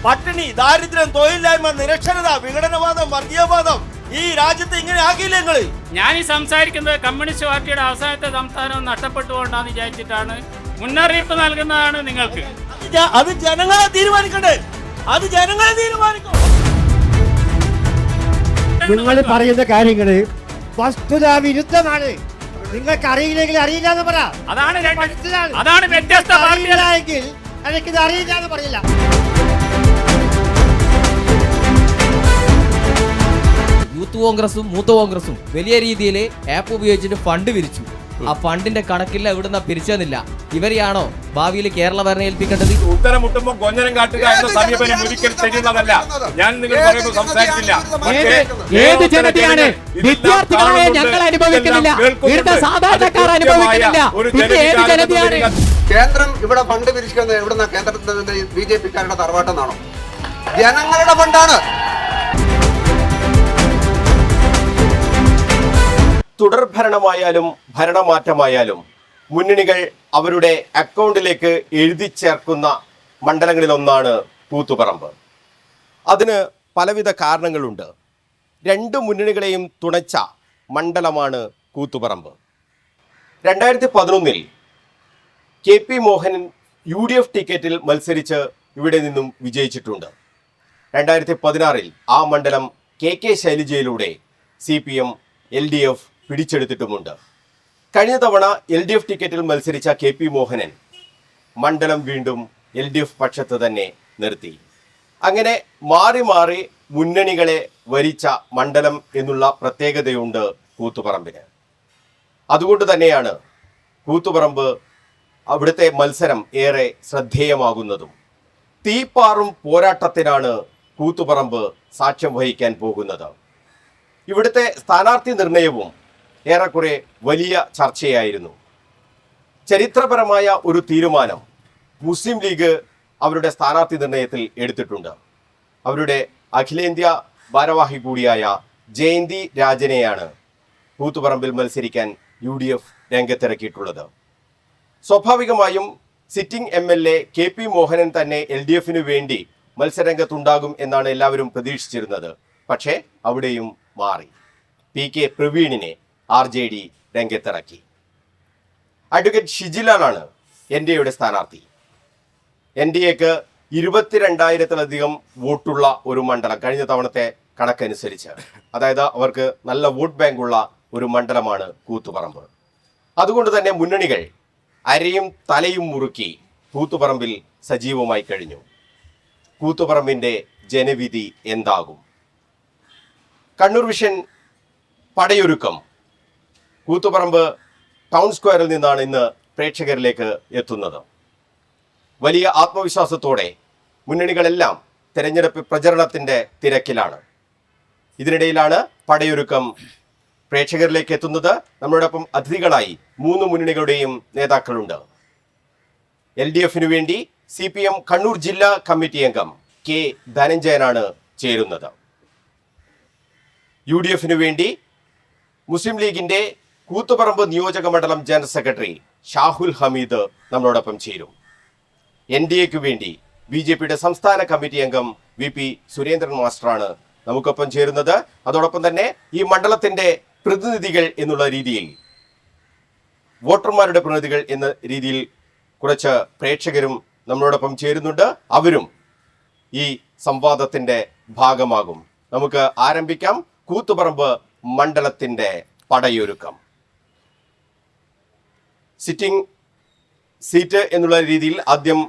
പട്ടിണി, ദാരിദ്ര്യം, തൊഴിലില്ലായ്മ, നിരക്ഷരത, വിഘടനവാദം, വർഗീയവാദം ഈ രാജ്യത്തെ ഇങ്ങനെ ആക്കിയില്ല നിങ്ങള്. ഞാൻ ഈ സംസാരിക്കുന്നത് കമ്മ്യൂണിസ്റ്റ് പാർട്ടിയുടെ അവസാനത്തെ സംസ്ഥാനം നഷ്ടപ്പെട്ടുകൊണ്ടാന്ന് വിചാരിച്ചിട്ടാണ്. മുന്നറിയിപ്പ് നൽകുന്നതാണ് നിങ്ങൾക്ക്. അത് ജനങ്ങളെ തീരുമാനിക്കണ്ടേ? അത് ജനങ്ങളെ തീരുമാനിക്കും. നിങ്ങൾ പറയുന്ന കാര്യങ്ങള് വസ്തുതാ വിരുദ്ധമാണ്. നിങ്ങൾക്ക് അറിയില്ലെങ്കിൽ അറിയില്ല എന്ന് പറ. അതാണ് വ്യത്യസ്ത അറിയില്ലെങ്കിൽ എനിക്കിത് അറിയില്ല എന്ന് പറയില്ല. യൂത്ത് കോൺഗ്രസും മൂത്ത കോൺഗ്രസും വലിയ രീതിയിൽ ആപ്പ് ഉപയോഗിച്ചിട്ട് ഫണ്ട് പിരിച്ചു. ആ ഫണ്ടിന്റെ കണക്കില്ല, എവിടുന്ന പിരിച്ചെന്നില്ല. ഇവരെയാണോ ഭാവിയിൽ കേരള ഭരണം ഏൽപ്പിക്കേണ്ടത്? ഉത്തരം മുട്ടുമ്പോൾ കൊഞ്ഞനം കാട്ടുക എന്ന സമീപനം ഒരിക്കലും ശരിയുള്ളതല്ല. ഞാൻ നിങ്ങൾ പറയുമ്പോൾ സംസാരിക്കില്ല. ഏത് ജനതയാണ് വിദ്യാർത്ഥികളായ ഞങ്ങൾ അനുഭവിക്കുന്നില്ല, ഇവിടുത്തെ സാധാരണക്കാർ അനുഭവിക്കുന്നില്ല. ഏത് ജനതയാണ്? കേന്ദ്രം ഇവിടെ ഫണ്ട് പിരിക്കുന്നത് എവിടുന്ന? കേന്ദ്രത്തിൽ BJP-ക്കാരുടെ തറവാട്ടെന്നാണോ? ജനങ്ങളുടെ ഫണ്ടാണ്. തുടർഭരണമായാലും ഭരണമാറ്റമായാലും മുന്നണികൾ അവരുടെ അക്കൗണ്ടിലേക്ക് എഴുതി ചേർക്കുന്ന മണ്ഡലങ്ങളിലൊന്നാണ് കൂത്തുപറമ്പ്. അതിന് പലവിധ കാരണങ്ങളുണ്ട്. രണ്ട് മുന്നണികളെയും തുണച്ച മണ്ഡലമാണ് കൂത്തുപറമ്പ്. 2011 KP മോഹനൻ UDF ടിക്കറ്റിൽ മത്സരിച്ച് ഇവിടെ നിന്നും വിജയിച്ചിട്ടുണ്ട്. 2016 ആ മണ്ഡലം KK ശൈലജയിലൂടെ CPM LDF പിടിച്ചെടുത്തിട്ടുമുണ്ട്. കഴിഞ്ഞ തവണ LDF ടിക്കറ്റിൽ മത്സരിച്ച KP മോഹനൻ മണ്ഡലം വീണ്ടും LDF പക്ഷത്ത് തന്നെ നിർത്തി. അങ്ങനെ മാറി മാറി മുന്നണികളെ വരിച്ച മണ്ഡലം എന്നുള്ള പ്രത്യേകതയുണ്ട് കൂത്തുപറമ്പിന്. അതുകൊണ്ട് തന്നെയാണ് കൂത്തുപറമ്പ് അവിടുത്തെ മത്സരം ഏറെ ശ്രദ്ധേയമാകുന്നതും. തീപ്പാറും പോരാട്ടത്തിനാണ് കൂത്തുപറമ്പ് സാക്ഷ്യം വഹിക്കാൻ പോകുന്നത്. ഇവിടുത്തെ സ്ഥാനാർത്ഥി നിർണയവും ഏറെക്കുറെ വലിയ ചർച്ചയായിരുന്നു. ചരിത്രപരമായ ഒരു തീരുമാനം മുസ്ലിം ലീഗ് അവരുടെ സ്ഥാനാർത്ഥി നിർണയത്തിൽ എടുത്തിട്ടുണ്ട്. അവരുടെ അഖിലേന്ത്യാ ഭാരവാഹി കൂടിയായ ജയന്തി രാജനെയാണ് കൂത്തുപറമ്പിൽ മത്സരിക്കാൻ UDF രംഗത്തിറക്കിയിട്ടുള്ളത്. സ്വാഭാവികമായും സിറ്റിംഗ് MLA KP മോഹനൻ തന്നെ LDF-ന് വേണ്ടി മത്സരരംഗത്തുണ്ടാകും എന്നാണ് എല്ലാവരും പ്രതീക്ഷിച്ചിരുന്നത്. പക്ഷേ അവിടെയും മാറി. PK പ്രവീണിനെ RJD രംഗത്തിറക്കി. അഡ്വക്കേറ്റ് ഷിജിലാലാണ് NDAയുടെ സ്ഥാനാർത്ഥി. NDAക്ക് 22,000-ലധികം വോട്ടുള്ള ഒരു മണ്ഡലം കഴിഞ്ഞ തവണത്തെ കണക്കനുസരിച്ച്, അതായത് അവർക്ക് നല്ല വോട്ട് ബാങ്കുള്ള ഒരു മണ്ഡലമാണ് കൂത്തുപറമ്പ്. അതുകൊണ്ട് തന്നെ മുന്നണികൾ അരയും തലയും മുറുക്കി കൂത്തുപറമ്പിൽ സജീവമായി കഴിഞ്ഞു. കൂത്തുപറമ്പിൻ്റെ ജനവിധി എന്താകും? കണ്ണൂർ വിഷൻ പടയൊരുക്കം കൂത്തുപറമ്പ് ടൗൺ സ്ക്വയറിൽ നിന്നാണ് ഇന്ന് പ്രേക്ഷകരിലേക്ക് എത്തുന്നത്. വലിയ ആത്മവിശ്വാസത്തോടെ മുന്നണികളെല്ലാം തെരഞ്ഞെടുപ്പ് പ്രചരണത്തിൻ്റെ തിരക്കിലാണ്. ഇതിനിടയിലാണ് പടയൊരുക്കം പ്രേക്ഷകരിലേക്ക് എത്തുന്നത്. നമ്മളോടൊപ്പം അതിഥികളായി 3 മുന്നണികളുടെയും നേതാക്കളുണ്ട്. LDF-ന് വേണ്ടി CPM കണ്ണൂർ ജില്ലാ കമ്മിറ്റി അംഗം K ധനഞ്ജയനാണ് ചേരുന്നത്. UDF-ന് വേണ്ടി മുസ്ലിം ലീഗിന്റെ കൂത്തുപറമ്പ് നിയോജക മണ്ഡലം ജനറൽ സെക്രട്ടറി ഷാഹുൽ ഹമീദ് നമ്മളോടൊപ്പം ചേരും. NDAക്ക് വേണ്ടി BJP-യുടെ സംസ്ഥാന കമ്മിറ്റി അംഗം VP സുരേന്ദ്രൻ മാസ്റ്ററാണ് നമുക്കൊപ്പം ചേരുന്നത്. അതോടൊപ്പം തന്നെ ഈ മണ്ഡലത്തിന്റെ പ്രതിനിധികൾ എന്നുള്ള രീതിയിൽ, വോട്ടർമാരുടെ പ്രതിനിധികൾ എന്ന രീതിയിൽ കുറച്ച് പ്രേക്ഷകരും നമ്മളോടൊപ്പം ചേരുന്നുണ്ട്. അവരും ഈ സംവാദത്തിന്റെ ഭാഗമാകും. നമുക്ക് ആരംഭിക്കാം. കൂത്തുപറമ്പ് മണ്ഡലത്തിന്റെ പടയൊരുക്കം. സിറ്റിംഗ് സീറ്റ് എന്നുള്ള രീതിയിൽ ആദ്യം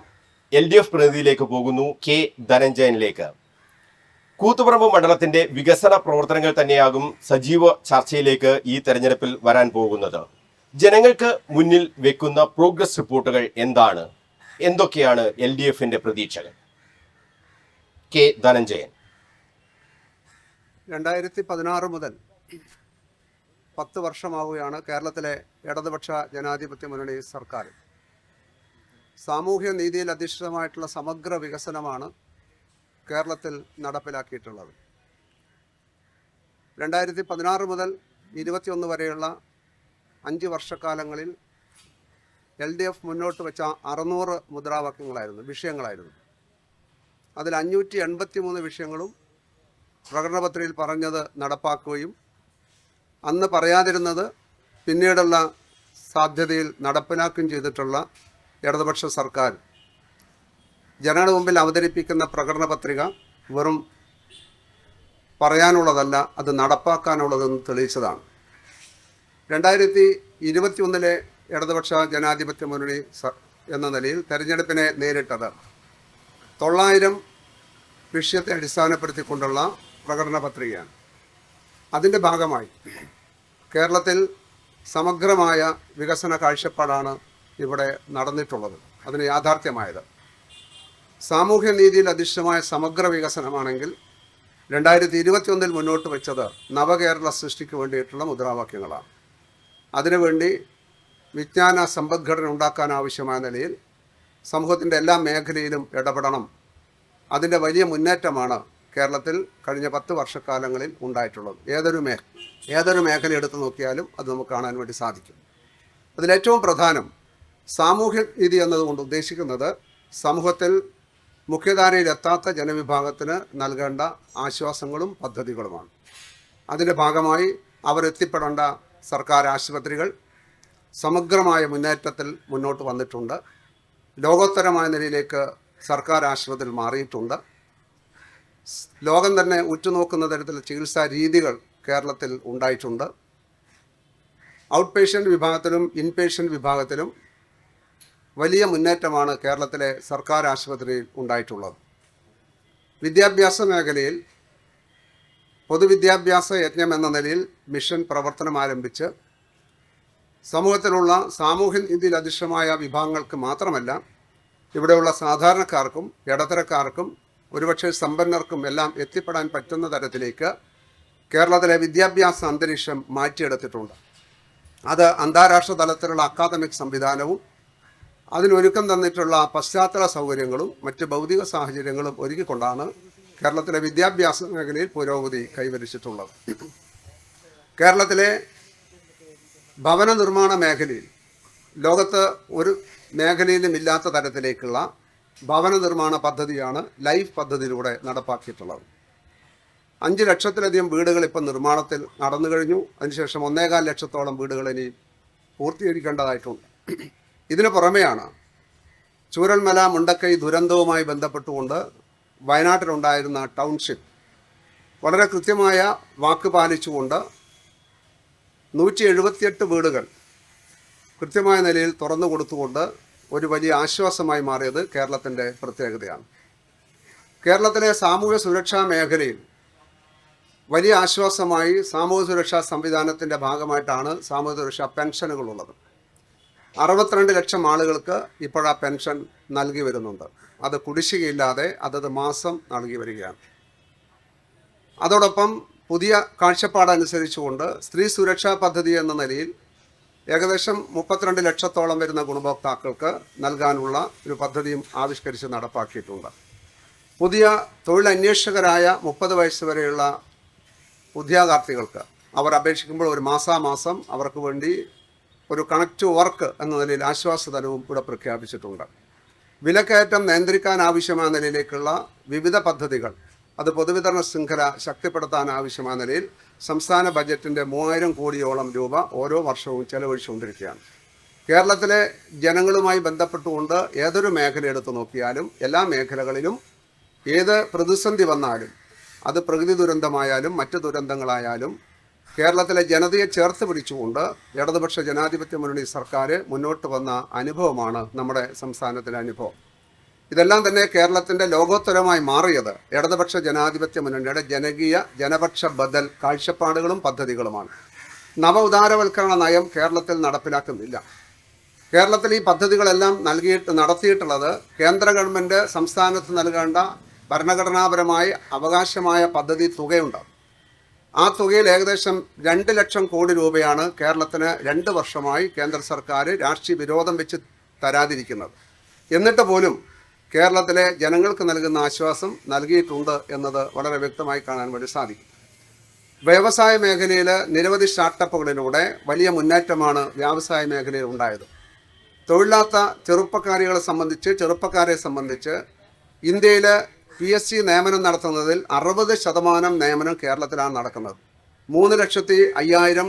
LDF പ്രതിനിധിയിലേക്ക് പോകുന്നു, K ധനഞ്ജയനിലേക്ക്. കൂത്തുപറമ്പ് മണ്ഡലത്തിന്റെ വികസന പ്രവർത്തനങ്ങൾ തന്നെയാകും സജീവ ചർച്ചയിലേക്ക് ഈ തെരഞ്ഞെടുപ്പിൽ വരാൻ പോകുന്നത്. ജനങ്ങൾക്ക് മുന്നിൽ വെക്കുന്ന പ്രോഗ്രസ് റിപ്പോർട്ടുകൾ എന്താണ്? എന്തൊക്കെയാണ് LDF-ന്റെ പ്രതീക്ഷകൾ? K ധനഞ്ജയൻ. 2016 മുതൽ 10 വർഷമാവുകയാണ് കേരളത്തിലെ ഇടതുപക്ഷ ജനാധിപത്യ മുന്നണി സർക്കാർ. സാമൂഹ്യ നീതിയിൽ അധിഷ്ഠിതമായിട്ടുള്ള സമഗ്ര വികസനമാണ് കേരളത്തിൽ നടപ്പിലാക്കിയിട്ടുള്ളത്. 2016 മുതൽ 2021 വരെയുള്ള 5 വർഷക്കാലങ്ങളിൽ LDF മുന്നോട്ട് വെച്ച 600 മുദ്രാവാക്യങ്ങളായിരുന്നു, വിഷയങ്ങളായിരുന്നു. അതിൽ 583 വിഷയങ്ങളും പ്രകടന പത്രികയിൽ പറഞ്ഞത് നടപ്പാക്കുകയും അന്ന് പറയാതിരുന്നത് പിന്നീടുള്ള സാധ്യതയിൽ നടപ്പിലാക്കുകയും ചെയ്തിട്ടുള്ള ഇടതുപക്ഷ സർക്കാർ ജനങ്ങളുടെ മുമ്പിൽ അവതരിപ്പിക്കുന്ന പ്രകടന പത്രിക വെറും പറയാനുള്ളതല്ല, അത് നടപ്പാക്കാനുള്ളതെന്ന് തെളിയിച്ചതാണ്. 2021 ഇടതുപക്ഷ ജനാധിപത്യ മുന്നണി എന്ന നിലയിൽ തെരഞ്ഞെടുപ്പിനെ നേരിട്ടത് 900 വിഷയത്തെ അടിസ്ഥാനപ്പെടുത്തിക്കൊണ്ടുള്ള പ്രകടന പത്രികയാണ്. അതിൻ്റെ ഭാഗമായി കേരളത്തിൽ സമഗ്രമായ വികസന കാഴ്ചപ്പാടാണ് ഇവിടെ നടന്നിട്ടുള്ളത്. അതിന് യാഥാർത്ഥ്യമായത് സാമൂഹ്യ നീതിയിൽ അധിഷ്ഠിതമായ സമഗ്ര വികസനമാണെങ്കിൽ 2021 മുന്നോട്ട് വെച്ചത് നവകേരള സൃഷ്ടിക്ക് വേണ്ടിയിട്ടുള്ള മുദ്രാവാക്യങ്ങളാണ്. അതിനുവേണ്ടി വിജ്ഞാന സമ്പദ്ഘടന ഉണ്ടാക്കാൻ ആവശ്യമായ നിലയിൽ സമൂഹത്തിൻ്റെ എല്ലാ മേഖലയിലും ഇടപെടണം. അതിൻ്റെ വലിയ മുന്നേറ്റമാണ് കേരളത്തിൽ കഴിഞ്ഞ 10 വർഷക്കാലങ്ങളിൽ ഉണ്ടായിട്ടുള്ളത്. ഏതൊരു മേഖല എടുത്തു നോക്കിയാലും അത് നമുക്ക് കാണാൻ വേണ്ടി സാധിക്കും. അതിലേറ്റവും പ്രധാനം സാമൂഹ്യ നീതി എന്നതുകൊണ്ട് ഉദ്ദേശിക്കുന്നത് സമൂഹത്തിൽ മുഖ്യധാരയിലെത്താത്ത ജനവിഭാഗത്തിന് നൽകേണ്ട ആശ്വാസങ്ങളും പദ്ധതികളുമാണ്. അതിൻ്റെ ഭാഗമായി അവരെത്തിപ്പെടേണ്ട സർക്കാർ ആശുപത്രികൾ സമഗ്രമായ മുന്നേറ്റത്തിൽ മുന്നോട്ട് വന്നിട്ടുണ്ട്. ലോകോത്തരമായ നിലയിലേക്ക് സർക്കാർ ആശുപത്രികൾ മാറിയിട്ടുണ്ട്. ലോകം തന്നെ ഉറ്റുനോക്കുന്ന തരത്തിലുള്ള ചികിത്സാ രീതികൾ കേരളത്തിൽ ഉണ്ടായിട്ടുണ്ട്. ഔട്ട് പേഷ്യൻ്റ് വിഭാഗത്തിലും ഇൻപേഷ്യൻ്റ് വിഭാഗത്തിലും വലിയ മുന്നേറ്റമാണ് കേരളത്തിലെ സർക്കാർ ആശുപത്രിയിൽ ഉണ്ടായിട്ടുള്ളത്. വിദ്യാഭ്യാസ മേഖലയിൽ പൊതുവിദ്യാഭ്യാസ യജ്ഞം എന്ന നിലയിൽ മിഷൻ പ്രവർത്തനം ആരംഭിച്ച് സമൂഹത്തിലുള്ള സാമൂഹ്യ നീതിയിൽ അധിഷ്ഠിതമായ വിഭാഗങ്ങൾക്ക് മാത്രമല്ല ഇവിടെയുള്ള സാധാരണക്കാർക്കും ഇടത്തരക്കാർക്കും ഒരുപക്ഷെ സമ്പന്നർക്കും എല്ലാം എത്തിപ്പെടാൻ പറ്റുന്ന തരത്തിലേക്ക് കേരളത്തിലെ വിദ്യാഭ്യാസ അന്തരീക്ഷം മാറ്റിയെടുത്തിട്ടുണ്ട്. അത് അന്താരാഷ്ട്ര തലത്തിലുള്ള അക്കാദമിക് സംവിധാനവും അതിനൊരുക്കം തന്നിട്ടുള്ള പശ്ചാത്തല സൗകര്യങ്ങളും മറ്റ് ഭൗതിക സാഹചര്യങ്ങളും ഒരുക്കിക്കൊണ്ടാണ് കേരളത്തിലെ വിദ്യാഭ്യാസ മേഖലയിൽ പുരോഗതി കൈവരിച്ചിട്ടുള്ളത്. കേരളത്തിലെ ഭവന നിർമ്മാണ മേഖലയിൽ ലോകത്ത് ഒരു മേഖലയിലും ഇല്ലാത്ത തരത്തിലേക്കുള്ള ഭവന നിർമ്മാണ പദ്ധതിയാണ് ലൈഫ് പദ്ധതിയിലൂടെ നടപ്പാക്കിയിട്ടുള്ളത്. 5 ലക്ഷത്തിലധികം വീടുകൾ ഇപ്പം നിർമ്മാണത്തിൽ നടന്നു കഴിഞ്ഞു. അതിനുശേഷം 1.25 ലക്ഷത്തോളം വീടുകൾ ഇനി പൂർത്തീകരിക്കേണ്ടതായിട്ടുണ്ട്. ഇതിനു പുറമെയാണ് ചൂരൽമല മുണ്ടക്കൈ ദുരന്തവുമായി ബന്ധപ്പെട്ടുകൊണ്ട് വയനാട്ടിലുണ്ടായിരുന്ന ടൗൺഷിപ്പ് വളരെ കൃത്യമായ വാക്ക് പാലിച്ചുകൊണ്ട് 178 വീടുകൾ കൃത്യമായ നിലയിൽ തുറന്നു കൊടുത്തുകൊണ്ട് ഒരു വലിയ ആശ്വാസമായി മാറിയത് കേരളത്തിൻ്റെ പ്രത്യേകതയാണ്. കേരളത്തിലെ സാമൂഹ്യ സുരക്ഷാ മേഖലയിൽ വലിയ ആശ്വാസമായി സാമൂഹ്യ സുരക്ഷാ സംവിധാനത്തിൻ്റെ ഭാഗമായിട്ടാണ് സാമൂഹ്യ സുരക്ഷാ പെൻഷനുകളുള്ളത്. 62 ലക്ഷം ആളുകൾക്ക് ഇപ്പോഴാ പെൻഷൻ നൽകി വരുന്നുണ്ട്. അത് കുടിശ്ശികയില്ലാതെ അതത് മാസം നൽകി വരികയാണ്. അതോടൊപ്പം പുതിയ കാഴ്ചപ്പാടനുസരിച്ചുകൊണ്ട് സ്ത്രീ സുരക്ഷാ പദ്ധതി എന്ന നിലയിൽ ഏകദേശം 32 ലക്ഷത്തോളം വരുന്ന ഗുണഭോക്താക്കൾക്ക് നൽകാനുള്ള ഒരു പദ്ധതിയും ആവിഷ്കരിച്ച് നടപ്പാക്കിയിട്ടുണ്ട്. പുതിയ തൊഴിലന്വേഷകരായ 30 വയസ്സ് വരെയുള്ള ഉദ്യോഗാർത്ഥികൾക്ക് അവർ അപേക്ഷിക്കുമ്പോൾ ഒരു മാസാമാസം അവർക്ക് വേണ്ടി ഒരു കണക്ട് ടു വർക്ക് എന്ന നിലയിൽ ആശ്വാസധനവും ഇവിടെ പ്രഖ്യാപിച്ചിട്ടുണ്ട്. വിലക്കയറ്റം നിയന്ത്രിക്കാൻ ആവശ്യമായ നിലയിലേക്കുള്ള വിവിധ പദ്ധതികൾ അത് പൊതുവിതരണ ശൃംഖല ശക്തിപ്പെടുത്താൻ ആവശ്യമായ നിലയിൽ സംസ്ഥാന ബജറ്റിൻ്റെ 3000 കോടിയോളം രൂപ ഓരോ വർഷവും ചെലവഴിച്ചുകൊണ്ടിരിക്കുകയാണ്. കേരളത്തിലെ ജനങ്ങളുമായി ബന്ധപ്പെട്ടുകൊണ്ട് ഏതൊരു മേഖല എടുത്തു നോക്കിയാലും എല്ലാ മേഖലകളിലും ഏത് പ്രതിസന്ധി വന്നാലും അത് പ്രകൃതി ദുരന്തമായാലും മറ്റ് ദുരന്തങ്ങളായാലും കേരളത്തിലെ ജനതയെ ചേർത്ത് പിടിച്ചുകൊണ്ട് ഇടതുപക്ഷ ജനാധിപത്യ മുന്നണി സർക്കാർ മുന്നോട്ട് വന്ന അനുഭവമാണ് നമ്മുടെ സംസ്ഥാനത്തിലെ അനുഭവം. ഇതെല്ലാം തന്നെ കേരളത്തിൻ്റെ ലോകോത്തരമായി മാറിയത് ഇടതുപക്ഷ ജനാധിപത്യ മുന്നണിയുടെ ജനകീയ ജനപക്ഷ ബദൽ കാഴ്ചപ്പാടുകളും പദ്ധതികളുമാണ്. നവ ഉദാരവൽക്കരണ നയം കേരളത്തിൽ നടപ്പിലാക്കുന്നില്ല. കേരളത്തിൽ ഈ പദ്ധതികളെല്ലാം നടത്തിയിട്ടുള്ളത് കേന്ദ്ര ഗവൺമെൻറ് സംസ്ഥാനത്ത് നൽകേണ്ട ഭരണഘടനാപരമായി അവകാശമായ പദ്ധതി തുകയുണ്ട്. ആ തുകയിൽ ഏകദേശം 2 ലക്ഷം കോടി രൂപയാണ് കേരളത്തിന് 2 വർഷമായി കേന്ദ്ര സർക്കാർ രാഷ്ട്രീയ വിരോധം വെച്ച് തരാതിരിക്കുന്നത്. എന്നിട്ട് പോലും കേരളത്തിലെ ജനങ്ങൾക്ക് നൽകുന്ന ആശ്വാസം നൽകിയിട്ടുണ്ട് എന്നത് വളരെ വ്യക്തമായി കാണാൻ വേണ്ടി സാധിക്കും. വ്യവസായ മേഖലയിൽ നിരവധി സ്റ്റാർട്ടപ്പുകളിലൂടെ വലിയ മുന്നേറ്റമാണ് വ്യവസായ മേഖലയിൽ ഉണ്ടായത്. തൊഴിലാത്ത ചെറുപ്പക്കാരെ സംബന്ധിച്ച് ഇന്ത്യയിൽ PSC നിയമനം നടത്തുന്നതിൽ 60% നിയമനം കേരളത്തിലാണ് നടക്കുന്നത്. 3,05,000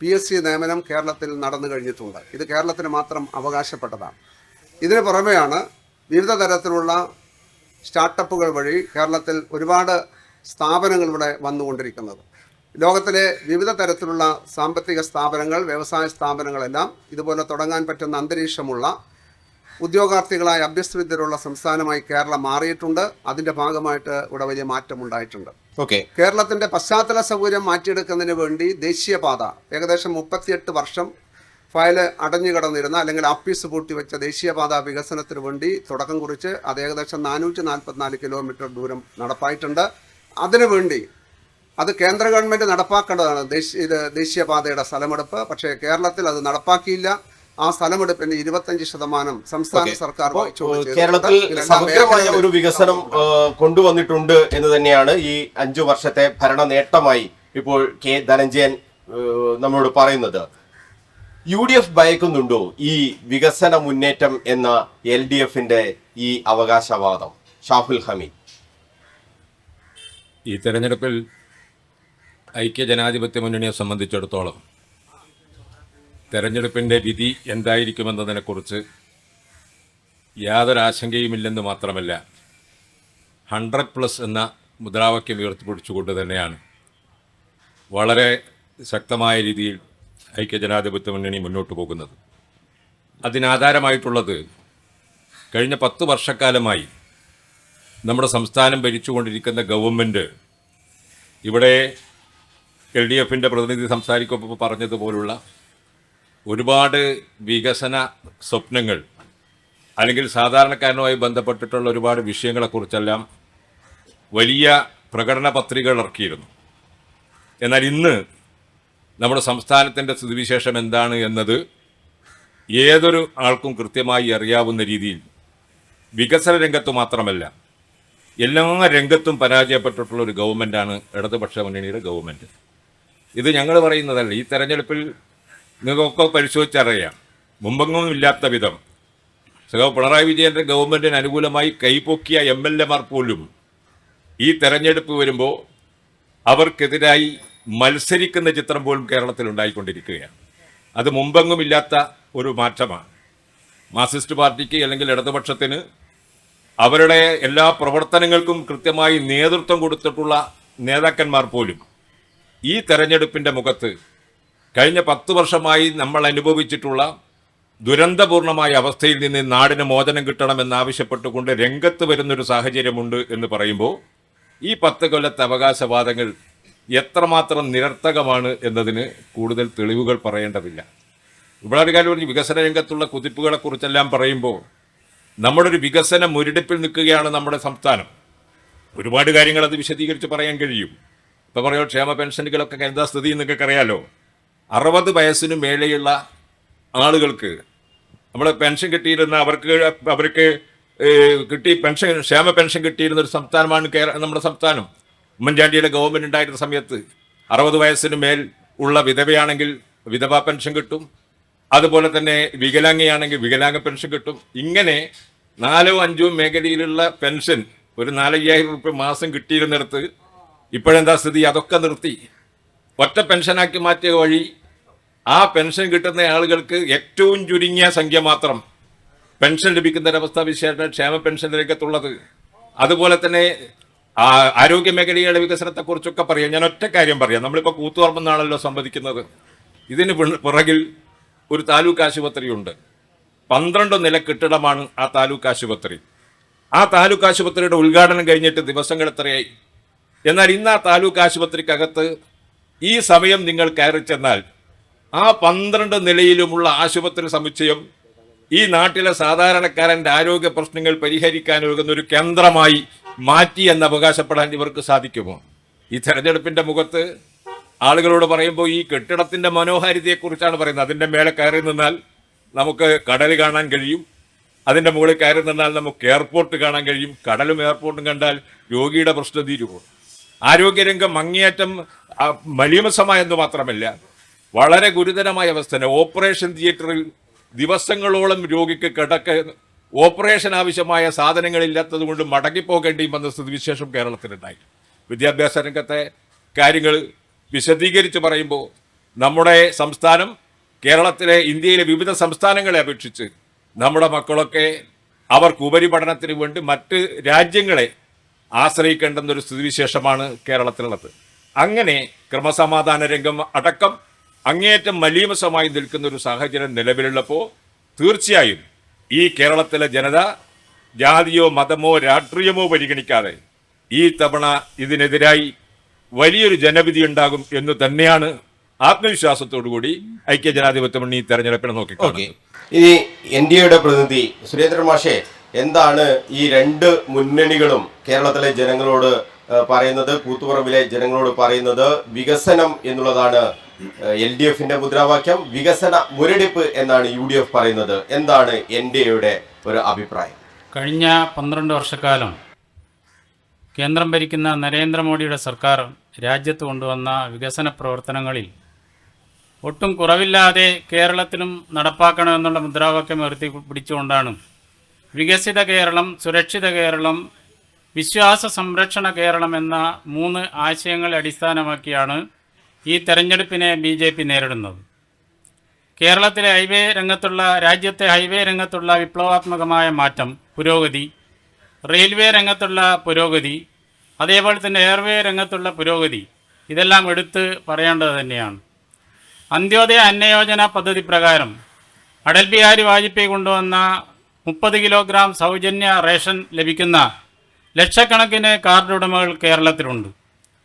PSC നിയമനം കേരളത്തിൽ നടന്നു കഴിഞ്ഞിട്ടുണ്ട്. ഇത് കേരളത്തിന് മാത്രം അവകാശപ്പെട്ടതാണ്. ഇതിന് പുറമെയാണ് വിവിധ തരത്തിലുള്ള സ്റ്റാർട്ടപ്പുകൾ വഴി കേരളത്തിൽ ഒരുപാട് സ്ഥാപനങ്ങൾ ഇവിടെ വന്നുകൊണ്ടിരിക്കുന്നത്. ലോകത്തിലെ വിവിധ തരത്തിലുള്ള സാമ്പത്തിക സ്ഥാപനങ്ങൾ, വ്യവസായ സ്ഥാപനങ്ങളെല്ലാം ഇതുപോലെ തുടങ്ങാൻ പറ്റുന്ന അന്തരീക്ഷമുള്ള ഉദ്യോഗാർത്ഥികളായ അഭ്യസ്തവിദ്യരുള്ള സംസ്ഥാനമായി കേരളം മാറിയിട്ടുണ്ട്. അതിൻ്റെ ഭാഗമായിട്ട് ഇവിടെ വലിയ മാറ്റമുണ്ടായിട്ടുണ്ട്. കേരളത്തിൻ്റെ പശ്ചാത്തല സൗകര്യം മാറ്റിയെടുക്കുന്നതിന് വേണ്ടി ദേശീയപാത ഏകദേശം 38 വർഷം ഫയല് അടഞ്ഞു കിടന്നിരുന്ന അല്ലെങ്കിൽ ആപ്പീസ് പൂട്ടിവെച്ച ദേശീയപാത വികസനത്തിന് വേണ്ടി തുടക്കം കുറിച്ച് അത് ഏകദേശം 444 കിലോമീറ്റർ ദൂരം നടപ്പായിട്ടുണ്ട്. അതിനുവേണ്ടി അത് കേന്ദ്ര ഗവൺമെൻറ് നടപ്പാക്കേണ്ടതാണ് ദേശീയപാതയുടെ സ്ഥലമെടുപ്പ്. പക്ഷേ കേരളത്തിൽ അത് നടപ്പാക്കിയില്ല. ആ സ്ഥലമെടുപ്പിന് 25% സംസ്ഥാന സർക്കാർ കേരളത്തിൽ സമഗ്രമായ ഒരു വികസനം കൊണ്ടുവന്നിട്ടുണ്ട് എന്ന് തന്നെയാണ് ഈ 5 വർഷത്തെ ഭരണ നേട്ടമായി ഇപ്പോൾ കെ ധനഞ്ജയൻ നമ്മളോട് പറയുന്നത്. UDF ഭയക്കുന്നുണ്ടോ ഈ വികസന മുന്നേറ്റം എന്ന LDFന്റെ ഈ അവകാശവാദം? ഷാഹുൽ ഹമീദ്. ഈ തെരഞ്ഞെടുപ്പിൽ ഐക്യജനാധിപത്യ മുന്നണിയെ സംബന്ധിച്ചിടത്തോളം തെരഞ്ഞെടുപ്പിൻ്റെ വിധി എന്തായിരിക്കുമെന്നതിനെക്കുറിച്ച് യാതൊരു ആശങ്കയുമില്ലെന്ന് മാത്രമല്ല 100+ എന്ന മുദ്രാവാക്യം ഉയർത്തിപ്പിടിച്ചുകൊണ്ട് തന്നെയാണ് വളരെ ശക്തമായ രീതിയിൽ ഐക്യജനാധിപത്യ മുന്നണി മുന്നോട്ട് പോകുന്നത്. അതിനാധാരമായിട്ടുള്ളത് കഴിഞ്ഞ 10 വർഷക്കാലമായി നമ്മുടെ സംസ്ഥാനം ഭരിച്ചുകൊണ്ടിരിക്കുന്ന ഗവൺമെൻറ് ഇവിടെ LDFന്റെ പ്രതിനിധി സംസാരിക്കുമ്പോൾ പറഞ്ഞതുപോലുള്ള ഒരുപാട് വികസന സ്വപ്നങ്ങൾ അല്ലെങ്കിൽ സാധാരണക്കാരനുമായി ബന്ധപ്പെട്ടിട്ടുള്ള ഒരുപാട് വിഷയങ്ങളെക്കുറിച്ചെല്ലാം വലിയ പ്രകടന പത്രികകൾ ഇറക്കിയിരുന്നു. എന്നാൽ ഇന്ന് നമ്മുടെ സംസ്ഥാനത്തിൻ്റെ സ്ഥിതിവിശേഷം എന്താണ് എന്നത് ഏതൊരു ആൾക്കും കൃത്യമായി അറിയാവുന്ന രീതിയിൽ വികസന രംഗത്ത് മാത്രമല്ല എല്ലാ രംഗത്തും പരാജയപ്പെട്ടിട്ടുള്ള ഒരു ഗവൺമെൻറ്റാണ് ഇടതുപക്ഷ മുന്നണിയുടെ ഗവൺമെൻറ്. ഇത് ഞങ്ങൾ പറയുന്നതല്ല. ഈ തെരഞ്ഞെടുപ്പിൽ നിങ്ങൾക്കൊക്കെ പരിശോധിച്ചറിയാം. മുമ്പെങ്ങും ഇല്ലാത്ത വിധം പിണറായി വിജയൻ്റെ ഗവൺമെൻറ്റിന് അനുകൂലമായി കൈപ്പൊക്കിയ MLAമാർ പോലും ഈ തെരഞ്ഞെടുപ്പ് വരുമ്പോൾ അവർക്കെതിരായി മത്സരിക്കുന്ന ചിത്രം പോലും കേരളത്തിൽ ഉണ്ടായിക്കൊണ്ടിരിക്കുകയാണ്. അത് മുമ്പെങ്ങും ഇല്ലാത്ത ഒരു മാറ്റമാണ്. മാർക്സിസ്റ്റ് പാർട്ടിക്ക് അല്ലെങ്കിൽ ഇടതുപക്ഷത്തിന് അവരുടെ എല്ലാ പ്രവർത്തനങ്ങൾക്കും കൃത്യമായി നേതൃത്വം കൊടുത്തിട്ടുള്ള നേതാക്കന്മാർ പോലും ഈ തെരഞ്ഞെടുപ്പിൻ്റെ മുഖത്ത് കഴിഞ്ഞ 10 വർഷമായി നമ്മൾ അനുഭവിച്ചിട്ടുള്ള ദുരന്തപൂർണമായ അവസ്ഥയിൽ നിന്ന് നാടിന് മോചനം കിട്ടണമെന്നാവശ്യപ്പെട്ടുകൊണ്ട് രംഗത്ത് വരുന്നൊരു സാഹചര്യമുണ്ട് എന്ന് പറയുമ്പോൾ ഈ 10 കൊല്ലത്തെ അവകാശവാദങ്ങൾ എത്രമാത്രം നിരർത്ഥകമാണ് എന്നതിന് കൂടുതൽ തെളിവുകൾ പറയേണ്ടതില്ല. ഇവിടെ ഒരു കാര്യം പറഞ്ഞ് വികസന രംഗത്തുള്ള കുതിപ്പുകളെക്കുറിച്ചെല്ലാം പറയുമ്പോൾ നമ്മുടെ ഒരു വികസന മുരടിപ്പിൽ നിൽക്കുകയാണ് നമ്മുടെ സംസ്ഥാനം. ഒരുപാട് കാര്യങ്ങൾ അത് വിശദീകരിച്ച് പറയാൻ കഴിയും. ഇപ്പോൾ പറയുമ്പോൾ ക്ഷേമ പെൻഷനുകളൊക്കെ എന്താ സ്ഥിതി എന്നൊക്കെ അറിയാലോ. 60 വയസ്സിന് മേലെയുള്ള ആളുകൾക്ക് നമ്മുടെ പെൻഷൻ കിട്ടിയിരുന്ന അവർക്ക് ക്ഷേമ പെൻഷൻ കിട്ടിയിരുന്ന ഒരു സംസ്ഥാനമാണ് നമ്മുടെ സംസ്ഥാനം. ഉമ്മൻചാണ്ടിയുടെ ഗവൺമെൻറ് ഉണ്ടായിരുന്ന സമയത്ത് 60 വയസ്സിന് മേൽ ഉള്ള വിധവയാണെങ്കിൽ വിധവാ പെൻഷൻ കിട്ടും. അതുപോലെ തന്നെ വികലാംഗയാണെങ്കിൽ വികലാംഗ പെൻഷൻ കിട്ടും. ഇങ്ങനെ 4 or 5 മേഖലയിലുള്ള പെൻഷൻ ഒരു 4,500 രൂപ മാസം കിട്ടിയിരുന്നിടത്ത് ഇപ്പോഴെന്താ സ്ഥിതി? അതൊക്കെ നിർത്തി ഒറ്റ പെൻഷനാക്കി മാറ്റിയ വഴി ആ പെൻഷൻ കിട്ടുന്ന ആളുകൾക്ക് ഏറ്റവും ചുരുങ്ങിയ സംഖ്യ മാത്രം പെൻഷൻ ലഭിക്കുന്ന ഒരവസ്ഥ വിശേഷം ക്ഷേമ പെൻഷൻ രംഗത്തുള്ളത്. അതുപോലെ തന്നെ ആരോഗ്യ മേഖലയുടെ വികസനത്തെക്കുറിച്ചൊക്കെ പറയാം. ഞാൻ ഒറ്റ കാര്യം പറയാം. നമ്മളിപ്പോൾ കൂത്തുപറമ്പെന്നാണല്ലോ സംവദിക്കുന്നത്. ഇതിന് പിറകിൽ ഒരു താലൂക്ക് ആശുപത്രിയുണ്ട്. 12 നില കെട്ടിടമാണ് ആ താലൂക്ക് ആശുപത്രി. ആ താലൂക്ക് ആശുപത്രിയുടെ ഉദ്ഘാടനം കഴിഞ്ഞിട്ട് ദിവസങ്ങൾ എത്രയായി? എന്നാൽ ഇന്ന് ആ താലൂക്ക് ആശുപത്രിക്കകത്ത് ഈ സമയം നിങ്ങൾ കയറി ചെന്നാൽ ആ 12 നിലയിലുമുള്ള ആശുപത്രി സമുച്ചയം ഈ നാട്ടിലെ സാധാരണക്കാരൻ്റെ ആരോഗ്യ പ്രശ്നങ്ങൾ പരിഹരിക്കാൻ ഒഴുകുന്ന ഒരു കേന്ദ്രമായി മാറ്റി എന്ന് അവകാശപ്പെടാൻ ഇവർക്ക് സാധിക്കുമോ? ഈ തെരഞ്ഞെടുപ്പിൻ്റെ മുഖത്ത് ആളുകളോട് പറയുമ്പോൾ ഈ കെട്ടിടത്തിൻ്റെ മനോഹാരിതയെക്കുറിച്ചാണ് പറയുന്നത്. അതിൻ്റെ മേലെ കയറി നിന്നാൽ നമുക്ക് കടൽ കാണാൻ കഴിയും. അതിൻ്റെ മുകളിൽ കയറി നിന്നാൽ നമുക്ക് എയർപോർട്ട് കാണാൻ കഴിയും. കടലും എയർപോർട്ടും കണ്ടാൽ രോഗിയുടെ പ്രശ്നം തീരുമോ? ആരോഗ്യരംഗം അങ്ങേയറ്റം മലീമസമായെന്ന് മാത്രമല്ല വളരെ ഗുരുതരമായ അവസ്ഥ. ഓപ്പറേഷൻ തിയേറ്ററിൽ ദിവസങ്ങളോളം രോഗിക്ക് ഓപ്പറേഷൻ ആവശ്യമായ സാധനങ്ങളില്ലാത്തത് കൊണ്ട് മടങ്ങിപ്പോകേണ്ടി വന്ന സ്ഥിതിവിശേഷം കേരളത്തിലുണ്ടായി. വിദ്യാഭ്യാസ രംഗത്തെ കാര്യങ്ങൾ വിശദീകരിച്ച് പറയുമ്പോൾ നമ്മുടെ സംസ്ഥാനം കേരളത്തിലെ ഇന്ത്യയിലെ വിവിധ സംസ്ഥാനങ്ങളെ അപേക്ഷിച്ച് നമ്മുടെ മക്കളൊക്കെ അവർക്ക് ഉപരിപഠനത്തിന് വേണ്ടി മറ്റ് രാജ്യങ്ങളെ ആശ്രയിക്കേണ്ടുന്നൊരു സ്ഥിതിവിശേഷമാണ് കേരളത്തിലുള്ളത്. അങ്ങനെ ക്രമസമാധാന രംഗം അടക്കം അങ്ങേയറ്റം മലീമസമായി നിൽക്കുന്ന ഒരു സാഹചര്യം നിലവിലുള്ളപ്പോൾ തീർച്ചയായും ഈ കേരളത്തിലെ ജനത ജാതിയോ മതമോ രാഷ്ട്രീയമോ പരിഗണിക്കാതെ ഈ തവണ ഇതിനെതിരായി വലിയൊരു ജനവിധി ഉണ്ടാകും എന്ന് തന്നെയാണ് ആത്മവിശ്വാസത്തോടുകൂടി ഐക്യജനാധിപത്യ മുന്നണി തെരഞ്ഞെടുപ്പിനെ നോക്കിക്കാണുന്നത്. ഇനി NDAയുടെ പ്രതിനിധി സുരേന്ദ്രൻ മാഷെ, എന്താണ് ഈ രണ്ട് മുന്നണികളും കേരളത്തിലെ ജനങ്ങളോട് പറയുന്നത്? കൂത്തുപറമ്പിലെ ജനങ്ങളോട് പറയുന്നത് വികസനം എന്നുള്ളതാണ് LDFന്റെ മുദ്രാവാക്യം, വികസന മുരടിപ്പ് എന്നാണ് UDF പറയുന്നത്. എന്താണ് NDAയുടെ ഒരു അഭിപ്രായം? കഴിഞ്ഞ 12 വർഷക്കാലം കേന്ദ്രം ഭരിക്കുന്ന നരേന്ദ്രമോദിയുടെ സർക്കാർ രാജ്യത്ത് കൊണ്ടുവന്ന വികസന പ്രവർത്തനങ്ങളിൽ ഒട്ടും കുറവില്ലാതെ കേരളത്തിലും നടപ്പാക്കണമെന്നുള്ള മുദ്രാവാക്യം ഉയർത്തി പിടിച്ചുകൊണ്ടാണ് വികസിത കേരളം, സുരക്ഷിത കേരളം, വിശ്വാസ സംരക്ഷണ കേരളം എന്ന 3 ആശയങ്ങളെ അടിസ്ഥാനമാക്കിയാണ് ഈ തെരഞ്ഞെടുപ്പിനെ BJP നേരിടുന്നത്. കേരളത്തിലെ രാജ്യത്തെ ഹൈവേ രംഗത്തുള്ള വിപ്ലവാത്മകമായ മാറ്റം, പുരോഗതി, റെയിൽവേ രംഗത്തുള്ള പുരോഗതി, അതേപോലെ തന്നെ എയർവേ രംഗത്തുള്ള പുരോഗതി, ഇതെല്ലാം എടുത്ത് പറയേണ്ടത് തന്നെയാണ്. അന്ത്യോദയ അന്നയോജന പദ്ധതി പ്രകാരം അടൽ ബിഹാരി വാജ്പേയി കൊണ്ടുവന്ന 30 കിലോഗ്രാം സൗജന്യ റേഷൻ ലഭിക്കുന്ന ലക്ഷക്കണക്കിന് കാർഡ് ഉടമകൾ കേരളത്തിലുണ്ട്.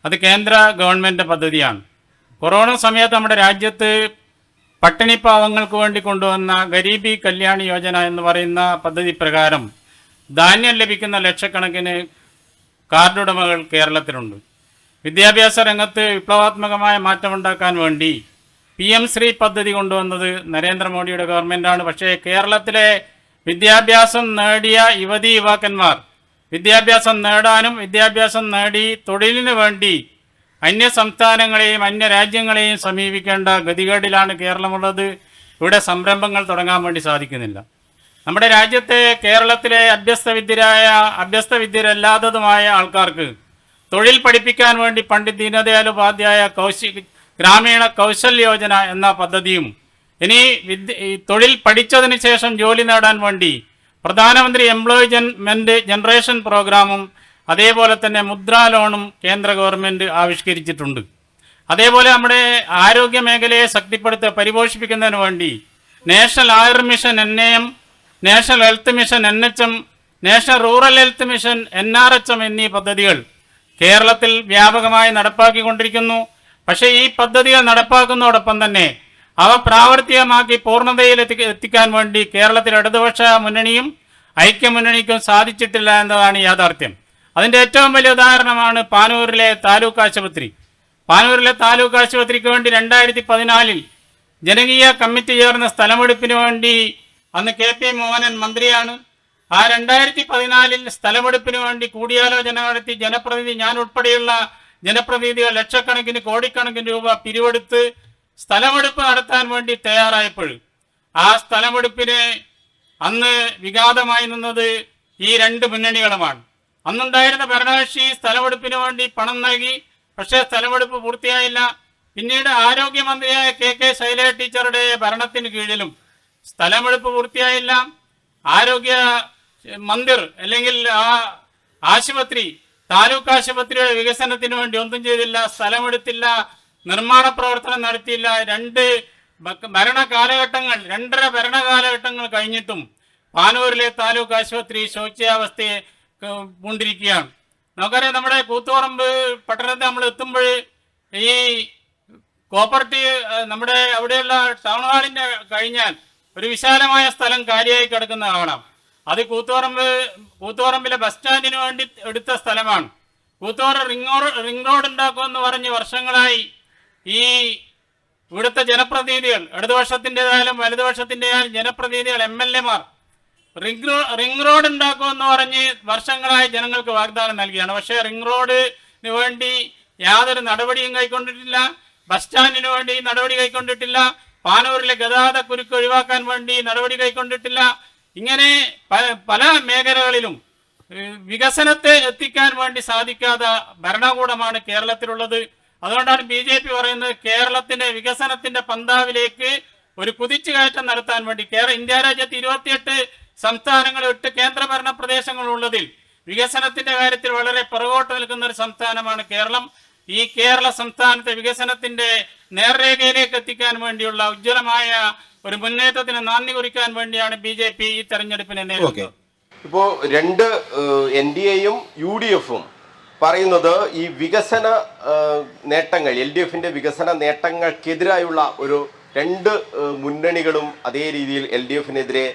അത് കേന്ദ്ര ഗവൺമെൻറ് പദ്ധതിയാണ്. കൊറോണ സമയത്ത് നമ്മുടെ രാജ്യത്ത് പട്ടിണി പാവങ്ങൾക്ക് വേണ്ടി കൊണ്ടുവന്ന ഗരീബി കല്യാണി യോജന എന്ന് പറയുന്ന പദ്ധതി പ്രകാരം ധാന്യം ലഭിക്കുന്ന ലക്ഷക്കണക്കിന് കാർഡ് ഉടമകൾ കേരളത്തിലുണ്ട്. വിദ്യാഭ്യാസ രംഗത്ത് വിപ്ലവാത്മകമായ മാറ്റമുണ്ടാക്കാൻ വേണ്ടി PM ശ്രീ പദ്ധതി കൊണ്ടുവന്നത് നരേന്ദ്രമോദിയുടെ ഗവൺമെൻറ്റാണ്. പക്ഷേ കേരളത്തിലെ വിദ്യാഭ്യാസം നേടിയ യുവാക്കന്മാർ വിദ്യാഭ്യാസം നേടാനും വിദ്യാഭ്യാസം നേടി തൊഴിലിന് വേണ്ടി അന്യ സംസ്ഥാനങ്ങളെയും അന്യ രാജ്യങ്ങളെയും സമീപിക്കേണ്ട ഗതികേടിലാണ് കേരളമുള്ളത്. ഇവിടെ സംരംഭങ്ങൾ തുടങ്ങാൻ വേണ്ടി സാധിക്കുന്നില്ല. നമ്മുടെ രാജ്യത്തെ കേരളത്തിലെ അഭ്യസ്തവിദ്യരല്ലാത്തതുമായ ആൾക്കാർക്ക് തൊഴിൽ പഠിപ്പിക്കാൻ വേണ്ടി പണ്ഡിറ്റ് ദീനദയാൽ ഉപാധ്യായ ഗ്രാമീണ കൗശൽ യോജന എന്ന പദ്ധതിയും, ഇനി തൊഴിൽ പഠിച്ചതിന് ശേഷം ജോലി നേടാൻ വേണ്ടി പ്രധാനമന്ത്രി എംപ്ലോയ്മെൻറ്റ് ജനറേഷൻ പ്രോഗ്രാമും അതേപോലെ തന്നെ മുദ്രാ ലോണും കേന്ദ്ര ഗവൺമെൻറ് ആവിഷ്കരിച്ചിട്ടുണ്ട്. അതേപോലെ നമ്മുടെ ആരോഗ്യ മേഖലയെ പരിപോഷിപ്പിക്കുന്നതിന് വേണ്ടി national Ayur mission NAM, national health mission NHM, national rural health mission NRHM എന്നീ പദ്ധതികൾ കേരളത്തിൽ വ്യാപകമായി നടപ്പാക്കിക്കൊണ്ടിരിക്കുന്നു. പക്ഷേ ഈ പദ്ധതികൾ നടപ്പാക്കുന്നതോടൊപ്പം തന്നെ അവ പ്രാവർത്തികമാക്കി പൂർണ്ണതയിൽ എത്തിക്കാൻ വേണ്ടി കേരളത്തിൽ ഇടതുപക്ഷ മുന്നണിയും ഐക്യമുന്നണിക്കും സാധിച്ചിട്ടില്ല എന്നതാണ് യാഥാർത്ഥ്യം. അതിൻ്റെ ഏറ്റവും വലിയ ഉദാഹരണമാണ് പാനൂരിലെ താലൂക്ക് ആശുപത്രി. പാനൂരിലെ താലൂക്ക് ആശുപത്രിക്ക് വേണ്ടി 2014 ജനകീയ കമ്മിറ്റി ചേർന്ന സ്ഥലമെടുപ്പിന് വേണ്ടി അന്ന് KP മോഹനൻ മന്ത്രിയാണ്. ആ 2014 സ്ഥലമെടുപ്പിന് വേണ്ടി കൂടിയാലോചന നടത്തി ഞാൻ ഉൾപ്പെടെയുള്ള ജനപ്രതിനിധികൾ ലക്ഷക്കണക്കിന് കോടിക്കണക്കിന് രൂപ പിരിവെടുത്ത് സ്ഥലമെടുപ്പ് നടത്താൻ വേണ്ടി തയ്യാറായപ്പോൾ ആ സ്ഥലമെടുപ്പിന് അന്ന് വിഘാതമായി നിന്നത് ഈ 2 മുന്നണികളുമാണ്. അന്നുണ്ടായിരുന്ന ഭരണകക്ഷി സ്ഥലമെടുപ്പിന് വേണ്ടി പണം നൽകി, പക്ഷേ സ്ഥലമെടുപ്പ് പൂർത്തിയായില്ല. പിന്നീട് ആരോഗ്യമന്ത്രിയായ KK ശൈലജ ടീച്ചറുടെ ഭരണത്തിന് കീഴിലും സ്ഥലമെടുപ്പ് പൂർത്തിയായില്ല. ആരോഗ്യ മന്ദിർ അല്ലെങ്കിൽ ആ ആശുപത്രി, താലൂക്ക് ആശുപത്രിയുടെ വികസനത്തിന് വേണ്ടി ഒന്നും ചെയ്തില്ല, സ്ഥലമെടുത്തില്ല, നിർമ്മാണ പ്രവർത്തനം നടത്തിയില്ല. 2 ഭരണകാലഘട്ടങ്ങൾ കഴിഞ്ഞിട്ടും പാനൂരിലെ താലൂക്ക് ആശുപത്രി ശോച്യാവസ്ഥയെ കൊണ്ടിരിക്കുകയാണ്. നമുക്കറിയാം, നമ്മുടെ കൂത്തുപറമ്പ് പട്ടണത്തിൽ നമ്മൾ എത്തുമ്പോൾ ഈ കോപ്പറേറ്റീവ് നമ്മുടെ അവിടെയുള്ള ടൗൺ ഹാളിൻ്റെ കഴിഞ്ഞാൽ ഒരു വിശാലമായ സ്ഥലം കാലിയായി കിടക്കുന്ന കാണാം. അത് കൂത്തുപറമ്പിലെ ബസ് സ്റ്റാൻഡിന് വേണ്ടി എടുത്ത സ്ഥലമാണ്. കൂത്തുപറമ്പ് റിംഗ് റോഡ് ഉണ്ടാക്കുമെന്ന് പറഞ്ഞ് വർഷങ്ങളായി ഈ ഇവിടുത്തെ ജനപ്രതിനിധികൾ, ഇടതുപക്ഷത്തിൻ്റെതായാലും വലതുപക്ഷത്തിൻ്റെതായാലും ജനപ്രതിനിധികൾ, MLA മാർ റിംഗ് റോഡ് ഉണ്ടാക്കുമെന്ന് പറഞ്ഞ് വർഷങ്ങളായി ജനങ്ങൾക്ക് വാഗ്ദാനം നൽകിയാണ്. പക്ഷേ റിംഗ് റോഡിന് വേണ്ടി യാതൊരു നടപടിയും കൈക്കൊണ്ടിട്ടില്ല. ബസ് സ്റ്റാൻഡിന് വേണ്ടി നടപടി കൈക്കൊണ്ടിട്ടില്ല. പാനൂരിലെ ഗതാഗത കുരുക്ക് ഒഴിവാക്കാൻ വേണ്ടി നടപടി കൈക്കൊണ്ടിട്ടില്ല. ഇങ്ങനെ പല മേഖലകളിലും വികസനത്തെ എത്തിക്കാൻ വേണ്ടി സാധിക്കാത്ത ഭരണകൂടമാണ് കേരളത്തിലുള്ളത്. അതുകൊണ്ടാണ് BJP പറയുന്നത് കേരളത്തിന്റെ വികസനത്തിന്റെ പന്താവിലേക്ക് ഒരു കുതിച്ചുകയറ്റം നടത്താൻ വേണ്ടി ഇന്ത്യ രാജ്യത്ത് 28 സംസ്ഥാനങ്ങൾ 8 കേന്ദ്രഭരണ പ്രദേശങ്ങളുള്ളതിൽ വികസനത്തിന്റെ കാര്യത്തിൽ വളരെ പുറകോട്ട് നിൽക്കുന്ന ഒരു സംസ്ഥാനമാണ് കേരളം. ഈ കേരള സംസ്ഥാനത്തെ വികസനത്തിന്റെ നേർരേഖയിലേക്ക് എത്തിക്കാൻ വേണ്ടിയുള്ള ഉജ്ജ്വലമായ ഒരു മുന്നേറ്റത്തിന് നാന്ദി കുറിക്കാൻ വേണ്ടിയാണ് BJP ഈ തെരഞ്ഞെടുപ്പിനെ നേരിടുന്നത്. ഇപ്പോൾ രണ്ട് NDAയും UDFും പറയുന്നത് ഈ വികസന നേട്ടങ്ങൾ LDFിന്റെ വികസന നേട്ടങ്ങൾക്കെതിരായുള്ള ഒരു രണ്ട് മുന്നണികളും അതേ രീതിയിൽ LDFിനെതിരെ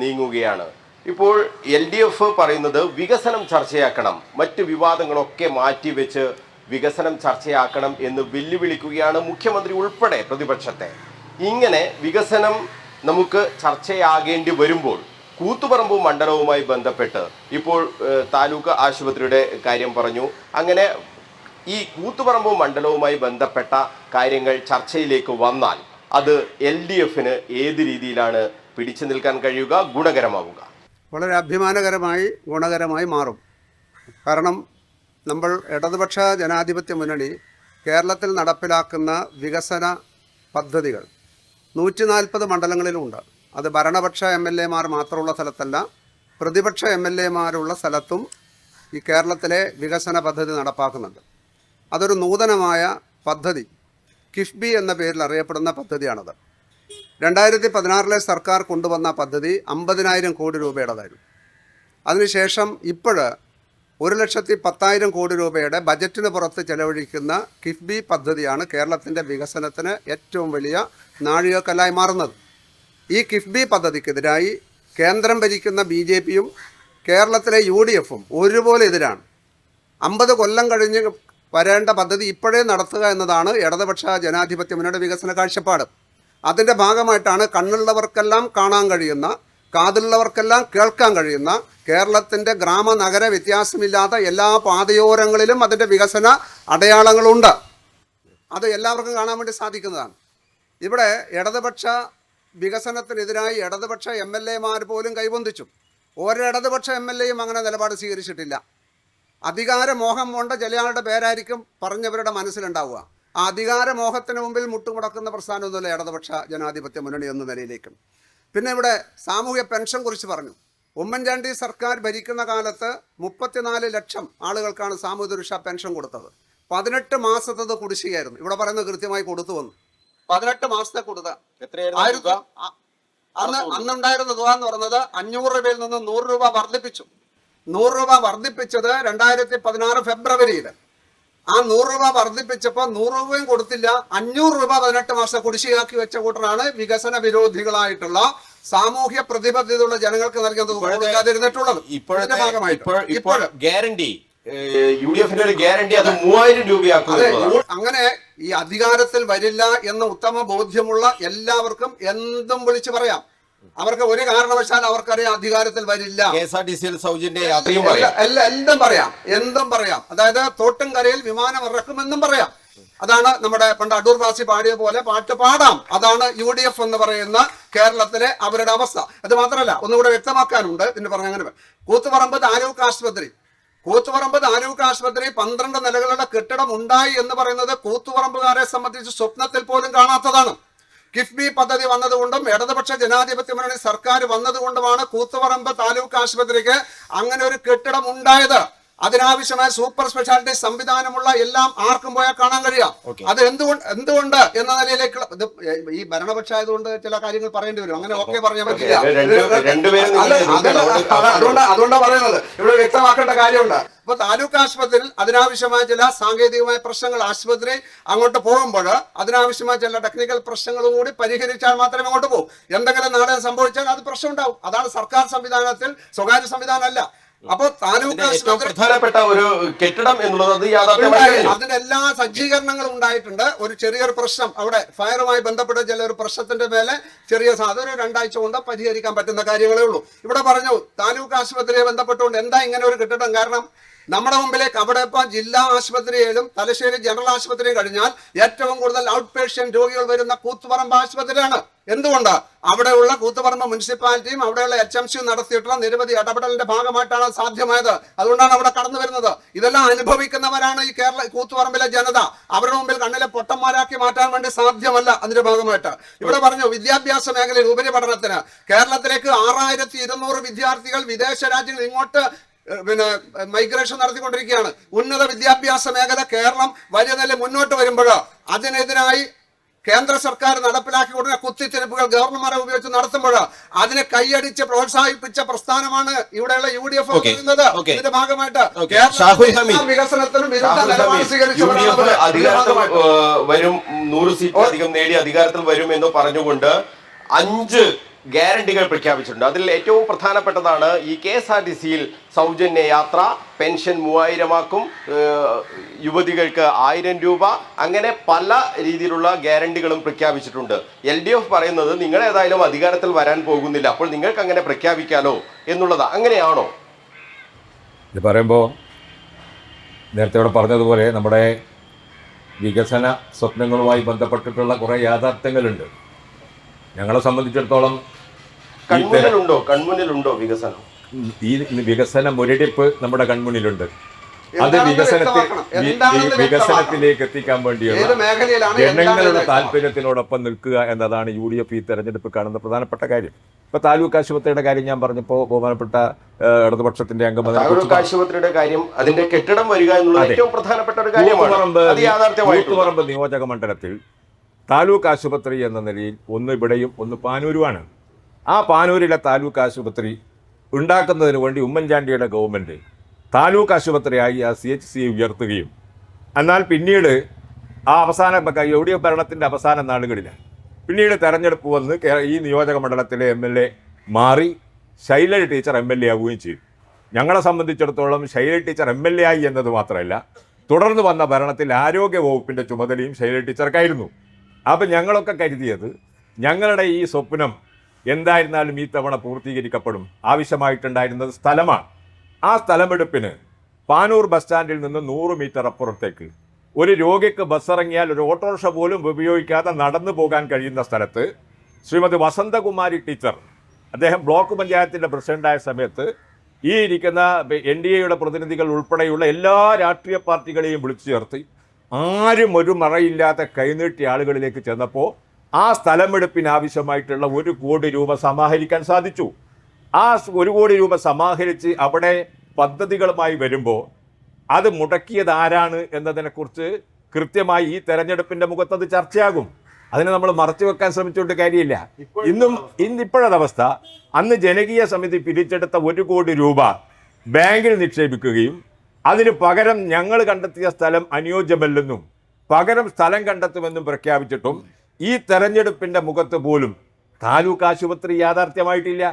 നീങ്ങുകയാണ്. ഇപ്പോൾ LDF പറയുന്നത് വികസനം ചർച്ചയാക്കണം, മറ്റ് വിവാദങ്ങളൊക്കെ മാറ്റിവെച്ച് വികസനം ചർച്ചയാക്കണം എന്ന് വെല്ലുവിളിക്കുകയാണ് മുഖ്യമന്ത്രി ഉൾപ്പെടെ പ്രതിപക്ഷത്തെ. ഇങ്ങനെ വികസനം നമുക്ക് ചർച്ചയാകേണ്ടി വരുമ്പോൾ കൂത്തുപറമ്പ് മണ്ഡലവുമായി ബന്ധപ്പെട്ട് ഇപ്പോൾ താലൂക്ക് ആശുപത്രിയുടെ കാര്യം പറഞ്ഞു. അങ്ങനെ ഈ കൂത്തുപറമ്പ് മണ്ഡലവുമായി ബന്ധപ്പെട്ട കാര്യങ്ങൾ ചർച്ചയിലേക്ക് വന്നാൽ അത് LDFന് ഏത് രീതിയിലാണ് പിടിച്ചു നിൽക്കാൻ കഴിയുക, ഗുണകരമാവുക? വളരെ അഭിമാനകരമായി ഗുണകരമായി മാറും. കാരണം നമ്മൾ ഇടതുപക്ഷ ജനാധിപത്യ മുന്നണി കേരളത്തിൽ നടപ്പിലാക്കുന്ന വികസന പദ്ധതികൾ 140 മണ്ഡലങ്ങളിലുമുണ്ട്. അത് ഭരണപക്ഷ MLAമാർ മാത്രമുള്ള സ്ഥലത്തല്ല, പ്രതിപക്ഷ MLAമാരുള്ള സ്ഥലത്തും ഈ കേരളത്തിലെ വികസന പദ്ധതി നടപ്പാക്കുന്നുണ്ട്. അതൊരു നൂതനമായ പദ്ധതി, കിഫ്ബി എന്ന പേരിൽ അറിയപ്പെടുന്ന പദ്ധതിയാണത്. 2016 സർക്കാർ കൊണ്ടുവന്ന പദ്ധതി 50,000 കോടി രൂപയുടേതായിരുന്നു. അതിനുശേഷം ഇപ്പോൾ 1,10,000 കോടി രൂപയുടെ ബജറ്റിന് പുറത്ത് ചെലവഴിക്കുന്ന കിഫ്ബി പദ്ധതിയാണ് കേരളത്തിൻ്റെ വികസനത്തിന് ഏറ്റവും വലിയ നാഴികക്കല്ലായി മാറുന്നത്. ഈ കിഫ്ബി പദ്ധതിക്കെതിരായി കേന്ദ്രം ഭരിക്കുന്ന BJPയും കേരളത്തിലെ UDFും ഒരുപോലെ എതിരാണ്. 50 കൊല്ലം കഴിഞ്ഞ് വരേണ്ട പദ്ധതി ഇപ്പോഴേ നടത്തുക എന്നതാണ് ഇടതുപക്ഷ ജനാധിപത്യ മുന്നണിയുടെ വികസന കാഴ്ചപ്പാട്. അതിൻ്റെ ഭാഗമായിട്ടാണ് കണ്ണുള്ളവർക്കെല്ലാം കാണാൻ കഴിയുന്ന, കാതുള്ളവർക്കെല്ലാം കേൾക്കാൻ കഴിയുന്ന കേരളത്തിൻ്റെ ഗ്രാമ നഗര വ്യത്യാസമില്ലാത്ത എല്ലാ പാതയോരങ്ങളിലും അതിൻ്റെ വികസന അടയാളങ്ങളുണ്ട്. അത് എല്ലാവർക്കും കാണാൻ വേണ്ടി സാധിക്കുന്നതാണ്. ഇവിടെ ഇടതുപക്ഷ വികസനത്തിനെതിരായി ഇടതുപക്ഷ MLAമാർ പോലും കൈവന്തിച്ചു. ഒരിടതുപക്ഷ MLAയും അങ്ങനെ നിലപാട് സ്വീകരിച്ചിട്ടില്ല. അധികാരമോഹം കൊണ്ട് ചിലയാളുടെ പേരായിരിക്കും പറഞ്ഞവരുടെ മനസ്സിലുണ്ടാവുക. ആ അധികാരമോഹത്തിന് മുമ്പിൽ മുട്ടുമുടക്കുന്ന പ്രസ്ഥാനമൊന്നുമില്ല ഇടതുപക്ഷ ജനാധിപത്യ മുന്നണി എന്ന നിലയിലേക്കും. പിന്നെ ഇവിടെ സാമൂഹ്യ പെൻഷൻ കുറിച്ച് പറഞ്ഞു. ഉമ്മൻചാണ്ടി സർക്കാർ ഭരിക്കുന്ന കാലത്ത് 34 ലക്ഷം ആളുകൾക്കാണ് സാമൂഹ്യ സുരക്ഷാ പെൻഷൻ കൊടുത്തത്. 18 മാസത്തത് കുടിശ്ശികയായിരുന്നു. ഇവിടെ പറയുന്നത് കൃത്യമായി കൊടുത്തു വന്നു. 18 മാസത്തെ കൊടുത്ത അന്നുണ്ടായിരുന്ന തുക എന്ന് പറയുന്നത് 500 രൂപയിൽ നിന്ന് 100 രൂപ വർദ്ധിപ്പിച്ചു. 100 രൂപ വർദ്ധിപ്പിച്ചത് 2016 ഫെബ്രുവരിയിൽ. ആ 100 രൂപ വർദ്ധിപ്പിച്ചപ്പോൾ 100 രൂപയും കൊടുത്തില്ല, 500 രൂപ 18 മാസം കുടിശ്ശികയാക്കി വെച്ച കൂട്ടറാണ് വികസന വിരോധികളായിട്ടുള്ള സാമൂഹ്യ പ്രതിബദ്ധതയുള്ള ജനങ്ങൾക്ക് നൽകുന്നത്. ഇപ്പോഴത്തെ ഗ്യാരണ്ടി UDFിന്റെ ഒരു ഗ്യാരണ്ടി അത് 3000 രൂപയാക്കും. അങ്ങനെ ഈ അധികാരത്തിൽ വരില്ല എന്ന ഉത്തമ ബോധ്യമുള്ള എല്ലാവർക്കും എന്തും വിളിച്ചു പറയാം. അവർക്ക് ഒരു കാരണവശാൽ അവർക്കറിയാം അധികാരത്തിൽ വരില്ല. KSRTCയിൽ സൗജന്യ എന്തും പറയാം. അതായത് തോട്ടും കരയിൽ വിമാനം ഇറക്കുമെന്നും പറയാം. അതാണ് നമ്മുടെ പണ്ട് അടൂർ ബാസി പാടിയ പോലെ പാട്ട് പാടാം. അതാണ് UDF എന്ന് പറയുന്ന കേരളത്തിലെ അവരുടെ അവസ്ഥ. അത് മാത്രമല്ല, ഒന്നുകൂടെ വ്യക്തമാക്കാനുണ്ട്. പിന്നെ പറഞ്ഞ അങ്ങനെ കൂത്തുപറമ്പ് താലൂക്ക് ആശുപത്രി 12 നിലകളുടെ കെട്ടിടം ഉണ്ടായി എന്ന് പറയുന്നത് കൂത്തുപറമ്പുകാരെ സംബന്ധിച്ച് സ്വപ്നത്തിൽ പോലും കാണാത്തതാണ്. കിഫ്ബി പദ്ധതി വന്നതുകൊണ്ടും ഇടതുപക്ഷ ജനാധിപത്യ മുന്നണി സർക്കാർ വന്നതുകൊണ്ടുമാണ് കൂത്തുപറമ്പ് താലൂക്ക് ആശുപത്രിക്ക് അങ്ങനെ ഒരു കെട്ടിടം ഉണ്ടായത്. അതിനാവശ്യമായ സൂപ്പർ സ്പെഷ്യാലിറ്റി സംവിധാനമുള്ള എല്ലാം ആർക്കും പോയാൽ കാണാൻ കഴിയാം. അത് എന്തുകൊണ്ട് എന്ന നിലയിലേക്ക് ഈ ഭരണപക്ഷ ആയതുകൊണ്ട് ചില കാര്യങ്ങൾ പറയേണ്ടി വരും. അങ്ങനെ ഓക്കെ പറയാൻ പറ്റില്ല. അതുകൊണ്ടാണ് പറയുന്നത്. ഇവിടെ വ്യക്തമാക്കേണ്ട കാര്യമുണ്ട്. ഇപ്പൊ താലൂക്ക് ആശുപത്രിയിൽ അതിനാവശ്യമായ ചില സാങ്കേതികമായ പ്രശ്നങ്ങൾ, ആശുപത്രി അങ്ങോട്ട് പോകുമ്പോൾ അതിനാവശ്യമായ ചില ടെക്നിക്കൽ പ്രശ്നങ്ങളും കൂടി പരിഹരിച്ചാൽ മാത്രമേ അങ്ങോട്ട് പോകും. എന്തെങ്കിലും നാളെ സംഭവിച്ചാൽ അത് പ്രശ്നം ഉണ്ടാവും. അതാണ് സർക്കാർ സംവിധാനത്തിൽ, സ്വകാര്യ സംവിധാനമല്ല. അപ്പൊ താലൂക്ക് പ്രധാനപ്പെട്ട ഒരു കെട്ടിടം എന്നുള്ളത് അതിന്റെ എല്ലാ സജ്ജീകരണങ്ങളും ഉണ്ടായിട്ടുണ്ട്. ഒരു ചെറിയൊരു പ്രശ്നം അവിടെ ഫയറുമായി ബന്ധപ്പെട്ട ചില ഒരു പ്രശ്നത്തിന്റെ മേലെ ചെറിയ സാധനം 2 ആഴ്ച കൊണ്ട് പരിഹരിക്കാൻ പറ്റുന്ന കാര്യങ്ങളേ ഉള്ളൂ. ഇവിടെ പറഞ്ഞു താലൂക്ക് ആശുപത്രിയെ ബന്ധപ്പെട്ടുകൊണ്ട് എന്താ ഇങ്ങനെ ഒരു കെട്ടിടം? കാരണം നമ്മുടെ മുമ്പിലേക്ക് അവിടെ ഇപ്പം ജില്ലാ ആശുപത്രിയിലും തലശ്ശേരി ജനറൽ ആശുപത്രിയും കഴിഞ്ഞാൽ ഏറ്റവും കൂടുതൽ ഔട്ട് പേഷ്യന്റ് രോഗികൾ വരുന്ന കൂത്തുപറമ്പ് ആശുപത്രിയാണ്. എന്തുകൊണ്ട്? അവിടെയുള്ള കൂത്തുപറമ്പ് മുനിസിപ്പാലിറ്റിയും അവിടെയുള്ള HMC നടത്തിയിട്ടുള്ള നിരവധി ഇടപെടലിന്റെ ഭാഗമായിട്ടാണ് സാധ്യമായത്. അതുകൊണ്ടാണ് അവിടെ കടന്നു വരുന്നത്. ഇതെല്ലാം അനുഭവിക്കുന്നവരാണ് ഈ കൂത്തുപറമ്പിലെ ജനത. അവരുടെ മുമ്പിൽ കണ്ണിലെ പൊട്ടന്മാരാക്കി മാറ്റാൻ വേണ്ടി സാധ്യമല്ല. അതിന്റെ ഭാഗമായിട്ട് ഇവിടെ പറഞ്ഞു, വിദ്യാഭ്യാസ മേഖലയിൽ ഉപരിപഠനത്തിന് കേരളത്തിലേക്ക് 6200 വിദ്യാർത്ഥികൾ വിദേശ രാജ്യങ്ങൾ ഇങ്ങോട്ട് മൈഗ്രേഷൻ നടത്തിക്കൊണ്ടിരിക്കുകയാണ്. ഉന്നത വിദ്യാഭ്യാസ മേഖല കേരളം വലിയ നില മുന്നോട്ട് വരുമ്പോൾ അതിനെതിരായി കേന്ദ്ര സർക്കാർ നടപ്പിലാക്കി കൊടുക്കുന്ന കുത്തിത്തിരിപ്പുകൾ ഗവർണർമാരെ ഉപയോഗിച്ച് നടത്തുമ്പോൾ അതിനെ കൈയടിച്ച് പ്രോത്സാഹിപ്പിച്ച പ്രസ്ഥാനമാണ് ഇവിടെയുള്ള UDF പറയുന്നത്. ഇതിന്റെ ഭാഗമായിട്ട് വികസനത്തിനും വിരുദ്ധ നിലപാട് സ്വീകരിച്ചവരാണ്. വരും 100 സീറ്റിലധികം നേടി അധികാരത്തിൽ വരും എന്ന് പറഞ്ഞുകൊണ്ട് 5 ഗ്യാരണ്ടികൾ പ്രഖ്യാപിച്ചിട്ടുണ്ട്. അതിൽ ഏറ്റവും പ്രധാനപ്പെട്ടതാണ് ഈ KSRTCയിൽ സൗജന്യ യാത്ര, പെൻഷൻ 3000 യുവതികൾക്ക് 1000 രൂപ, അങ്ങനെ പല രീതിയിലുള്ള ഗ്യാരണ്ടികളും പ്രഖ്യാപിച്ചിട്ടുണ്ട്. LDF പറയുന്നത് നിങ്ങൾ ഏതായാലും അധികാരത്തിൽ വരാൻ പോകുന്നില്ല, അപ്പോൾ നിങ്ങൾക്ക് അങ്ങനെ പ്രഖ്യാപിക്കാലോ എന്നുള്ളതാണ്. അങ്ങനെയാണോ? ഇത് പറയുമ്പോൾ നേരത്തെ ഇവിടെ പറഞ്ഞതുപോലെ നമ്മുടെ വികസന സ്വപ്നങ്ങളുമായി ബന്ധപ്പെട്ടിട്ടുള്ള കുറേ യാഥാർത്ഥ്യങ്ങളുണ്ട്. ഞങ്ങളെ സംബന്ധിച്ചിടത്തോളം കൺമുന്നിലുണ്ടോ വികസനം? ഈ വികസന മുരടിപ്പ് നമ്മുടെ കൺമുന്നിലുണ്ട്. അത് വികസനത്തിലേക്ക് എത്തിക്കാൻ വേണ്ടിയുള്ള ജനങ്ങളുടെ താല്പര്യത്തിനോടൊപ്പം നിൽക്കുക എന്നതാണ് UDF ഈ തെരഞ്ഞെടുപ്പ് കാണുന്ന പ്രധാനപ്പെട്ട കാര്യം. ഇപ്പൊ താലൂക്ക് ആശുപത്രിയുടെ കാര്യം ഞാൻ പറഞ്ഞപ്പോൾ ബഹുമാനപ്പെട്ട ഇടതുപക്ഷത്തിന്റെ അംഗം താലൂക്ക് ആശുപത്രിയുടെ കാര്യം, അതിന്റെ കെട്ടിടം വരിക എന്നുള്ളത് ഏറ്റവും പ്രധാനപ്പെട്ട ഒരു കാര്യമാണ്. കൂത്തുപറമ്പ് നിയോജക മണ്ഡലത്തിൽ താലൂക്ക് ആശുപത്രി എന്ന നിലയിൽ ഒന്ന് ഇവിടെയും ഒന്ന് പാനൂരുമാണ്. ആ പാനൂരിലെ താലൂക്ക് ആശുപത്രി ഉണ്ടാക്കുന്നതിന് വേണ്ടി ഉമ്മൻചാണ്ടിയുടെ ഗവൺമെൻറ് താലൂക്ക് ആശുപത്രിയായി ആ CHC ഉയർത്തുകയും എന്നാൽ പിന്നീട് ആ അവസാന UDF ഭരണത്തിൻ്റെ അവസാന നാളുകളിൽ പിന്നീട് തെരഞ്ഞെടുപ്പ് വന്ന് ഈ നിയോജക മണ്ഡലത്തിലെ MLA മാറി ശൈലജ ടീച്ചർ MLA ആവുകയും ചെയ്തു. ഞങ്ങളെ സംബന്ധിച്ചിടത്തോളം ശൈലജ ടീച്ചർ MLA ആയി എന്നത് മാത്രമല്ല, തുടർന്ന് വന്ന ഭരണത്തിൽ ആരോഗ്യ വകുപ്പിൻ്റെ ചുമതലയും ശൈലജ ടീച്ചർക്കായിരുന്നു. അപ്പം ഞങ്ങളൊക്കെ കരുതിയത് ഞങ്ങളുടെ ഈ സ്വപ്നം എന്തായിരുന്നാലും ഈ തവണ പൂർത്തീകരിക്കപ്പെടും. ആവശ്യമായിട്ടുണ്ടായിരുന്നത് സ്ഥലമാണ്. ആ സ്ഥലമെടുപ്പിന് പാനൂർ ബസ് സ്റ്റാൻഡിൽ നിന്ന് 100 മീറ്റർ അപ്പുറത്തേക്ക് ഒരു രോഗിക്ക് ബസ് ഇറങ്ങിയാൽ ഒരു ഓട്ടോറിക്ഷ പോലും ഉപയോഗിക്കാതെ നടന്നു പോകാൻ കഴിയുന്ന സ്ഥലത്ത് ശ്രീമതി വസന്തകുമാരി ടീച്ചർ, അദ്ദേഹം ബ്ലോക്ക് പഞ്ചായത്തിൻ്റെ പ്രസിഡൻ്റായ സമയത്ത് ഈ ഇരിക്കുന്ന NDAയുടെ പ്രതിനിധികൾ ഉൾപ്പെടെയുള്ള എല്ലാ രാഷ്ട്രീയ പാർട്ടികളെയും വിളിച്ചു ചേർത്ത് ആരും ഒരു മറയില്ലാത്ത കൈനീട്ടിയ ആളുകളിലേക്ക് ചെന്നപ്പോൾ ആ സ്ഥലമെടുപ്പിന് ആവശ്യമായിട്ടുള്ള 1 കോടി രൂപ സമാഹരിക്കാൻ സാധിച്ചു. ആ 1 കോടി രൂപ സമാഹരിച്ച് അവിടെ പദ്ധതികളുമായി വരുമ്പോൾ അത് മുടക്കിയത് ആരാണ് എന്നതിനെക്കുറിച്ച് കൃത്യമായി ഈ തെരഞ്ഞെടുപ്പിൻ്റെ മുഖത്ത് അത് ചർച്ചയാകും. അതിനെ നമ്മൾ മറച്ചു വെക്കാൻ ശ്രമിച്ചുകൊണ്ട് കാര്യമില്ല. ഇപ്പോഴതവസ്ഥ അന്ന് ജനകീയ സമിതി പിരിച്ചെടുത്ത 1 കോടി രൂപ ബാങ്കിൽ നിക്ഷേപിക്കുകയും അതിന് പകരം ഞങ്ങൾ കണ്ടെത്തിയ സ്ഥലം അനുയോജ്യമല്ലെന്നും പകരം സ്ഥലം കണ്ടെത്തുമെന്നും പ്രഖ്യാപിച്ചിട്ടും ഈ തെരഞ്ഞെടുപ്പിൻ്റെ മുഖത്ത് പോലും താലൂക്ക് ആശുപത്രി യാഥാർത്ഥ്യമായിട്ടില്ല.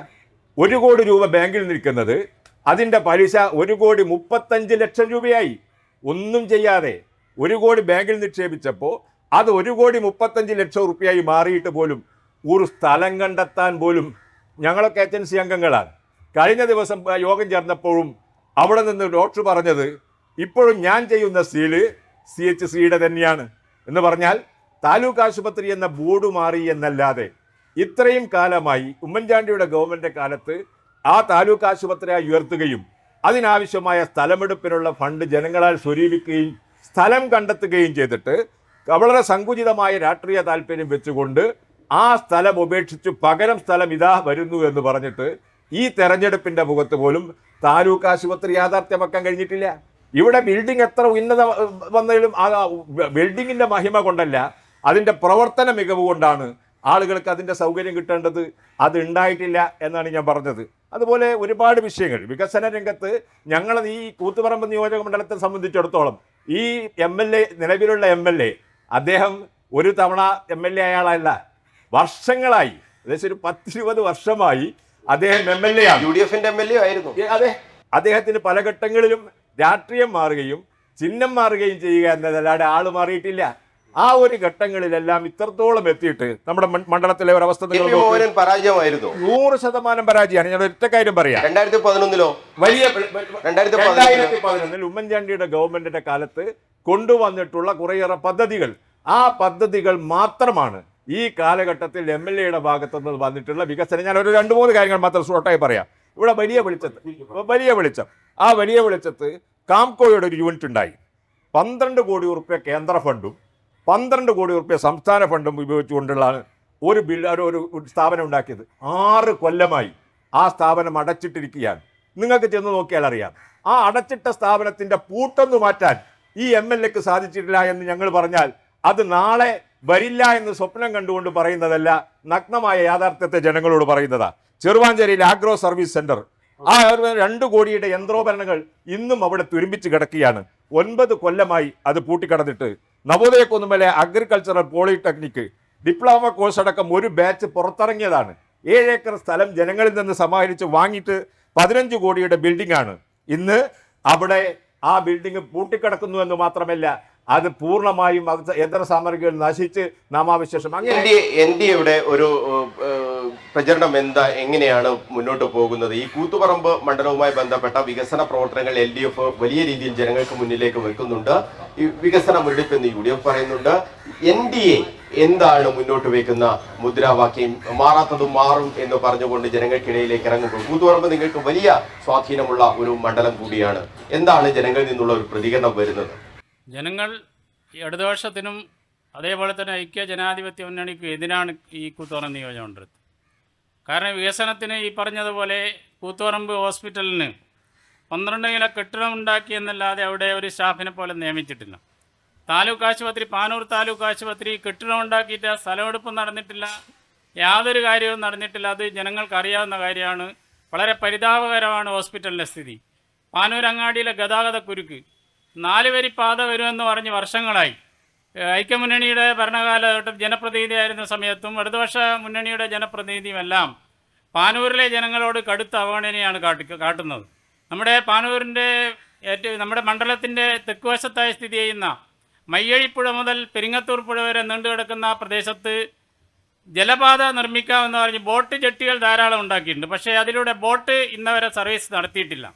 1 കോടി രൂപ ബാങ്കിൽ നിൽക്കുന്നത് അതിൻ്റെ പലിശ 1,35 ലക്ഷം രൂപയായി. ഒന്നും ചെയ്യാതെ 1 കോടി ബാങ്കിൽ നിക്ഷേപിച്ചപ്പോൾ അത് 1,35 ലക്ഷം റുപ്യയായി മാറിയിട്ട് പോലും ഒരു സ്ഥലം കണ്ടെത്താൻ പോലും ഞങ്ങളൊക്കെ ഏജൻസി അംഗങ്ങളാണ്. കഴിഞ്ഞ ദിവസം യോഗം ചേർന്നപ്പോഴും അവിടെ നിന്ന് ഡോക്ടർ പറഞ്ഞത് ഇപ്പോഴും ഞാൻ ചെയ്യുന്ന സീല് CHCയുടെ തന്നെയാണ് എന്ന് പറഞ്ഞാൽ താലൂക്ക് ആശുപത്രി എന്ന ബോർഡ് മാറി എന്നല്ലാതെ ഇത്രയും കാലമായി ഉമ്മൻചാണ്ടിയുടെ ഗവൺമെൻറ് കാലത്ത് ആ താലൂക്ക് ആശുപത്രിയായി ഉയർത്തുകയും അതിനാവശ്യമായ സ്ഥലമെടുപ്പിനുള്ള ഫണ്ട് ജനങ്ങളാൽ സ്വരൂപിക്കുകയും സ്ഥലം കണ്ടെത്തുകയും ചെയ്തിട്ട് വളരെ സങ്കുചിതമായ രാഷ്ട്രീയ താല്പര്യം വെച്ചുകൊണ്ട് ആ സ്ഥലം ഉപേക്ഷിച്ച് പകരം സ്ഥലം ഇതാ വരുന്നു എന്ന് പറഞ്ഞിട്ട് ഈ തെരഞ്ഞെടുപ്പിൻ്റെ മുഖത്ത് പോലും താലൂക്ക് ആശുപത്രി യാഥാർത്ഥ്യമാക്കാൻ കഴിഞ്ഞിട്ടില്ല. ഇവിടെ ബിൽഡിംഗ് എത്ര ഉന്നത വന്നാലും ആ ബിൽഡിങ്ങിൻ്റെ മഹിമ കൊണ്ടല്ല, അതിൻ്റെ പ്രവർത്തന മികവ് കൊണ്ടാണ് ആളുകൾക്ക് അതിൻ്റെ സൗകര്യം കിട്ടേണ്ടത്. അത് ഉണ്ടായിട്ടില്ല എന്നാണ് ഞാൻ പറഞ്ഞത്. അതുപോലെ ഒരുപാട് വിഷയങ്ങൾ വികസന രംഗത്ത് ഞങ്ങൾ ഈ കൂത്തുപറമ്പ് നിയോജക മണ്ഡലത്തെ സംബന്ധിച്ചിടത്തോളം ഈ MLA നിലവിലുള്ള MLA അദ്ദേഹം ഒരു തവണ MLA അയാളല്ല, വർഷങ്ങളായി ഏകദേശം ഒരു 10-20 വർഷമായി അദ്ദേഹം MLA ആണ്. UDFന്റെ MLA ആയിരുന്നു. അതെ, അദ്ദേഹത്തിന് പല ഘട്ടങ്ങളിലും രാഷ്ട്രീയം മാറുകയും ചിഹ്നം മാറുകയും ചെയ്യുക എന്നതല്ലാതെ ആൾ മാറിയിട്ടില്ല. ആ ഒരു ഘട്ടങ്ങളിലെല്ലാം ഇത്രത്തോളം എത്തിയിട്ട് നമ്മുടെ മണ്ഡലത്തിലെ ഒരു അവസ്ഥ നിങ്ങൾ നോക്കൂ. മോഹനൻ പരാജയമായിരുന്നു. 100% പരാജയമാണ്. ഞാൻ ഒറ്റ കാര്യം പറയാം. 2011 വലിയ 2011 ഉമ്മൻചാണ്ടിയുടെ ഗവൺമെന്റിന്റെ കാലത്ത് കൊണ്ടുവന്നിട്ടുള്ള കുറേയേറെ പദ്ധതികൾ, ആ പദ്ധതികൾ മാത്രമാണ് ഈ കാലഘട്ടത്തിൽ MLA ഭാഗത്തു നിന്ന് വന്നിട്ടുള്ള വികസനം. ഞാൻ ഒരു 2-3 കാര്യങ്ങൾ മാത്രം ഷോർട്ടായി പറയാം. ഇവിടെ വലിയ വെളിച്ചം ആ വലിയ വെളിച്ചത്ത് കാംകോയുടെ ഒരു യൂണിറ്റ് ഉണ്ടായി. 12 കോടി റുപ്യ കേന്ദ്ര ഫണ്ടും 12 കോടി റുപ്യ സംസ്ഥാന ഫണ്ടും ഉപയോഗിച്ചുകൊണ്ടുള്ള ഒരു സ്ഥാപനം ഉണ്ടാക്കിയത്. 6 കൊല്ലമായി ആ സ്ഥാപനം അടച്ചിട്ടിരിക്കുകയാണ്. നിങ്ങൾക്ക് ചെന്ന് നോക്കിയാൽ അറിയാം. ആ അടച്ചിട്ട സ്ഥാപനത്തിന്റെ പൂട്ടൊന്നു മാറ്റാൻ ഈ MLAക്ക് സാധിച്ചിട്ടില്ല എന്ന് ഞങ്ങൾ പറഞ്ഞാൽ അത് നാളെ വരില്ല എന്ന് സ്വപ്നം കണ്ടുകൊണ്ട് പറയുന്നതല്ല, നഗ്നമായ യാഥാർത്ഥ്യത്തെ ജനങ്ങളോട് പറയുന്നതാ. ചെറുവാഞ്ചേരിയിൽ ആഗ്രോ സർവീസ് സെന്റർ, ആ 2 കോടിയുടെ യന്ത്രോപകരണങ്ങൾ ഇന്നും അവിടെ തുരുമ്പിച്ച് കിടക്കുകയാണ്. 9 കൊല്ലമായി അത് പൂട്ടിക്കടന്നിട്ട്. നവോദയ കുന്നുമലെ അഗ്രികൾച്ചറൽ പോളിടെക്നിക് ഡിപ്ലോമ കോഴ്സ് അടക്കം ഒരു ബാച്ച് പുറത്തിറങ്ങിയതാണ്. 7 ഏക്കർ സ്ഥലം ജനങ്ങളിൽ നിന്ന് സമാഹരിച്ച് വാങ്ങിയിട്ട് 15 കോടിയുടെ ബിൽഡിംഗ് ആണ്. ഇന്ന് അവിടെ ആ ബിൽഡിംഗ് പൂട്ടിക്കിടക്കുന്നു എന്ന് മാത്രമല്ല, അത് പൂർണ്ണമായും യന്ത്ര സാമഗ്രികൾ നശിച്ച് നാമാവിശേഷം. NDAയുടെ ഒരു പ്രചരണം എങ്ങനെയാണ് മുന്നോട്ട് പോകുന്നത്? ഈ കൂത്തുപറമ്പ് മണ്ഡലവുമായി ബന്ധപ്പെട്ട വികസന പ്രവർത്തനങ്ങൾ LDF വലിയ രീതിയിൽ ജനങ്ങൾക്ക് മുന്നിലേക്ക് വെക്കുന്നുണ്ട്. ഈ വികസന മുരടിപ്പെന്ന് UDF പറയുന്നുണ്ട്. NDA എന്താണ് മുന്നോട്ട് വെക്കുന്ന മുദ്രാവാക്യം? മാറാത്തതും മാറും എന്ന് പറഞ്ഞുകൊണ്ട് ജനങ്ങൾക്കിടയിലേക്ക് ഇറങ്ങുമ്പോൾ കൂത്തുപറമ്പ് നിങ്ങൾക്ക് വലിയ സ്വാധീനമുള്ള ഒരു മണ്ഡലം കൂടിയാണ്. എന്താണ് ജനങ്ങളിൽ നിന്നുള്ള ഒരു പ്രതികരണം വരുന്നത്? ജനങ്ങൾ ഇടതുപക്ഷത്തിനും അതേപോലെ തന്നെ ഐക്യ ജനാധിപത്യ മുന്നണിക്കും എതിരാണ് ഈ കൂത്തുപറമ്പ് നിയോജകമണ്ഡലത്തിൽ. കാരണം വികസനത്തിന് ഈ പറഞ്ഞതുപോലെ കൂത്തുപറമ്പ് ഹോസ്പിറ്റലിന് 12 നില കെട്ടിടം ഉണ്ടാക്കിയെന്നല്ലാതെ അവിടെ ഒരു സ്റ്റാഫിനെ പോലെ നിയമിച്ചിട്ടില്ല. താലൂക്ക് ആശുപത്രി, പാനൂർ താലൂക്ക് ആശുപത്രി കെട്ടിടം ഉണ്ടാക്കിയിട്ട് സ്ഥലമെടുപ്പ് നടന്നിട്ടില്ല, യാതൊരു കാര്യവും നടന്നിട്ടില്ല. അത് ജനങ്ങൾക്ക് അറിയാവുന്ന കാര്യമാണ്. വളരെ പരിതാപകരമാണ് ഹോസ്പിറ്റലിൻ്റെ സ്ഥിതി. പാനൂർ അങ്ങാടിയിലെ ഗതാഗത കുരുക്ക്, 4 വരി പാത വരുമെന്ന് പറഞ്ഞ് വർഷങ്ങളായി. ഐക്യമുന്നണിയുടെ ഭരണകാലഘട്ടം ജനപ്രതിനിധിയായിരുന്ന സമയത്തും ഇടതുപക്ഷ മുന്നണിയുടെ ജനപ്രതിനിധിയുമെല്ലാം പാനൂരിലെ ജനങ്ങളോട് കടുത്ത അവഗണനയാണ് കാട്ടുന്നത്. നമ്മുടെ പാനൂരിൻ്റെ നമ്മുടെ മണ്ഡലത്തിൻ്റെ തെക്കുവശത്തായി സ്ഥിതി ചെയ്യുന്ന മയ്യഴിപ്പുഴ മുതൽ പെരിങ്ങത്തൂർ പുഴ വരെ നീണ്ടുകിടക്കുന്ന ആ പ്രദേശത്ത് ജലപാത നിർമ്മിക്കാമെന്ന് പറഞ്ഞ് ബോട്ട് ജെട്ടികൾ ധാരാളം ഉണ്ടാക്കിയിട്ടുണ്ട്. പക്ഷേ അതിലൂടെ ബോട്ട് ഇന്നവരെ സർവീസ് നടത്തിയിട്ടില്ല.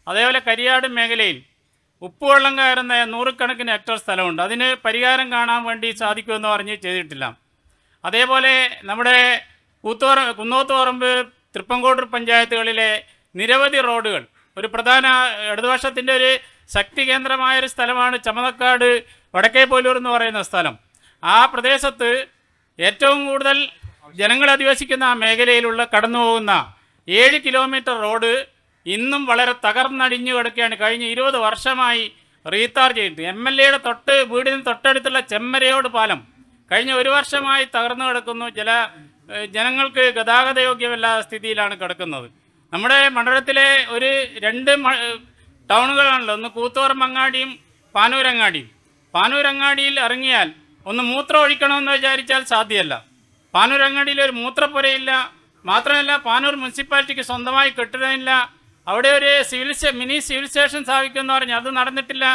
അതേപോലെ കരിയാട് മേഖലയിൽ ഉപ്പുവെള്ളം കയറുന്ന 100 ഹെക്ടർ സ്ഥലമുണ്ട്. അതിന് പരിഹാരം കാണാൻ വേണ്ടി സാധിക്കുമെന്ന് പറഞ്ഞ് ചെയ്തിട്ടില്ല. അതേപോലെ നമ്മുടെ കുന്നോത്തുപറമ്പ്, തൃപ്പങ്കോട്ടൂർ പഞ്ചായത്തുകളിലെ നിരവധി റോഡുകൾ, ഒരു പ്രധാന ഇടതുപക്ഷത്തിൻ്റെ ഒരു ശക്തി കേന്ദ്രമായൊരു സ്ഥലമാണ് ചമതക്കാട് വടക്കേപോലൂർ എന്ന് പറയുന്ന സ്ഥലം. ആ പ്രദേശത്ത് ഏറ്റവും കൂടുതൽ ജനങ്ങൾ അധിവസിക്കുന്ന ആ മേഖലയിലുള്ള കടന്നു പോകുന്ന 7 കിലോമീറ്റർ റോഡ് ഇന്നും വളരെ തകർന്നടിഞ്ഞു കിടക്കുകയാണ്. കഴിഞ്ഞ 20 വർഷമായി റീത്താർ ചെയ്തിട്ട് MLAയുടെ വീടിന് തൊട്ടടുത്തുള്ള ചെമ്മരയോട് പാലം കഴിഞ്ഞ 1 വർഷമായി തകർന്നു കിടക്കുന്നു. ജനങ്ങൾക്ക് ഗതാഗത യോഗ്യമല്ലാത്ത സ്ഥിതിയിലാണ് കിടക്കുന്നത്. നമ്മുടെ മണ്ഡലത്തിലെ ഒരു 2 ടൗണുകളാണല്ലോ, ഒന്ന് കൂത്തുപറമ്പ് അങ്ങാടിയും പാനൂരങ്ങാടിയും. പാനൂരങ്ങാടിയിൽ ഇറങ്ങിയാൽ ഒന്ന് മൂത്രം ഒഴിക്കണമെന്ന് വിചാരിച്ചാൽ സാധ്യമല്ല. പാനൂരങ്ങാടിയിൽ ഒരു മൂത്രപ്പുരയില്ല. മാത്രമല്ല പാനൂർ മുനിസിപ്പാലിറ്റിക്ക് സ്വന്തമായി കെട്ടിടമില്ല. അവിടെ ഒരു മിനി സിവിൽ സ്റ്റേഷൻ സ്ഥാപിക്കുമെന്ന് പറഞ്ഞ് അത് നടന്നിട്ടില്ല.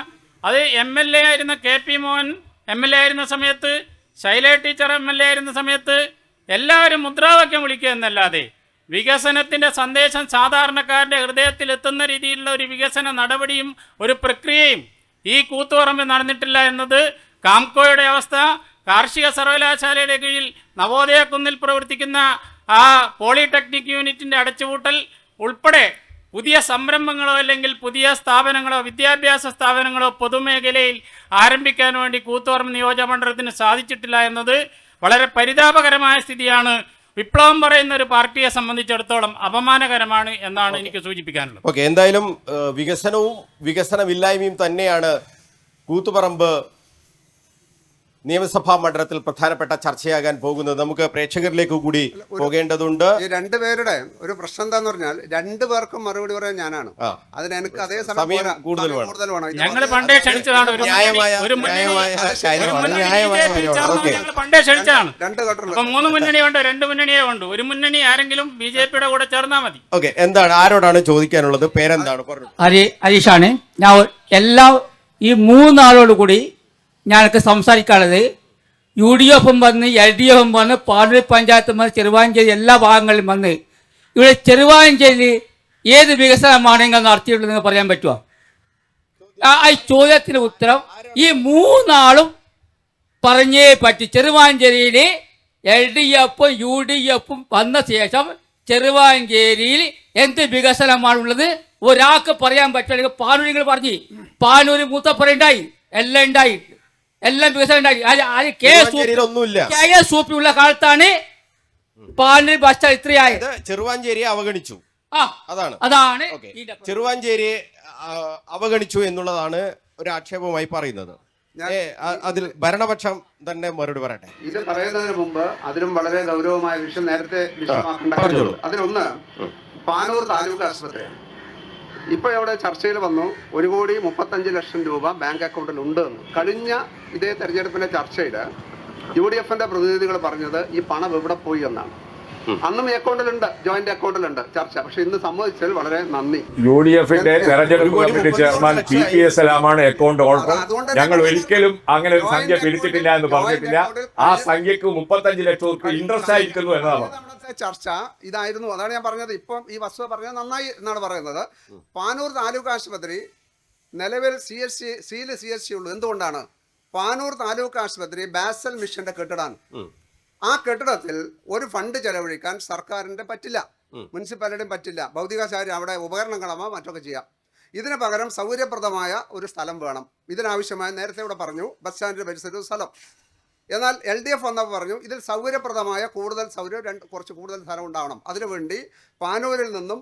അത് MLA ആയിരുന്ന KP മോഹൻ MLA ആയിരുന്ന സമയത്ത്, ശൈല ടീച്ചർ MLA ആയിരുന്ന സമയത്ത് എല്ലാവരും മുദ്രാവാക്യം വിളിക്കുക എന്നല്ലാതെ വികസനത്തിൻ്റെ സന്ദേശം സാധാരണക്കാരൻ്റെ ഹൃദയത്തിൽ എത്തുന്ന രീതിയിലുള്ള ഒരു വികസന നടപടിയും ഒരു പ്രക്രിയയും ഈ കൂത്തുപറമ്പിൽ നടന്നിട്ടില്ല എന്നത് കാംകോയുടെ അവസ്ഥ. കാർഷിക സർവകലാശാലയുടെ കീഴിൽ നവോദയ കുന്നിൽ പ്രവർത്തിക്കുന്ന ആ പോളിടെക്നിക് യൂണിറ്റിൻ്റെ അടച്ചുപൂട്ടൽ ഉൾപ്പെടെ പുതിയ സംരംഭങ്ങളോ അല്ലെങ്കിൽ പുതിയ സ്ഥാപനങ്ങളോ വിദ്യാഭ്യാസ സ്ഥാപനങ്ങളോ പൊതുമേഖലയിൽ ആരംഭിക്കാൻ വേണ്ടി കൂത്തുപറമ്പ് നിയോജകമണ്ഡലത്തിന് സാധിച്ചിട്ടില്ല എന്നത് വളരെ പരിതാപകരമായ സ്ഥിതിയാണ്. വിപ്ലവം പറയുന്ന ഒരു പാർട്ടിയെ സംബന്ധിച്ചിടത്തോളം അപമാനകരമാണ് എന്നാണ് എനിക്ക് സൂചിപ്പിക്കാനുള്ളത്. ഓക്കെ, എന്തായാലും വികസനവും വികസനമില്ലായ്മയും തന്നെയാണ് കൂത്തുപറമ്പ് നിയമസഭാ മണ്ഡലത്തിൽ പ്രധാനപ്പെട്ട ചർച്ചയാകാൻ പോകുന്നത്. നമുക്ക് പ്രേക്ഷകരിലേക്ക് കൂടി പോകേണ്ടതുണ്ട്. ഈ 2 പേരുടെ ഒരു പ്രശ്നം എന്താന്ന് പറഞ്ഞാൽ 2 പേർക്കും മറുപടി പറയാൻ ഞാനാണ്. അതിന് എനിക്ക് അതേ സമയം കൂടുതൽ വേണം. ഞങ്ങൾ പണ്ടേ ക്ഷണിച്ചതാണ്. പണ്ടേ ക്ഷണിച്ചതാണ്. 3 മുന്നണി ഉണ്ട്, 2 മുന്നണിയേ ഉണ്ട്. ഒരു മുന്നണി ആരെങ്കിലും BJPയുടെ കൂടെ ചേർന്നാൽ മതി. ഓക്കെ, എന്താണ്, ആരോടാണ് ചോദിക്കാനുള്ളത്? പേരെന്താണ്? ഹരീഷാണ്. ഞാൻ ഈ 3 ആളോട് കൂടി ഞങ്ങൾക്ക് സംസാരിക്കാനുള്ളത്. UDF വന്ന് LDF വന്ന് പാനൂർ പഞ്ചായത്ത് വന്ന് ചെറുവാഞ്ചേരി എല്ലാ ഭാഗങ്ങളിലും വന്ന് ഇവിടെ ചെറുവാഞ്ചേരി ഏത് വികസനമാണ് നിങ്ങൾ നടത്തിയിട്ടുള്ളത് എന്ന് പറയാൻ പറ്റുമോ? ആ ചോദ്യത്തിന് ഉത്തരം ഈ മൂന്നാളും പറഞ്ഞേ പറ്റി. ചെറുവാഞ്ചേരിയിൽ LDF UDF വന്ന ശേഷം ചെറുവാഞ്ചേരിയിൽ എന്ത് വികസനമാണുള്ളത് ഒരാൾക്ക് പറയാൻ പറ്റില്ല. പാനൂർ നിങ്ങൾ പറഞ്ഞു, പാനൂർ മൂത്തപ്പുറ ഉണ്ടായി, എല്ലാം ഉണ്ടായി, എല്ലാം വികസനം ഉണ്ടായി. KSUP ഉള്ള കാലത്താണ് പാനൂർ ബസ് സ്റ്റാൻഡ് ഇത്രയായത്. ചെറുവാഞ്ചേരിയെ അവഗണിച്ചു. അതാണ് ചെറുവാഞ്ചേരിയെ അവഗണിച്ചു എന്നുള്ളതാണ് ഒരു ആക്ഷേപമായി പറയുന്നത്. അതിൽ ഭരണപക്ഷം തന്നെ മറുപടി പറയട്ടെ. ഇത് പറയുന്നതിന് മുമ്പ് അതിലും വളരെ ഗൗരവമായ വിഷയം നേരത്തെ വിഷയമാക്കേണ്ടത്. അതിലൊന്ന് പാനൂർ താലൂക്ക് ആശുപത്രി. ഇപ്പോൾ ഇവിടെ ചർച്ചയിൽ വന്നു 1,35,00,000 രൂപ ബാങ്ക് അക്കൗണ്ടിൽ ഉണ്ട് എന്ന്. കഴിഞ്ഞ ഇതേ തെരഞ്ഞെടുപ്പിന്റെ ചർച്ചയിൽ UDFന്റെ പ്രതിനിധികൾ പറഞ്ഞത് ഈ പണം എവിടെ പോയി എന്നാണ്. അന്നും അക്കൗണ്ടിലുണ്ട്, ജോയിന്റ് അക്കൗണ്ടിലുണ്ട് ചർച്ച. പക്ഷെ ഇന്ന് സമ്മതിച്ചതിൽ വളരെ നന്ദി. UDFന്റെ തെരഞ്ഞെടുപ്പ് കമ്മിറ്റി ചെയർമാൻ PPS സലാമാണ് അക്കൗണ്ട് ഓൾഡർ. ഞങ്ങൾ ഒരിക്കലും അങ്ങനെ ഒരു സംഖ്യ പിടിച്ചിട്ടില്ല എന്ന് പറഞ്ഞിട്ടില്ല. ആ സംഖ്യക്ക് 35 ലക്ഷം രൂപ ഇൻട്രസ്റ്റ് ആയിരിക്കുന്നു എന്നതാണ് ചർച്ച. ഇതായിരുന്നു, അതാണ് ഞാൻ പറഞ്ഞത്. ഇപ്പം ഈ വസ്തുത പറഞ്ഞത് നന്നായി എന്നാണ് പറയുന്നത്. പാനൂർ താലൂക്ക് ആശുപത്രി നിലവിൽ CHC ഉള്ളൂ. എന്തുകൊണ്ടാണ്? പാനൂർ താലൂക്ക് ആശുപത്രി ബാസൽ മിഷന്റെ കെട്ടിടമാണ്. ആ കെട്ടിടത്തിൽ ഒരു ഫണ്ട് ചെലവഴിക്കാൻ സർക്കാരിന്റെ പറ്റില്ല, മുനിസിപ്പാലിറ്റിയും പറ്റില്ല. ഭൗതികാചാര്യം അവിടെ ഉപകരണങ്ങളാവാം, മറ്റൊക്കെ ചെയ്യാം. ഇതിന് പകരം സൗകര്യപ്രദമായ ഒരു സ്ഥലം വേണം. ഇതിനാവശ്യമായ നേരത്തെ ഇവിടെ പറഞ്ഞു ബസ് സ്റ്റാൻഡിന്റെ പരിസരത്ത് സ്ഥലം. എന്നാൽ LDF വന്നപ്പോൾ പറഞ്ഞു ഇതിൽ സൗകര്യപ്രദമായ കുറച്ച് കൂടുതൽ സ്ഥലം ഉണ്ടാവണം. അതിനുവേണ്ടി പാനൂരിൽ നിന്നും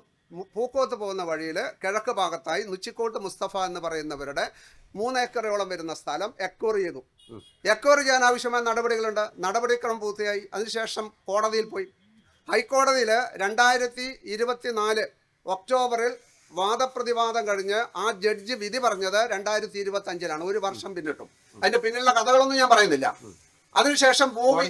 പൂക്കോത്ത് പോകുന്ന വഴിയിൽ കിഴക്ക് ഭാഗത്തായി നുച്ചിക്കോട്ട് മുസ്തഫ എന്ന് പറയുന്നവരുടെ 3 ഏക്കറോളം വരുന്ന സ്ഥലം എക്വയർ ചെയ്തു. എക്വയർ ചെയ്യാൻ ആവശ്യമായ നടപടികളുണ്ട്. നടപടിക്രമം പൂർത്തിയായി. അതിനുശേഷം കോടതിയിൽ പോയി. ഹൈക്കോടതിയിൽ 2024 ഒക്ടോബറിൽ വാദപ്രതിവാദം കഴിഞ്ഞ് ആ ജഡ്ജി വിധി പറഞ്ഞത് 2025-ലാണ്. 1 വർഷം പിന്നിട്ടും. അതിന്റെ പിന്നിലുള്ള കഥകളൊന്നും ഞാൻ പറയുന്നില്ല. അതിനുശേഷം ഭൂമി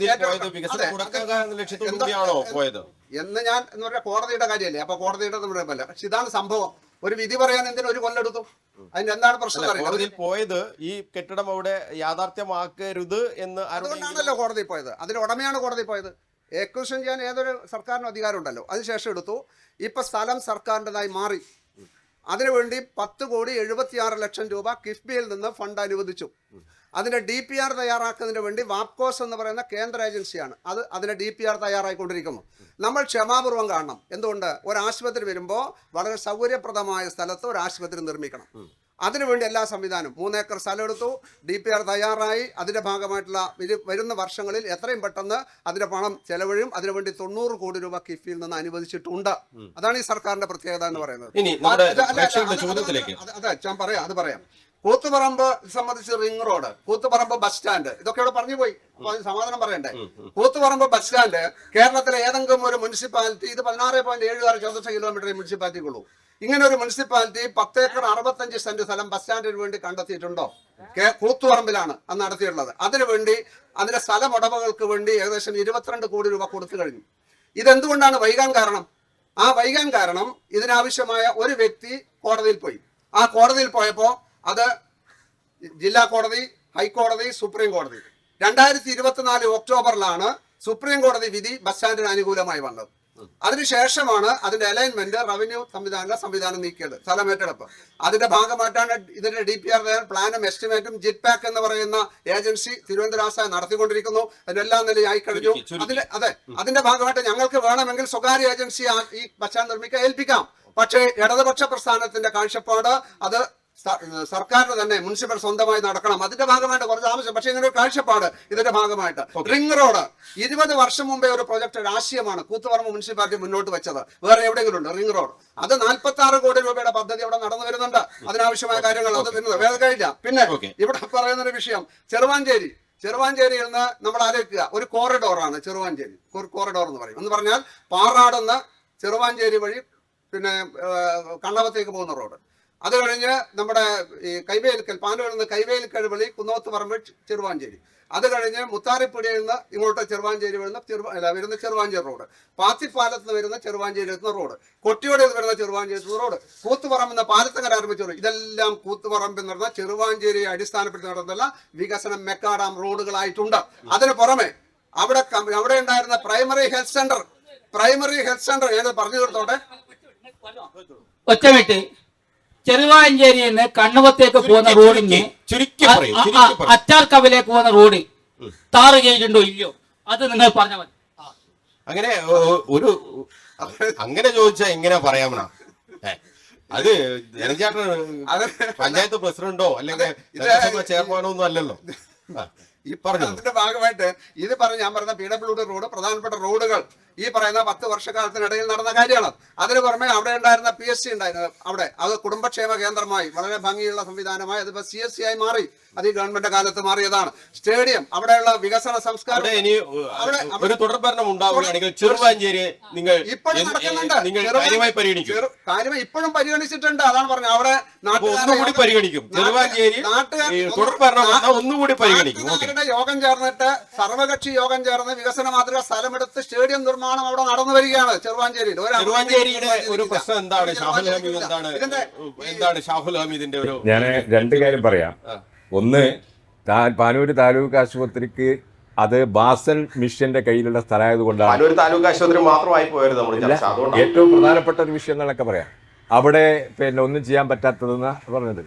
എന്ന് ഞാൻ എന്ന് പറഞ്ഞാൽ കോടതിയുടെ കാര്യമല്ലേ, അപ്പൊ കോടതിയുടെ പറയാമല്ല. പക്ഷെ ഇതാണ് സംഭവം. ഒരു വിധി പറയാൻ എന്തിനും 1 കൊല്ലെടുത്തു. അതിന്റെ എന്താണ് പ്രശ്നം? കോടതിയിൽ പോയത് ഈ കെട്ടിടം അവിടെ യാഥാർത്ഥ്യമാക്കരുത് എന്ന് അതുകൊണ്ടാണല്ലോ കോടതി പോയത്. അതിന്റെ ഉടമയാണ് കോടതി പോയത്. എക്വിസിഷൻ ചെയ്യാൻ ഏതൊരു സർക്കാരിനും അധികാരം ഉണ്ടല്ലോ. അതിനുശേഷം എടുത്തു. ഇപ്പൊ സ്ഥലം സർക്കാരിൻ്റെതായി മാറി. അതിനുവേണ്ടി 10,76,00,000 രൂപ കിഫ്ബിയിൽ നിന്ന് ഫണ്ട് അനുവദിച്ചു. അതിന്റെ DPR തയ്യാറാക്കുന്നതിന് വേണ്ടി വാപ്കോസ് എന്ന് പറയുന്ന കേന്ദ്ര ഏജൻസിയാണ് അതിന്റെ DPR തയ്യാറായിക്കൊണ്ടിരിക്കുന്നു. നമ്മൾ ക്ഷമാപൂർവ്വം കാണണം. എന്തുകൊണ്ട്? ഒരു ആശുപത്രി വരുമ്പോൾ വളരെ സൗകര്യപ്രദമായ സ്ഥലത്ത് ഒരു ആശുപത്രി നിർമ്മിക്കണം. അതിനുവേണ്ടി എല്ലാ സംവിധാനവും 3 ഏക്കർ സ്ഥലം എടുത്തു. DPR തയ്യാറായി. അതിന്റെ ഭാഗമായിട്ടുള്ള വരുന്ന വർഷങ്ങളിൽ എത്രയും പെട്ടെന്ന് അതിന്റെ പണം ചെലവഴിയും. അതിനുവേണ്ടി 90 കോടി രൂപ കിഫ്ബിയിൽ നിന്ന് അനുവദിച്ചിട്ടുണ്ട്. അതാണ് ഈ സർക്കാരിന്റെ പ്രത്യേകത എന്ന് പറയുന്നത്. അതെ, ഞാൻ പറയാം. കൂത്തുപറമ്പ് സംബന്ധിച്ച് ring road, Koothuparamba bus stand, ഇതൊക്കെ ഇവിടെ പറഞ്ഞു പോയി. അപ്പൊ അതിന് സമാധാനം പറയണ്ടേ? കൂത്തുപറമ്പ് ബസ് സ്റ്റാൻഡ് കേരളത്തിലെ ഏതെങ്കിലും ഒരു മുനിസിപ്പാലിറ്റി, ഇത് 16.76 ചതുരശ്ര കിലോമീറ്റർ മുനിസിപ്പാലിറ്റിക്കുള്ളൂ. ഇങ്ങനെ ഒരു മുനിസിപ്പാലിറ്റി 10 ഏക്കർ 65 സെന്റ് സ്ഥലം ബസ് സ്റ്റാൻഡിന് വേണ്ടി കണ്ടെത്തിയിട്ടുണ്ടോ? കൂത്തുപറമ്പിലാണ് അന്ന് നടത്തിയിട്ടുള്ളത്. അതിനുവേണ്ടി അതിന്റെ സ്ഥലം ഉടമകൾക്ക് വേണ്ടി ഏകദേശം 22 കോടി രൂപ കൊടുത്തു കഴിഞ്ഞു. ഇതെന്തുകൊണ്ടാണ് വൈകാൻ കാരണം? ആ വൈകാൻ കാരണം ഇതിനാവശ്യമായ ഒരു വ്യക്തി കോടതിയിൽ പോയി. ആ കോടതിയിൽ പോയപ്പോൾ അത് ജില്ലാ കോടതി, ഹൈക്കോടതി, സുപ്രീം കോടതി. 2024 ഒക്ടോബറിലാണ് സുപ്രീം കോടതി വിധി ബസ് സ്റ്റാൻഡിന് അനുകൂലമായി വന്നത്. അതിനുശേഷമാണ് അതിന്റെ അലൈൻമെന്റ് റവന്യൂ സംവിധാനം നീക്കിയത്, സ്ഥലമേറ്റെടുപ്പ്. അതിന്റെ ഭാഗമായിട്ടാണ് ഇതിന്റെ DPR പ്ലാനും എസ്റ്റിമേറ്റും ജിറ്റ്പാക്ക് എന്ന് പറയുന്ന ഏജൻസി തിരുവനന്തപുരം നടത്തിക്കൊണ്ടിരിക്കുന്നു. അതിനെല്ലാം നിലയായി കഴിഞ്ഞു. അതിന്റെ ഭാഗമായിട്ട് ഞങ്ങൾക്ക് വേണമെങ്കിൽ സ്വകാര്യ ഏജൻസി ഈ ബസ് സ്റ്റാൻഡ് നിർമ്മിക്കാൻ ഏൽപ്പിക്കാം. പക്ഷേ ഇടതുപക്ഷ പ്രസ്ഥാനത്തിന്റെ കാഴ്ചപ്പാട് അത് സർക്കാരിന് തന്നെ മുനിസിപ്പൽ സ്വന്തമായി നടക്കണം. അതിന്റെ ഭാഗമായിട്ട് കുറച്ച് ആവശ്യം. പക്ഷേ ഇങ്ങനെ ഒരു കാഴ്ചപ്പാട് ഇതിന്റെ ഭാഗമായിട്ട് റിംഗ് റോഡ് 20 വർഷം മുമ്പേ ഒരു പ്രൊജക്ട് രാഷ്ട്രീയമാണ് കൂത്തുപറമ്പ് മുനിസിപ്പാലിറ്റി മുന്നോട്ട് വെച്ചത്. വേറെ എവിടെയെങ്കിലും ഉണ്ട് റിംഗ് റോഡ്? അത് 46 കോടി രൂപയുടെ പദ്ധതി അവിടെ നടന്നു വരുന്നുണ്ട്. അതിനാവശ്യമായ കാര്യങ്ങൾ അത് വരുന്നത് വേറെ കഴിഞ്ഞ. പിന്നെ ഇവിടെ പറയുന്ന ഒരു വിഷയം ചെറുവാഞ്ചേരിയിൽ നിന്ന് നമ്മൾ ആലോചിക്കുക, ഒരു കോറിഡോറാണ് ചെറുവാഞ്ചേരി. ഒരു കോറിഡോർ എന്ന് പറഞ്ഞാൽ പാറാടുന്ന ചെറുവാഞ്ചേരി വഴി പിന്നെ കണ്ണവത്തേക്ക് പോകുന്ന റോഡ്. അത് കഴിഞ്ഞ് നമ്മുടെ ഈ കൈവേലിക്കൽ പാനൂരിൽ നിന്ന് കൈവേലിക്കൽ വഴി കുന്നോത്തുപറമ്പ് ചെറുവാഞ്ചേരി, അത് കഴിഞ്ഞ് മുത്താറിപ്പുഴയിൽ നിന്ന് ഇങ്ങോട്ട് ചെറുവാഞ്ചേരി വരുന്ന ചെറുവാഞ്ചേരി റോഡ്, പാത്തിപ്പാലത്ത് നിന്ന് വരുന്ന ചെറുവാഞ്ചേരി എത്തുന്ന റോഡ്, കൊട്ടിയോടെ വരുന്ന ചെറുവാഞ്ചേരി എത്തുന്ന റോഡ്, കൂത്തുപറമ്പ് എന്ന പാലത്തങ്ങര ആരംഭിച്ച റോഡ്, ഇതെല്ലാം കൂത്തുപറമ്പ് എന്ന് പറഞ്ഞ ചെറുവാഞ്ചേരിയെ അടിസ്ഥാനപ്പെടുത്തി നടത്തുന്ന വികസനം മെക്കാഡാം റോഡുകളായിട്ടുണ്ട്. അതിന് പുറമെ അവിടെ ഉണ്ടായിരുന്ന പ്രൈമറി ഹെൽത്ത് സെന്റർ ഏത് പറഞ്ഞു തീർത്തോട്ടെ. ഒറ്റമിട്ട് ചെറുവാഞ്ചേരിയിൽ നിന്ന് കണ്ണുവത്തേക്ക് പോകുന്ന റോഡിന് അച്ചാർക്കവിലേക്ക് പോകുന്ന റോഡ് ടാർ ചെയ്തിട്ടുണ്ടോ ഇല്ലയോ അത് നിങ്ങൾ പറഞ്ഞാൽ മതി. അങ്ങനെ അങ്ങനെ ചോദിച്ചാ എങ്ങനെ പറയാമണ? അത് ജനചേട്ടൻ പഞ്ചായത്ത് പ്രസിഡന്റോ അല്ലെങ്കിൽ ചെയർമാനോ ഒന്നും അല്ലല്ലോ. അതിന്റെ ഭാഗമായിട്ട് ഞാൻ പറഞ്ഞ PWD റോഡ്, പ്രധാനപ്പെട്ട റോഡുകൾ ഈ പറയുന്ന 10 വർഷക്കാലത്തിനിടയിൽ നടന്ന കാര്യമാണ്. അതിന് പുറമെ അവിടെ ഉണ്ടായിരുന്ന PSC ഉണ്ടായിരുന്നു. അവിടെ അത് കുടുംബക്ഷേമ കേന്ദ്രമായി വളരെ ഭംഗിയുള്ള സംവിധാനമായി അതിപ്പോ CSC ആയി മാറി. അത് ഈ ഗവൺമെന്റ് കാലത്ത് മാറിയതാണ്. സ്റ്റേഡിയം, അവിടെയുള്ള വികസന സംസ്കാരം ഒരു തുടർഭരണം ഉണ്ടാവുകയാണെങ്കിൽ ചെറുവാഞ്ചേരി നിങ്ങൾ കാര്യമായി ഇപ്പോഴും പരിഗണിച്ചിട്ടുണ്ട്. അതാണ് പറഞ്ഞത്. അവിടെ ഒന്നുകൂടി പരിഗണിക്കും. ചെറുവാഞ്ചേരി ഒന്നുകൂടി പരിഗണിക്കും. യോഗം ചേർന്നിട്ട് സർവകക്ഷി യോഗം ചേർന്ന് വികസന മാതൃക സ്ഥലമെടുത്ത് സ്റ്റേഡിയം നിർമ്മാണം അവിടെ നടന്നു വരികയാണ് ചെറുവാഞ്ചേരിയിൽ. ചെറുവാഞ്ചേരിയുടെ ഒരു പ്രശ്നം എന്താണ്? എന്താണ് ഷാഹുൽ ഹമീദിന്റെ ഒരു ഞാൻ 2 കാര്യം പറയാം. ഒന്ന്, പാനൂര് താലൂക്ക് ആശുപത്രിക്ക് അത് ബാസൽ മിഷന്റെ കയ്യിലുള്ള സ്ഥലമായതുകൊണ്ടാണ് താലൂക്ക് ആശുപത്രി മാത്രമായി പോയത്. ഏറ്റവും പ്രധാനപ്പെട്ട ഒരു വിഷയം എന്നൊക്കെ പറയാം. അവിടെ ഒന്നും ചെയ്യാൻ പറ്റാത്തതെന്ന് പറഞ്ഞത്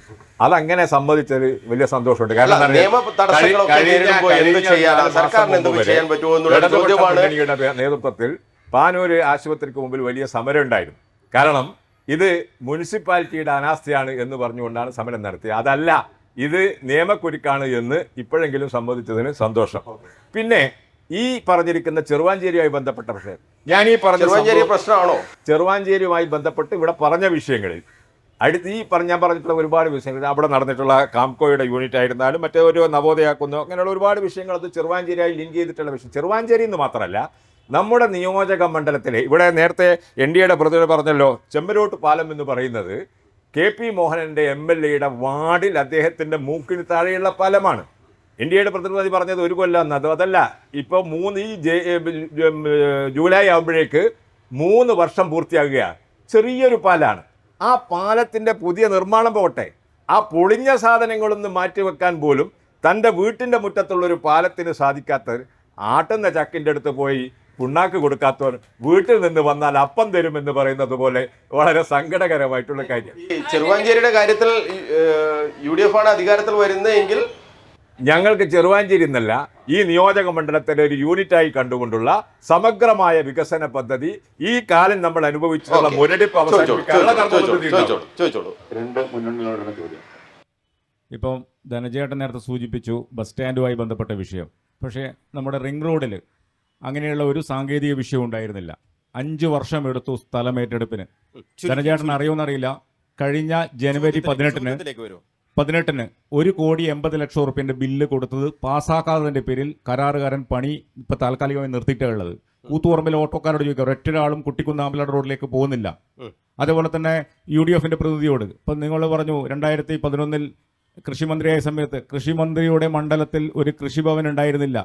അതങ്ങനെ സമ്മതിച്ചത് വലിയ സന്തോഷമുണ്ട്. കാരണം നേതൃത്വത്തിൽ പാനൂര് ആശുപത്രിക്ക് മുമ്പിൽ വലിയ സമരം ഉണ്ടായിരുന്നു. കാരണം ഇത് മുനിസിപ്പാലിറ്റിയുടെ അനാസ്ഥയാണ് എന്ന് പറഞ്ഞുകൊണ്ടാണ് സമരം നടത്തിയത്. അതല്ല, ഇത് നിയമക്കുരുക്കാണ് എന്ന് ഇപ്പോഴെങ്കിലും സമ്മതിച്ചതിന് സന്തോഷം. പിന്നെ ഈ പറഞ്ഞിരിക്കുന്ന ചെറുവാഞ്ചേരിയുമായി ബന്ധപ്പെട്ട വിഷയം ഞാൻ ഈ പറഞ്ഞ പ്രശ്നമാണോ? ചെറുവാഞ്ചേരിയുമായി ബന്ധപ്പെട്ട് ഇവിടെ പറഞ്ഞ വിഷയങ്ങളിൽ ഞാൻ പറഞ്ഞിട്ടുള്ള ഒരുപാട് വിഷയങ്ങൾ, അവിടെ നടന്നിട്ടുള്ള കാംകോയുടെ യൂണിറ്റ് ആയിരുന്നാലും മറ്റേ ഒരു നവോദയാക്കുന്നോ അങ്ങനെയുള്ള ഒരുപാട് വിഷയങ്ങൾ അത് ചെറുവാഞ്ചേരിയായി ലിങ്ക് ചെയ്തിട്ടുള്ള വിഷയം. ചെറുവാഞ്ചേരി എന്ന് മാത്രമല്ല, നമ്മുടെ നിയോജക മണ്ഡലത്തിലെ ഇവിടെ നേരത്തെ NDAയുടെ പ്രതിനിധി പറഞ്ഞല്ലോ, ചെമ്പരോട്ട് പാലം എന്ന് പറയുന്നത് KP മോഹനന്റെ MLAയുടെ വാർഡിൽ അദ്ദേഹത്തിന്റെ മൂക്കിന് താഴെയുള്ള പാലമാണ്. NDAയുടെ പ്രതിനിധി പറഞ്ഞത് 1 കൊല്ലം എന്നത് അതല്ല. ഇപ്പോൾ ജൂലൈ ആകുമ്പോഴേക്ക് 3 വർഷം പൂർത്തിയാകുകയാണ്. ചെറിയൊരു പാലാണ്. ആ പാലത്തിന്റെ പുതിയ നിർമ്മാണം പോട്ടെ, ആ പൊളിഞ്ഞ സാധനങ്ങളൊന്നും മാറ്റിവെക്കാൻ പോലും തൻ്റെ വീട്ടിൻ്റെ മുറ്റത്തുള്ളൊരു പാലത്തിന് സാധിക്കാത്തവർ ആട്ടുന്ന ചക്കിൻ്റെ അടുത്ത് പോയി പുണ്ണാക്ക് കൊടുക്കാത്തവർ വീട്ടിൽ നിന്ന് വന്നാൽ അപ്പം തരുമെന്ന് പറയുന്നത് പോലെ വളരെ സങ്കടകരമായിട്ടുള്ള കാര്യം. ചെറുവാഞ്ചേരിയുടെ കാര്യത്തിൽ UDF ആണ് അധികാരത്തിൽ വരുന്നതെങ്കിൽ ഞങ്ങൾക്ക് ചെറുവാഞ്ചേരി എന്നല്ല, ഈ നിയോജക മണ്ഡലത്തിലെ ഒരു യൂണിറ്റായി കണ്ടുകൊണ്ടുള്ള സമഗ്രമായ വികസന പദ്ധതി ഈ കാലം നമ്മൾ അനുഭവിച്ചിട്ടുള്ള മുരടിപ്പ് ഇപ്പം ധനജേട്ടൻ നേരത്തെ സൂചിപ്പിച്ചു ബസ് സ്റ്റാൻഡുമായി ബന്ധപ്പെട്ട വിഷയം. പക്ഷേ നമ്മുടെ റിംഗ് റോഡിൽ അങ്ങനെയുള്ള ഒരു സാങ്കേതിക വിഷയം ഉണ്ടായിരുന്നില്ല. 5 വർഷം എടുത്തു സ്ഥലം ഏറ്റെടുപ്പിന്. ധനജേട്ടൻ അറിയുമെന്നറിയില്ല, കഴിഞ്ഞ ജനുവരി 18-ന് 1,80,00,000 ബില്ല് കൊടുത്തത് പാസ്സാക്കാത്തതിന്റെ പേരിൽ കരാറുകാരൻ പണി ഇപ്പൊ താൽക്കാലികമായി നിർത്തിയിട്ടുള്ളത്. കൂത്തുപറമ്പിൽ ഓട്ടോക്കാരോട് ചോദിക്കുക, ഒരൊറ്റൊരാളും കുട്ടിക്കുന്നാമ്പലാട് റോഡിലേക്ക് പോകുന്നില്ല. അതേപോലെ തന്നെ UDFന്റെ പ്രതിനിധിയോട് ഇപ്പൊ നിങ്ങൾ പറഞ്ഞു 2011-ൽ കൃഷിമന്ത്രിയായ സമയത്ത് കൃഷിമന്ത്രിയുടെ മണ്ഡലത്തിൽ ഒരു കൃഷിഭവൻ ഉണ്ടായിരുന്നില്ല.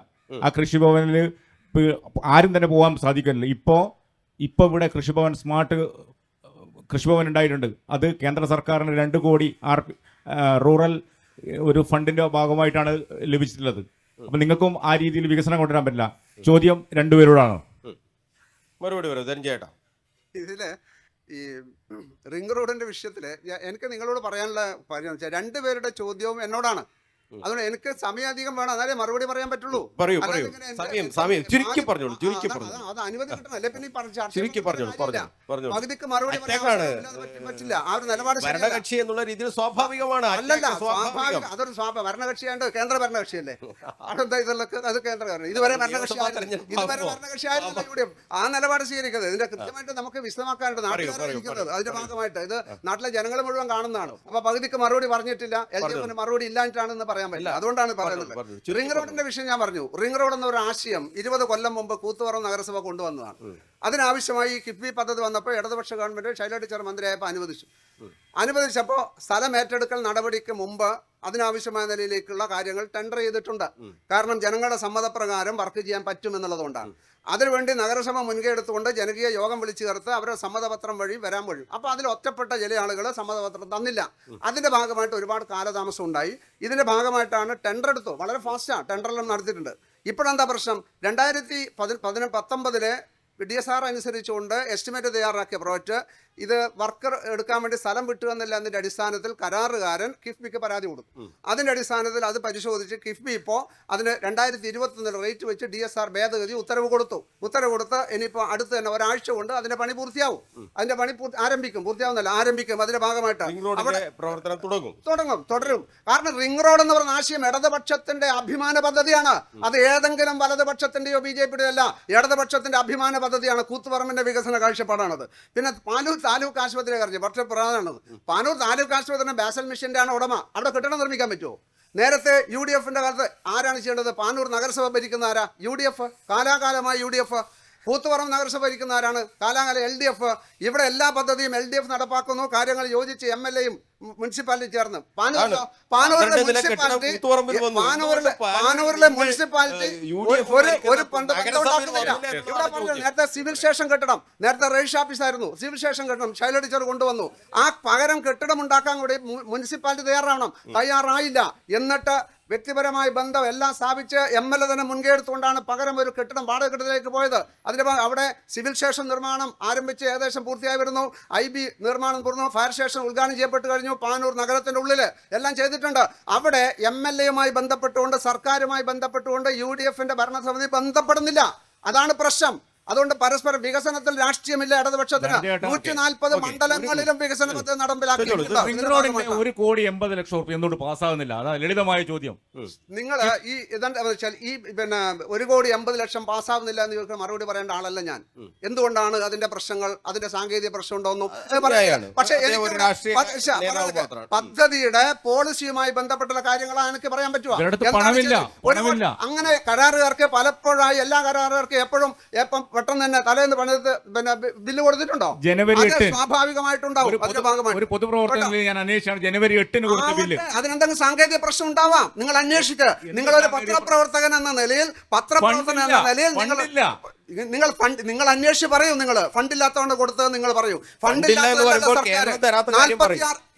ആ കൃഷിഭവനിൽ ആരും തന്നെ പോകാൻ സാധിക്കില്ല. ഇപ്പോൾ ഇവിടെ കൃഷിഭവൻ സ്മാർട്ട് കൃഷിഭവൻ ഉണ്ടായിട്ടുണ്ട്. അത് കേന്ദ്ര സർക്കാരിന് 2 കോടി റൂറൽ ഒരു ഫണ്ടിന്റെ ഭാഗമായിട്ടാണ് ലഭിച്ചിട്ടുള്ളത്. അപ്പൊ നിങ്ങൾക്കും ആ രീതിയിൽ വികസനം കൊണ്ടുവരാൻ പറ്റില്ല. ചോദ്യം 2 പേരോടാണ്. മറുപടി പറയാം. ഇതില് ഈ റിംഗ് റോഡിന്റെ വിഷയത്തില് എനിക്ക് നിങ്ങളോട് പറയാനുള്ള കാര്യം വെച്ചാൽ 2 പേരുടെ ചോദ്യവും എന്നോടാണ്. അതുകൊണ്ട് എനിക്ക് സമയം അധികം വേണം, എന്നാലേ മറുപടി പറയാൻ പറ്റുള്ളൂ. അത് അനുമതി കിട്ടണം, അല്ലെ പിന്നെ പകുതിക്ക് മറുപടി പറ്റില്ല. ആ ഒരു നിലപാട് ഭരണകക്ഷി എന്നുള്ള രീതിയിൽ സ്വാഭാവികമാണ്. അല്ലല്ല, സ്വാഭാവികം. അതൊരു ഭരണകക്ഷിയാണ്ട് കേന്ദ്ര ഭരണകക്ഷിയല്ലേ. അതെന്താ ഇതൊക്കെ? അത് കേന്ദ്ര ഇതുവരെ ഭരണകക്ഷിയായിരുന്നു. ആ നിലപാട് സ്വീകരിക്കുന്നത് ഇതിന്റെ കൃത്യമായിട്ട് നമുക്ക് വിശദമാക്കാനുണ്ട്. നാട്ടുകാരിക്കുന്നത് അതിന്റെ ഭാഗമായിട്ട് ഇത് നാട്ടിലെ ജനങ്ങൾ മുഴുവൻ കാണുന്നതാണ്. അപ്പൊ പകുതിക്ക് മറുപടി പറഞ്ഞിട്ടില്ല, LDFന് മറുപടി ഇല്ലാഞ്ഞിട്ടാണെന്ന് പറയാൻ പറ്റില്ല. അതുകൊണ്ടാണ് പറയുന്നത്. റിംഗ് റോഡിന്റെ വിഷയം ഞാൻ പറഞ്ഞു. റിംഗ് റോഡ് എന്ന ഒരു ആശയം 20 കൊല്ലം മുമ്പ് കൂത്തുപറമ്പ് നഗരസഭ കൊണ്ടുവന്നതാണ്. അതിനാവശ്യമായി ഈ കിഫ്ബി പദ്ധതി വന്നപ്പോൾ ഇടതുപക്ഷ ഗവൺമെൻറ് ശൈലജ ടീച്ചർ മന്ത്രിയായപ്പോൾ അനുവദിച്ചപ്പോൾ സ്ഥലം ഏറ്റെടുക്കൽ നടപടിക്ക് മുമ്പ് അതിനാവശ്യമായ നിലയിലേക്കുള്ള കാര്യങ്ങൾ ടെൻഡർ ചെയ്തിട്ടുണ്ട്. കാരണം ജനങ്ങളുടെ സമ്മതപ്രകാരം വർക്ക് ചെയ്യാൻ പറ്റുമെന്നുള്ളതുകൊണ്ടാണ്. അതിനുവേണ്ടി നഗരസഭ മുൻകൈ എടുത്തുകൊണ്ട് ജനകീയ യോഗം വിളിച്ചു ചേർത്ത് അവരുടെ സമ്മതപത്രം വഴി വരാൻ വഴി. അപ്പോൾ അതിൽ ഒറ്റപ്പെട്ട ചില ആളുകൾ സമ്മതപത്രം തന്നില്ല. അതിൻ്റെ ഭാഗമായിട്ട് ഒരുപാട് കാലതാമസം ഉണ്ടായി. ഇതിൻ്റെ ഭാഗമായിട്ടാണ് ടെൻഡർ എടുത്തു. വളരെ ഫാസ്റ്റാണ് ടെൻഡറെല്ലാം നടത്തിയിട്ടുണ്ട്. ഇപ്പോഴെന്താ പ്രശ്നം? 2019 DSR അനുസരിച്ചുകൊണ്ട് എസ്റ്റിമേറ്റ് തയ്യാറാക്കിയ പ്രോജക്റ്റ് ഇത് വർക്കർ എടുക്കാൻ വേണ്ടി സ്ഥലം വിട്ടു എന്നില്ല എന്നതിൻ്റെ അടിസ്ഥാനത്തിൽ കരാറുകാരൻ കിഫ്ബിക്ക് പരാതി കൊടുത്തു. അതിൻ്റെ അടിസ്ഥാനത്തിൽ അത് പരിശോധിച്ച് കിഫ്ബി ഇപ്പോൾ അതിന് 2021 റേറ്റ് വെച്ച് DSR ഭേദഗതി ഉത്തരവ് കൊടുത്ത് ഇനിയിപ്പോൾ അടുത്ത് തന്നെ ഒരാഴ്ച കൊണ്ട് അതിൻ്റെ പണി പൂർത്തിയാവും. അതിൻ്റെ പണി ആരംഭിക്കും. അതിൻ്റെ ഭാഗമായിട്ട് അവിടെ പ്രവർത്തനം തുടരും. കാരണം റിംഗ് റോഡ് എന്ന് പറയുന്ന ആശയം ഇടതുപക്ഷത്തിന്റെ അഭിമാന പദ്ധതിയാണ്. അത് ഏതെങ്കിലും വലതുപക്ഷത്തിന്റെയോ BJPയുടെയോ അല്ല, ഇടതുപക്ഷത്തിന്റെ അഭിമാന പദ്ധതിയാണ്. കൂത്തുപറമ്പിന്റെ വികസന കാഴ്ചപ്പാടാണത്. പിന്നെ പാനൂർ താലൂക്ക് ആശുപത്രി കാര്യം പക്ഷേ പ്രധാനമാണത്. പാനൂർ താലൂക്ക് ആശുപത്രി ബാസൽ മിഷന്റെ ആണ് ഉടമ. അവിടെ കെട്ടിടം നിർമ്മിക്കാൻ പറ്റുമോ? നേരത്തെ UDFന്റെ കാലത്ത് ആരാണ് ചെയ്യേണ്ടത്? പാനൂർ നഗരസഭ ഭരിക്കുന്ന ആരാ? UDF. കാലാകാലമായി UDF. കൂത്തുപറമ്പ് നഗരസഭ ഭരിക്കുന്ന ആരാണ്? കാലാകാലം LDF. ഇവിടെ എല്ലാ പദ്ധതിയും LDF നടപ്പാക്കുന്നു. കാര്യങ്ങൾ യോജിച്ച് MLAയും മുനിസിപ്പാലിറ്റി ചേർന്ന് പാനൂരിലെ മുനിസിപ്പാലിറ്റി നേരത്തെ സിവിൽ സ്റ്റേഷൻ കെട്ടിടം, നേരത്തെ രജിസ്റ്റർ ഓഫീസായിരുന്നു, സിവിൽ സ്റ്റേഷൻ കെട്ടിടം ശൈലജ ടീച്ചർ കൊണ്ടുവന്നു. ആ പകരം കെട്ടിടം ഉണ്ടാക്കാൻ കൂടി മുനിസിപ്പാലിറ്റി തയ്യാറായില്ല. എന്നിട്ട് വ്യക്തിപരമായ ബന്ധം എല്ലാം സ്ഥാപിച്ച് MLA തന്നെ മുൻകൈ എടുത്തുകൊണ്ടാണ് പകരം ഒരു കെട്ടിടം വാടക കെട്ടിടത്തിലേക്ക് പോയത്. അതിന് അവിടെ സിവിൽ സ്റ്റേഷൻ നിർമ്മാണം ആരംഭിച്ച് ഏകദേശം പൂർത്തിയായി വരുന്നു. IB നിർമ്മാണം പൂർണ്ണ, ഫയർ സ്റ്റേഷൻ ഉദ്ഘാടനം ചെയ്യപ്പെട്ട് കഴിഞ്ഞു. പാനൂർ നഗരത്തിന്റെ ഉള്ളിൽ എല്ലാം ചെയ്തിട്ടുണ്ട്. അവിടെ MLAയുമായി ബന്ധപ്പെട്ടുകൊണ്ട്, സർക്കാരുമായി ബന്ധപ്പെട്ടുകൊണ്ട് UDFന്റെ ഭരണസമിതി ബന്ധപ്പെടുന്നില്ല. അതാണ് പ്രശ്നം. അതുകൊണ്ട് പരസ്പരം വികസനത്തിൽ രാഷ്ട്രീയമില്ല ഇടതുപക്ഷത്തിന്. 140 മണ്ഡലങ്ങളിലും വികസന പദ്ധതി നടപ്പിലാക്കി. 1,80,00,000 രൂപ എന്തുകൊണ്ട് പാസ്സാകുന്നില്ല? അതാ ലളിതമായ ചോദ്യം. നിങ്ങൾ ഈ വെച്ചാൽ ഈ 1,80,00,000 പാസ്സാവുന്നില്ല എന്ന് ചോദിക്കാൻ മറുപടി പറയേണ്ട ആളല്ല ഞാൻ. എന്തുകൊണ്ടാണ് അതിന്റെ പ്രശ്നങ്ങൾ, അതിന്റെ സാങ്കേതിക പ്രശ്നം ഉണ്ടോന്നും. പക്ഷേ പദ്ധതിയുടെ പോളിസിയുമായി ബന്ധപ്പെട്ടുള്ള കാര്യങ്ങളാണ് എനിക്ക് പറയാൻ പറ്റുക. അങ്ങനെ കരാറുകാർക്ക് പലപ്പോഴായി എല്ലാ കരാറുകാർക്കും എപ്പോഴും പെട്ടെന്ന് തന്നെ തലേന്ന് പണിത് ബില്ല് കൊടുത്തിട്ടുണ്ടോ? ജനുവരി 8 സ്വാഭാവികമായിട്ടുണ്ടാവും. അതിന്റെ ഭാഗമായി ഒരു പൊതുപ്രവർത്തനത്തിൽ ഞാൻ അന്വേഷിച്ചാണ് ജനുവരി 8 കൊടുത്ത ബില്ല്. അതിനെന്തെങ്കിലും സാങ്കേതിക പ്രശ്നം ഉണ്ടാവാം. നിങ്ങൾ അന്വേഷിക്കുക. നിങ്ങളൊരു പത്രപ്രവർത്തകൻ എന്ന നിലയിൽ നിങ്ങൾ അന്വേഷിച്ച് പറയൂ. നിങ്ങൾ ഫണ്ടില്ലാത്തതുകൊണ്ട് കൊടുത്തത് നിങ്ങൾ പറയൂ. ഫണ്ടില്ലാത്ത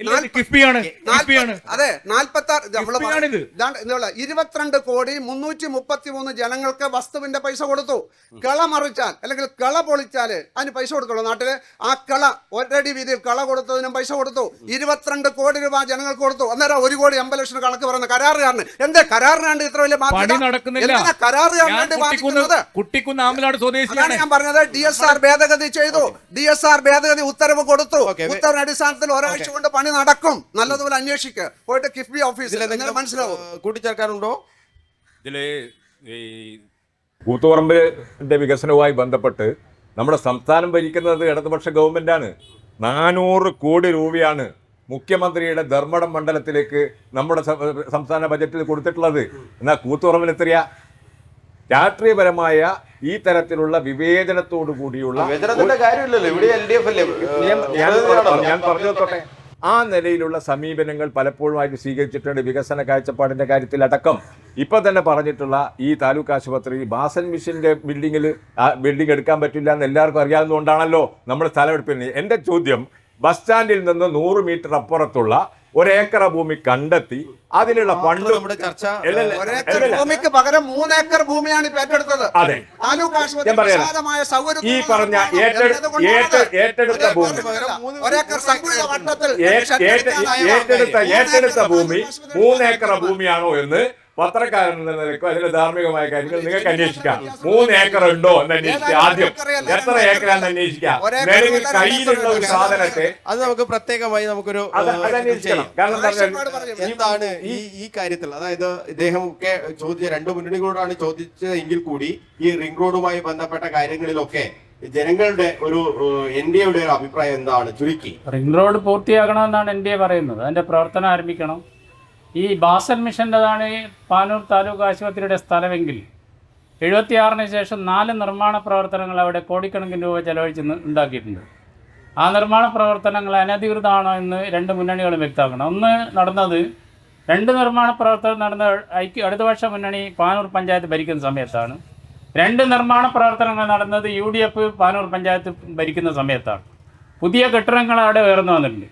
22,333 ജനങ്ങൾക്ക് വസ്തുവിന്റെ പൈസ കൊടുത്തു. കള മറിച്ചാൽ അല്ലെങ്കിൽ കള പൊളിച്ചാൽ അതിന് പൈസ കൊടുക്കുള്ളൂ നാട്ടില്. ആ കള ഒരടി വീതിയിൽ കള കൊടുത്തതിനും പൈസ കൊടുത്തു. 22 കോടി രൂപ ജനങ്ങൾക്ക് കൊടുത്തു. അന്നേരം 1,80,00,000 കണക്ക് പറയുന്ന കരാറുകാരന് എന്താ? കരാറിനാണ്ട് ഇത്ര വലിയ ഞാൻ പറഞ്ഞത് DSR ഭേദഗതി ചെയ്തു. DSR ഭേദഗതി ഉത്തരവ് കൊടുത്തു. ഉത്തരവിന്റെ അടിസ്ഥാനത്തിൽ ഒരാഴ്ച കൊണ്ട് പണി നടക്കും. നല്ലതുപോലെ അന്വേഷിക്കുക. പോയിട്ട് കിഫ്ബി ഓഫീസിൽ മനസ്സിലാവും. കൂട്ടിച്ചേർക്കാനുണ്ടോ? ഇതില് ഈ കൂത്തുപറമ്പിന്റെ വികസനവുമായി ബന്ധപ്പെട്ട് നമ്മുടെ സംസ്ഥാനം ഭരിക്കുന്നത് ഇടതുപക്ഷ ഗവൺമെന്റാണ്. 400 കോടി രൂപയാണ് മുഖ്യമന്ത്രിയുടെ ധർമ്മടം മണ്ഡലത്തിലേക്ക് നമ്മുടെ സംസ്ഥാന ബജറ്റിൽ കൊടുത്തിട്ടുള്ളത്. എന്നാൽ കൂത്തുപറമ്പിൽ എത്രയാ? രാഷ്ട്രീയപരമായ ഈ തരത്തിലുള്ള വിവേചനത്തോടു കൂടിയുള്ള ഞാൻ പറഞ്ഞോട്ടെ, ആ നിലയിലുള്ള സമീപനങ്ങൾ പലപ്പോഴുമായിട്ട് സ്വീകരിച്ചിട്ടുണ്ട് വികസന കാഴ്ചപ്പാടിന്റെ കാര്യത്തിലടക്കം. ഇപ്പൊ തന്നെ പറഞ്ഞിട്ടുള്ള ഈ താലൂക്ക് ആശുപത്രി ബാസൽ മിഷന്റെ ബിൽഡിംഗ് എടുക്കാൻ പറ്റില്ല എന്ന് എല്ലാവർക്കും അറിയാവുന്നതുകൊണ്ടാണല്ലോ നമ്മൾ സ്ഥലമെടുപ്പിക്കുന്നത്. എൻ്റെ ചോദ്യം, ബസ് സ്റ്റാൻഡിൽ നിന്ന് 100 മീറ്റർ അപ്പുറത്തുള്ള 1 ഏക്കർ ഭൂമി കണ്ടെത്തി അതിനുള്ള ഫണ്ട് ഭൂമിക്ക് പകരം 3 ഏക്കർ ഭൂമിയാണ് ഇപ്പൊ ഏറ്റെടുത്തത്. അതെ, ഞാൻ പറയാം. ഈ പറഞ്ഞ ഏറ്റെടുത്ത ഭൂമി ഏറ്റെടുത്ത ഭൂമി 3 ഏക്കർ ഭൂമിയാണോ എന്ന് പത്രക്കാരൻ എന്ന നിലയ്ക്കോ അതിന്റെ ധാർമ്മികമായ കാര്യങ്ങൾ നിങ്ങൾക്ക് അന്വേഷിക്കാം. 3 ഏക്കർ ഉണ്ടോ എന്ന് അന്വേഷിക്കാം. ആദ്യം എത്ര ഏക്കറാന്ന് അന്വേഷിക്കാം. നിലവിൽ കയ്യിലുള്ള ഒരു സാധനത്തെ അത് നമുക്ക് പ്രത്യേകമായി നമുക്കൊരു കാരണം എന്താണ് ഈ കാര്യത്തിൽ, അതായത് ഇദ്ദേഹം ഒക്കെ ചോദിച്ച 2 മുന്നണികളോടാണ് ചോദിച്ചതെങ്കിൽ കൂടി ഈ റിംഗ് റോഡുമായി ബന്ധപ്പെട്ട കാര്യങ്ങളിലൊക്കെ ജനങ്ങളുടെ ഒരു NDAയുടെ ഒരു അഭിപ്രായം എന്താണ്? ചുരുക്കി റിംഗ് റോഡ് പൂർത്തിയാക്കണമെന്നാണ് NDA പറയുന്നത്. അതിന്റെ പ്രവർത്തനം ആരംഭിക്കണം. ഈ ബാസൽ മിഷൻ്റെതാണ് ഈ പാനൂർ താലൂക്ക് ആശുപത്രിയുടെ സ്ഥലമെങ്കിൽ 76-ന് ശേഷം 4 നിർമ്മാണ പ്രവർത്തനങ്ങൾ അവിടെ കോടിക്കണക്കിന് രൂപ ചെലവഴിച്ച് ഉണ്ടാക്കിയിട്ടുണ്ട്. ആ നിർമ്മാണ പ്രവർത്തനങ്ങൾ അനധികൃതമാണോ എന്ന് 2 മുന്നണികളും വ്യക്തമാക്കണം. ഒന്ന് നടന്നത് 2 നിർമ്മാണ പ്രവർത്തനം നടന്ന ഇടതുപക്ഷ മുന്നണി പാനൂർ പഞ്ചായത്ത് ഭരിക്കുന്ന സമയത്താണ്. 2 നിർമ്മാണ പ്രവർത്തനങ്ങൾ നടന്നത് UDF പാനൂർ പഞ്ചായത്ത് ഭരിക്കുന്ന സമയത്താണ്. പുതിയ കെട്ടിടങ്ങൾ അവിടെ ഉയർന്നു വന്നിട്ടുണ്ട്.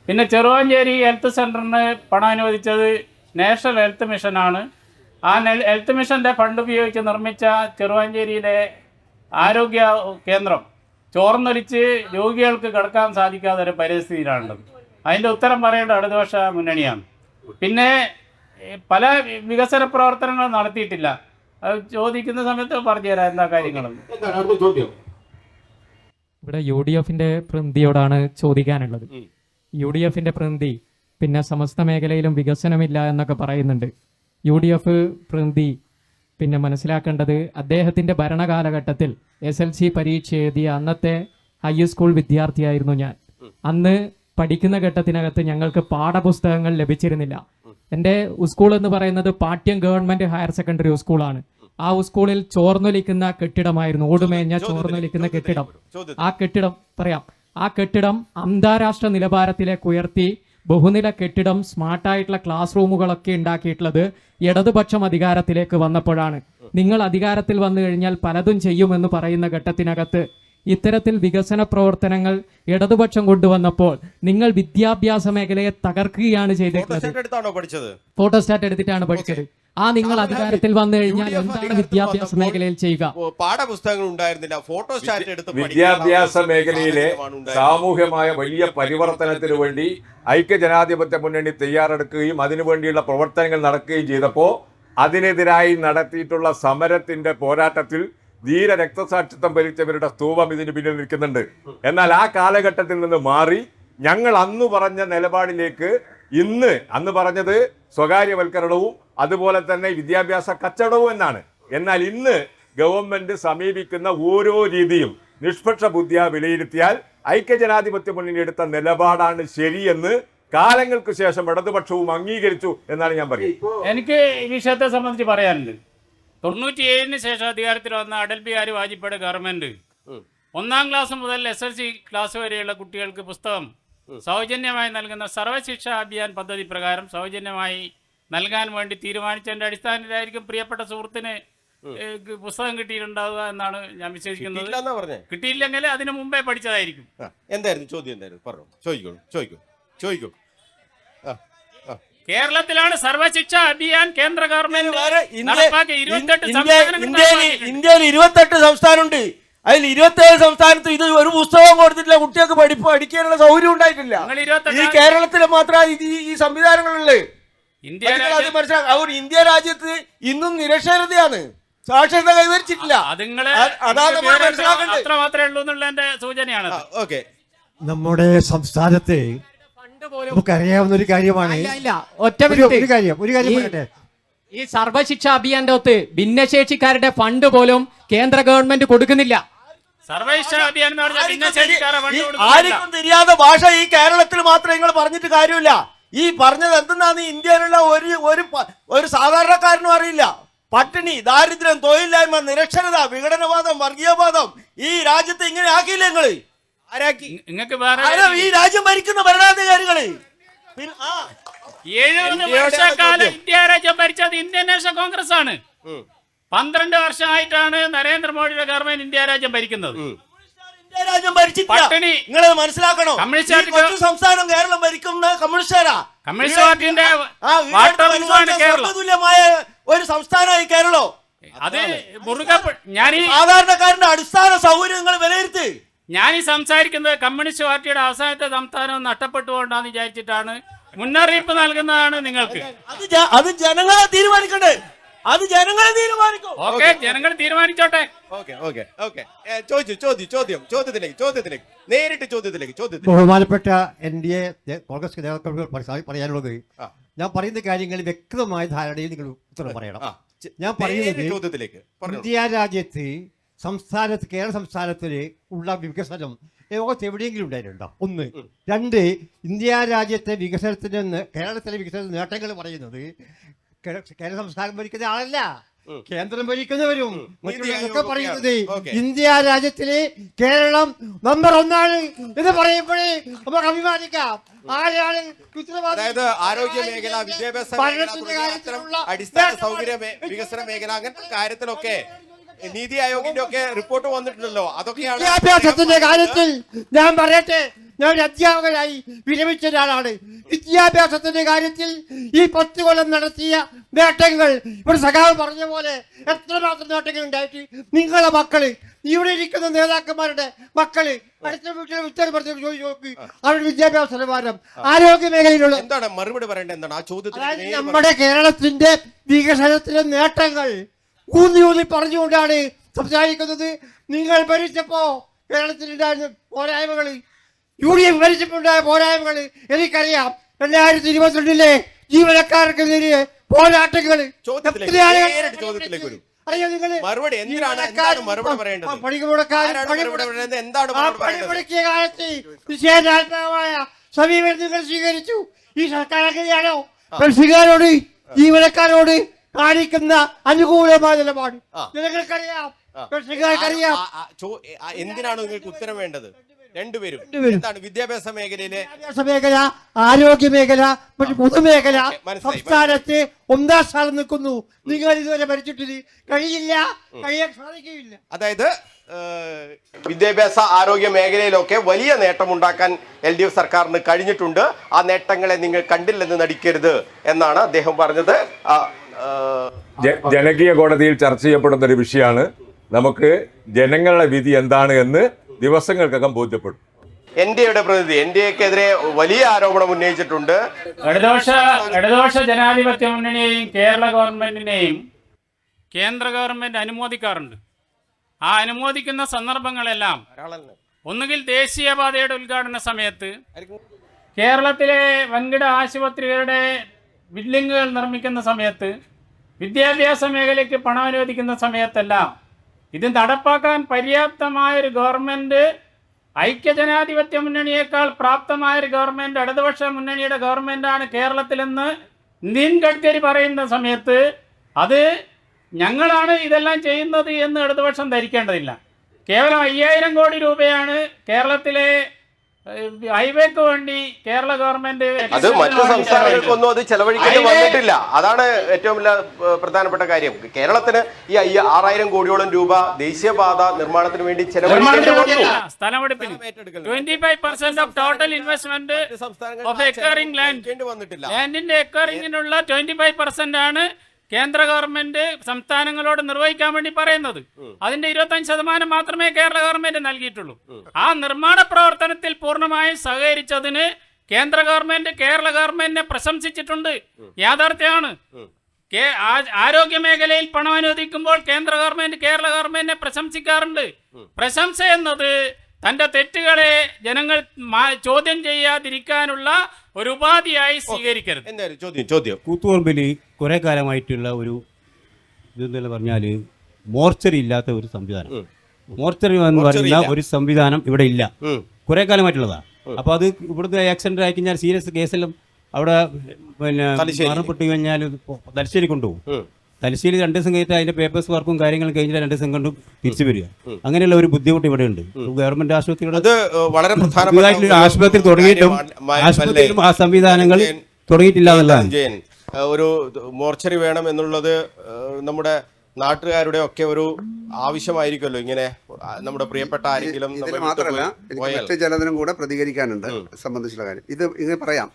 പിന്നെ ചെറുവാഞ്ചേരി ഹെൽത്ത് സെൻ്ററിന് പണം അനുവദിച്ചത് നാഷണൽ ഹെൽത്ത് മിഷനാണ്. ആ ഹെൽത്ത് മിഷൻ്റെ ഫണ്ട് ഉപയോഗിച്ച് നിർമ്മിച്ച ചെറുവാഞ്ചേരിയിലെ ആരോഗ്യ കേന്ദ്രം ചോർന്നൊലിച്ച് രോഗികൾക്ക് കിടക്കാൻ സാധിക്കാത്ത ഒരു പരിസ്ഥിതിയിലാണുള്ളത്. അതിൻ്റെ ഉത്തരം പറയേണ്ട ഇടതുപക്ഷ മുന്നണിയാണ്. പിന്നെ പല വികസന പ്രവർത്തനങ്ങളും നടത്തിയിട്ടില്ല. അത് ചോദിക്കുന്ന സമയത്ത് പറഞ്ഞു തരാം എന്താ കാര്യങ്ങളെന്ന്. ഇവിടെ UDFന്റെ പ്രതിനിധിയോടാണ് ചോദിക്കാനുള്ളത്. UDFന്റെ പ്രതിനിധി പിന്നെ സമസ്ത മേഖലയിലും വികസനമില്ല എന്നൊക്കെ പറയുന്നുണ്ട്. UDF പ്രതിനിധി പിന്നെ മനസ്സിലാക്കേണ്ടത് അദ്ദേഹത്തിൻ്റെ ഭരണകാലഘട്ടത്തിൽ SLC പരീക്ഷ എഴുതിയ അന്നത്തെ ഹൈസ്കൂൾ വിദ്യാർത്ഥിയായിരുന്നു ഞാൻ. അന്ന് പഠിക്കുന്ന ഘട്ടത്തിനകത്ത് ഞങ്ങൾക്ക് പാഠപുസ്തകങ്ങൾ ലഭിച്ചിരുന്നില്ല. എൻ്റെ സ്കൂൾ എന്ന് പറയുന്നത് പാട്യം ഗവൺമെൻറ് ഹയർ സെക്കൻഡറി സ്കൂളാണ്. ആ സ്കൂളിൽ ചോർന്നൊലിക്കുന്ന കെട്ടിടമായിരുന്നു, ഓടുമേഞ്ഞ ചോർന്നൊലിക്കുന്ന കെട്ടിടം. ആ കെട്ടിടം അന്താരാഷ്ട്ര നിലവാരത്തിലേക്ക് ഉയർത്തി ബഹുനില കെട്ടിടം, സ്മാർട്ടായിട്ടുള്ള ക്ലാസ് റൂമുകളൊക്കെ ഉണ്ടാക്കിയിട്ടുള്ളത് ഇടതുപക്ഷം അധികാരത്തിലേക്ക് വന്നപ്പോഴാണ്. നിങ്ങൾ അധികാരത്തിൽ വന്നു കഴിഞ്ഞാൽ പലതും ചെയ്യുമെന്ന് പറയുന്ന ഘട്ടത്തിനകത്ത് ഇത്തരത്തിൽ വികസന പ്രവർത്തനങ്ങൾ ഇടതുപക്ഷം കൊണ്ടുവന്നപ്പോൾ നിങ്ങൾ വിദ്യാഭ്യാസ മേഖലയെ തകർക്കുകയാണ് ചെയ്തിട്ടുള്ളത്. ഫോട്ടോസ്റ്റാറ്റ് എടുത്തിട്ടാണ് പഠിച്ചത്. ആ നിങ്ങൾ അധികാരത്തിൽ വന്നു കഴിഞ്ഞാൽ എന്താണ് വിദ്യാഭ്യാസ മേഖലയിൽ ചെയ്യുക? പാഠപുസ്തകങ്ങൾ ഉണ്ടായിരുന്നില്ല, ഫോട്ടോസ്റ്റാറ്റ് എടുത്ത് വിദ്യാഭ്യാസ മേഖലയിലെ സാമൂഹ്യമായ വലിയ പരിവർത്തനത്തിനു വേണ്ടി ഐക്യജനാധിപത്യ മുന്നണി തയ്യാറെടുക്കുകയും അതിനുവേണ്ടിയുള്ള പ്രവർത്തനങ്ങൾ നടക്കുകയും ചെയ്തപ്പോൾ അതിനെതിരായി നടത്തിയിട്ടുള്ള സമരത്തിന്റെ പോരാട്ടത്തിൽ ധീര രക്തസാക്ഷിത്വം ഭരിച്ചവരുടെ സ്തൂപം ഇതിന് പിന്നിൽ നിൽക്കുന്നുണ്ട്. എന്നാൽ ആ കാലഘട്ടത്തിൽ നിന്ന് മാറി ഞങ്ങൾ അന്ന് പറഞ്ഞ നിലപാടിലേക്ക് അന്ന് പറഞ്ഞത് സ്വകാര്യവൽക്കരണവും അതുപോലെ തന്നെ വിദ്യാഭ്യാസ കച്ചവടവും എന്നാണ്. എന്നാൽ ഇന്ന് ഗവൺമെന്റ് സമീപിക്കുന്ന ഓരോ രീതിയും നിഷ്പക്ഷ ബുദ്ധിയാ വിലയിരുത്തിയാൽ ഐക്യജനാധിപത്യ മുന്നണി എടുത്ത നിലപാടാണ് ശരിയെന്ന് കാലങ്ങൾക്ക് ശേഷം ഇടതുപക്ഷവും അംഗീകരിച്ചു എന്നാണ് ഞാൻ പറയുന്നത്. എനിക്ക് ഈ വിഷയത്തെ സംബന്ധിച്ച് പറയാനുണ്ട്. 97-ന് ശേഷം അധികാരത്തിൽ വന്ന അടൽ ബിഹാരി വാജ്പേയിയുടെ ഗവൺമെന്റ് 1-ാം ക്ലാസ് മുതൽ SLC ക്ലാസ് വരെയുള്ള കുട്ടികൾക്ക് പുസ്തകം സൗജന്യമായി നൽകുന്ന സർവശിക്ഷ അഭിയാൻ പദ്ധതി പ്രകാരം സൗജന്യമായി നൽകാൻ വേണ്ടി തീരുമാനിച്ചതിൻ്റെ അടിസ്ഥാനത്തിലായിരിക്കും പ്രിയപ്പെട്ട സുഹൃത്തിന് പുസ്തകം കിട്ടിയിട്ടുണ്ടാവുക എന്നാണ് ഞാൻ വിശ്വസിക്കുന്നത്. കിട്ടിയില്ലെങ്കിൽ അതിനു മുമ്പേ പഠിച്ചതായിരിക്കും. എന്തായിരുന്നു ചോദ്യം? എന്തായിരുന്നു പറഞ്ഞു? ചോദിക്കൂ. കേരളത്തിലാണ് സർവശിക്ഷ അഭിയാൻ കേന്ദ്ര ഗവൺമെന്റ് ഇന്ത്യയിൽ 28 സംസ്ഥാനമുണ്ട്. അതിൽ 27 സംസ്ഥാനത്ത് ഇത് ഒരു പുസ്തകം കൊടുത്തിട്ടില്ല. കുട്ടികൾക്ക് പഠിക്കാനുള്ള സൗകര്യം ഉണ്ടായിട്ടില്ല. ഈ കേരളത്തിൽ മാത്രമാണ് ഈ സംവിധാനങ്ങളുള്ളത്. ഇന്ത്യ രാജ്യത്ത് ഇന്നും നിരക്ഷരതയാണ്, സാക്ഷരത കൈവരിച്ചിട്ടില്ല. അതാണ് മനസ്സിലാക്കേണ്ടത്. അത്ര മാത്രമേ ഉള്ളൂ എന്നുള്ള എന്റെ സൂചനയാണ്. നമ്മുടെ സംസ്ഥാനത്ത് നമുക്കറിയാവുന്ന ഒരു കാര്യമാണ്. ഒരു കാര്യം പറയട്ടെ. ഈ സർവശിക്ഷ അഭിയാന്റെ ഒത്ത് ഭിന്നശേഷിക്കാരുടെ ഫണ്ട് പോലും കേന്ദ്ര ഗവൺമെന്റ് കൊടുക്കുന്നില്ല. ആർക്കും തിരിയാത്ത ഭാഷ ഈ കേരളത്തിൽ മാത്രം നിങ്ങൾ പറഞ്ഞിട്ട് കാര്യമില്ല. ഈ പറഞ്ഞത് എന്തെന്നാണ് ഇന്ത്യയിലുള്ള ഒരു സാധാരണക്കാരനും അറിയില്ല. പട്ടിണി, ദാരിദ്ര്യം, തൊഴിലില്ലായ്മ, നിരക്ഷരത, വിഘടനവാദം, വർഗീയവാദം ഈ രാജ്യത്തെ ഇങ്ങനെ ആക്കിയില്ല നിങ്ങള്. ആരാക്കി? ഈ രാജ്യം ഭരിക്കുന്ന ഭരണാധികാരികള്. 70 വർഷക്കാലം ഇന്ത്യ രാജ്യം ഭരിച്ചത് ഇന്ത്യൻ നാഷണൽ കോൺഗ്രസ് ആണ്. 12 വർഷമായിട്ടാണ് നരേന്ദ്രമോദിയുടെ ഗവൺമെന്റ് ഇന്ത്യ രാജ്യം ഭരിക്കുന്നത്. ഇന്ത്യ രാജ്യം ഭരിച്ചിട്ടില്ല. നിങ്ങൾ മനസ്സിലാക്കണോ? സംസ്ഥാനം കേരളം ഭരിക്കുന്ന കമ്മ്യൂണിസ്റ്റുകാരാ. കമ്മ്യൂണിസ്റ്റ് പാർട്ടിന്റെ തുല്യമായ ഒരു സംസ്ഥാനമായി കേരളം. അത് മുറുകെ ഞാൻ സാധാരണക്കാരന്റെ അടിസ്ഥാന സൗകര്യങ്ങൾ വിലയിരുത്തി ഞാൻ ഈ സംസാരിക്കുന്നത് കമ്മ്യൂണിസ്റ്റ് പാർട്ടിയുടെ അവസാനത്തെ സംസ്ഥാനം നഷ്ടപ്പെട്ടുകൊണ്ടാന്ന് വിചാരിച്ചിട്ടാണ്. മുന്നറിയിപ്പ് നൽകുന്നതാണ് നിങ്ങൾക്ക്. അത് ജനങ്ങളെ തീരുമാനിക്കണ്ടേ? അത് ജനങ്ങളെ തീരുമാനിക്കും. ഓക്കെ, ജനങ്ങൾ തീരുമാനിച്ചോട്ടെ. ബഹുമാനപ്പെട്ട NDA കോൺഗ്രസ് നേതാക്കൾ പറയാനുള്ളത്, ഞാൻ പറയുന്ന കാര്യങ്ങൾ വ്യക്തമായ ധാരണയിൽ നിങ്ങൾ ഉത്തരം പറയണം. ഞാൻ പറയുന്നത് ഇന്ത്യ രാജ്യത്ത് കേരള സംസ്ഥാനത്തിന് ഉള്ള വികസനം ലോകത്ത് എവിടെയെങ്കിലും ഉണ്ടായിട്ടുണ്ടോ? 1. 2, ഇന്ത്യ രാജ്യത്തെ വികസനത്തിന് കേരളത്തിലെ വികസന നേട്ടങ്ങൾ പറയുന്നത് കേരള സംസ്ഥാനം ഭരിക്കുന്ന ആളല്ല, കേന്ദ്രം ഭരിക്കുന്നവരും മറ്റുള്ളവരൊക്കെ ആയോഗൊക്കെയാണ്. പറയുന്നത് ഓക്കേ. ഇന്ത്യ രാജ്യത്തിലെ കേരളം നമ്പർ 1 എന്ന് പറയുമ്പോഴേ നമുക്ക് അഭിമാനിക്കാം. ആരാണ് ഉത്തരവാദി? അതായത് ആരോഗ്യ മേഖല, വിദ്യാഭ്യാസ മേഖല ഭരണത്തിന്റെ തുടങ്ങിയ അത്തരം കാര്യത്തിലുള്ള അടിസ്ഥാന സൗകര്യ വികസന മേഖല അങ്ങനത്തെ കാര്യത്തിലൊക്കെ നീതി ആയോഗിന്റെ ഒക്കെ റിപ്പോർട്ട് വന്നിട്ടുണ്ടല്ലോ. അതൊക്കെയാണ് വിദ്യാഭ്യാസത്തിന്റെ കാര്യത്തിൽ ഞാൻ പറയട്ടെ, ഞാൻ ഒരു അധ്യാപകനായി വിരമിച്ച ഒരാളാണ്. വിദ്യാഭ്യാസത്തിന്റെ കാര്യത്തിൽ ഈ 10 കൊല്ലം നടത്തിയ നേട്ടങ്ങൾ ഇവിടെ സഖാവ് പറഞ്ഞ പോലെ എത്രമാത്രം നേട്ടങ്ങൾ ഉണ്ടായിട്ട് നിങ്ങളുടെ മക്കള്, ഇവിടെ ഇരിക്കുന്ന നേതാക്കന്മാരുടെ മക്കള്, അടുത്ത വീട്ടിലെ ഉത്തരപ്രദേശ് ചോദിച്ചു നോക്കി അവരുടെ വിദ്യാഭ്യാസ നിലവാരം, ആരോഗ്യ മേഖലയിലുള്ള എന്താണ് മറുപടി പറയേണ്ടത്? എന്താണ് ആ ചോദ്യത്തിന് അതായത് നേരിട്ട് നമ്മുടെ കേരളത്തിന്റെ വികസനത്തിലെ നേട്ടങ്ങൾ ഊന്നി പറഞ്ഞുകൊണ്ടാണ് സംസാരിക്കുന്നത്. നിങ്ങൾ ഭരിച്ചപ്പോ കേരളത്തിലുണ്ടായിരുന്ന പോരായ്മകള്, UDF ഭരിച്ചപ്പോഴുണ്ടായ പോരായ്മകള് എനിക്കറിയാം. 2022 ജീവനക്കാർക്കെതിരെ പോരാട്ടങ്ങള് നേരിട്ട് ചോദ്യത്തിലേക്ക് വരും. മറുപടി എന്തിനാണ് മറുപടി പറയേണ്ടത്? എന്താണ് പണിമുടക്കിയ കാലത്ത് നിഷേധാത്മകമായ സമീപനം നിങ്ങൾ സ്വീകരിച്ചു. ഈ സർക്കാർ അങ്ങനെയാണോ കൃഷിക്കാരോട് ജീവനക്കാരോട് കാണിക്കുന്ന അനുകൂലമായ നിലപാട്? ജനങ്ങൾക്കറിയാം, കൃഷിക്കാർക്കറിയാം. എന്തിനാണ് നിങ്ങൾക്ക് ഉത്തരം വേണ്ടത്? രണ്ടുപേരും എന്താണ് വിദ്യാഭ്യാസ മേഖലയിലെ വിദ്യാഭ്യാസ മേഖല, ആരോഗ്യ മേഖല, മറ്റു പൊതുമേഖല സംസ്ഥാനത്ത് 1ാം സ്ഥാനം നിൽക്കുന്നു. നിങ്ങൾ ഇതുവരെ ഭരിച്ചിട്ടില്ല, കഴിയില്ല, കഴിയാൻ സാധിക്കുകയില്ല. അതായത് വിദ്യാഭ്യാസ ആരോഗ്യ മേഖലയിലൊക്കെ വലിയ നേട്ടമുണ്ടാക്കാൻ LDF സർക്കാരിന് കഴിഞ്ഞിട്ടുണ്ട്. ആ നേട്ടങ്ങളെ നിങ്ങൾ കണ്ടില്ലെന്ന് നടിക്കരുത് എന്നാണ് അദ്ദേഹം പറഞ്ഞത്. ജനകീയ കോടതിയിൽ ചർച്ച ചെയ്യപ്പെടുന്ന ഒരു വിഷയമാണ്. നമുക്ക് ജനങ്ങളുടെ വിധി എന്താണ് എന്ന് ദിവസങ്ങൾക്കകം ബോധ്യപ്പെടും. NDAയുടെ പ്രതിനിധി NDAക്കെതിരെ വലിയ ആരോപണം ഉന്നയിച്ചിട്ടുണ്ട്. ഇടതുപക്ഷ ജനാധിപത്യ മുന്നണിയെയും കേരള ഗവൺമെന്റിനെയും കേന്ദ്ര ഗവൺമെന്റ് അനുമോദിക്കാറുണ്ട്. ആ അനുമോദിക്കുന്ന സന്ദർഭങ്ങളെല്ലാം ഒന്നുകിൽ ദേശീയപാതയുടെ ഉദ്ഘാടന സമയത്ത്, കേരളത്തിലെ വൻകിട ആശുപത്രികളുടെ ബിൽഡിങ്ങുകൾ നിർമ്മിക്കുന്ന സമയത്ത്, വിദ്യാഭ്യാസ മേഖലയ്ക്ക് പണം അനുവദിക്കുന്ന സമയത്തെല്ലാം ഇത് നടപ്പാക്കാൻ പര്യാപ്തമായൊരു ഗവൺമെൻറ്, ഐക്യജനാധിപത്യ മുന്നണിയേക്കാൾ പ്രാപ്തമായൊരു ഗവൺമെൻറ്, ഇടതുപക്ഷ മുന്നണിയുടെ ഗവൺമെൻറ്റാണ് കേരളത്തിലെന്ന് നിതിൻ ഗഡ്കരി പറയുന്ന സമയത്ത് അത് ഞങ്ങളാണ് ഇതെല്ലാം ചെയ്യുന്നത് എന്ന് ഇടതുപക്ഷം ധരിക്കേണ്ടതില്ല. കേവലം 5000 കോടി രൂപയാണ് കേരളത്തിലെ ഹൈവേക്ക് വേണ്ടി കേരള ഗവൺമെന്റ് അത് മറ്റു സംസ്ഥാനങ്ങൾക്കൊന്നും അത് ചെലവഴിക്കേണ്ടി വന്നിട്ടില്ല. അതാണ് ഏറ്റവും വലിയ പ്രധാനപ്പെട്ട കാര്യം. കേരളത്തിന് ഈ 6000 കോടിയോളം രൂപ ദേശീയപാത നിർമ്മാണത്തിന് വേണ്ടി ചെലവഴിക്കേണ്ടി വന്നു. സ്ഥലമെടുപ്പിന് 25% ഓഫ് ടോട്ടൽ ഇൻവെസ്റ്റ്മെന്റ് ഓഫ് എക്കറിംഗ് ലാൻഡിന്റെ എക്കറിംഗിനുള്ള 25% ആണ് കേന്ദ്ര ഗവൺമെന്റ് സംസ്ഥാനങ്ങളോട് നിർവഹിക്കാൻ വേണ്ടി പറയുന്നത്. അതിന്റെ 25% മാത്രമേ കേരള ഗവൺമെന്റ് നൽകിയിട്ടുള്ളൂ. ആ നിർമ്മാണ പ്രവർത്തനത്തിൽ പൂർണ്ണമായും സഹകരിച്ചതിന് കേന്ദ്ര ഗവൺമെന്റ് കേരള ഗവൺമെന്റിനെ പ്രശംസിച്ചിട്ടുണ്ട്. യാഥാർത്ഥ്യമാണ്. ആരോഗ്യ മേഖലയിൽ പണം അനുവദിക്കുമ്പോൾ കേന്ദ്ര ഗവൺമെന്റ് കേരള ഗവൺമെന്റിനെ പ്രശംസിക്കാറുണ്ട്. പ്രശംസ എന്നത് തന്റെ തെറ്റുകളെ ജനങ്ങൾ ചോദ്യം ചെയ്യാതിരിക്കാനുള്ള ഒരു ഉപാധിയായി സ്വീകരിക്കരുത്. ചോദ്യം കൂത്തുപറമ്പിൽ കുറെ കാലമായിട്ടുള്ള ഒരു ഇതെന്ന് പറഞ്ഞാൽ മോർച്ചറി ഇല്ലാത്ത ഒരു സംവിധാനം. മോർച്ചറി എന്ന് പറയുന്ന ഒരു സംവിധാനം ഇവിടെ ഇല്ല, കുറെ കാലമായിട്ടുള്ളതാണ്. അപ്പോൾ അത് ഇവിടുത്തെ ആക്സിഡന്റ് ആയി കഴിഞ്ഞാൽ സീരിയസ് കേസെല്ലാം അവിടെ പിന്നെ മരണപ്പെട്ട് കഴിഞ്ഞാൽ തലശ്ശേരി കൊണ്ടുപോകും. തലശ്ശേരി 2 ദിവസം കഴിഞ്ഞിട്ട് അതിന്റെ പേപ്പേഴ്സ് വർക്കും കാര്യങ്ങളും കഴിഞ്ഞാൽ 2 ദിവസം കൊണ്ട് തിരിച്ചു വരിക. അങ്ങനെയുള്ള ഒരു ബുദ്ധിമുട്ട് ഇവിടെ ഉണ്ട്. ഗവൺമെന്റ് ആശുപത്രികളുടെ ആശുപത്രി തുടങ്ങിയിട്ടും ആശുപത്രിയിലും ആ സംവിധാനങ്ങൾ തുടങ്ങിയിട്ടില്ല എന്നുള്ളതാണ്. ഒരു മോർച്ചറി വേണം എന്നുള്ളത് നമ്മുടെ നാട്ടുകാരുടെ ഒക്കെ ഒരു ആവശ്യമായിരിക്കുമല്ലോ. ഇങ്ങനെ നമ്മുടെ പ്രിയപ്പെട്ട ആരെങ്കിലും മാത്രമല്ല, മറ്റു ചിലതിനും കൂടെ പ്രതികരിക്കാനുണ്ട് സംബന്ധിച്ചുള്ള കാര്യം. ഇത് ഇങ്ങനെ പറയാം.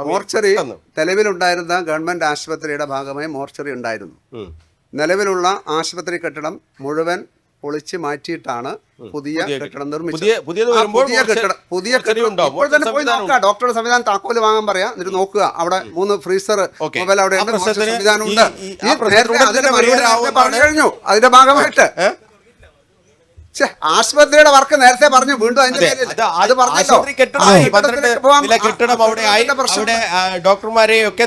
മോർച്ചറി നിലവിലുണ്ടായിരുന്ന ഗവൺമെന്റ് ആശുപത്രിയുടെ ഭാഗമായി മോർച്ചറി ഉണ്ടായിരുന്നു. നിലവിലുള്ള ആശുപത്രി കെട്ടിടം മുഴുവൻ പൊളിച്ച് മാറ്റിയിട്ടാണ് പുതിയ കെട്ടിടം നിർമ്മിച്ചത്. പുതിയ കെട്ടിടം ഇപ്പോൾ തന്നെ പോയി നോക്കുക. ഡോക്ടറുടെ സംവിധാനം താക്കോല് വാങ്ങാൻ പറയാം, എന്നിട്ട് നോക്കുക. അവിടെ 3 ഫ്രീസർ മൊബൈൽ അവിടെ സംവിധാനം ഉണ്ട്. പറഞ്ഞു കഴിഞ്ഞു. അതിന്റെ ഭാഗമായിട്ട് ആശുപത്രിയുടെ വർക്ക് നേരത്തെ പറഞ്ഞു. വീണ്ടും ഡോക്ടർമാരെ ഒക്കെ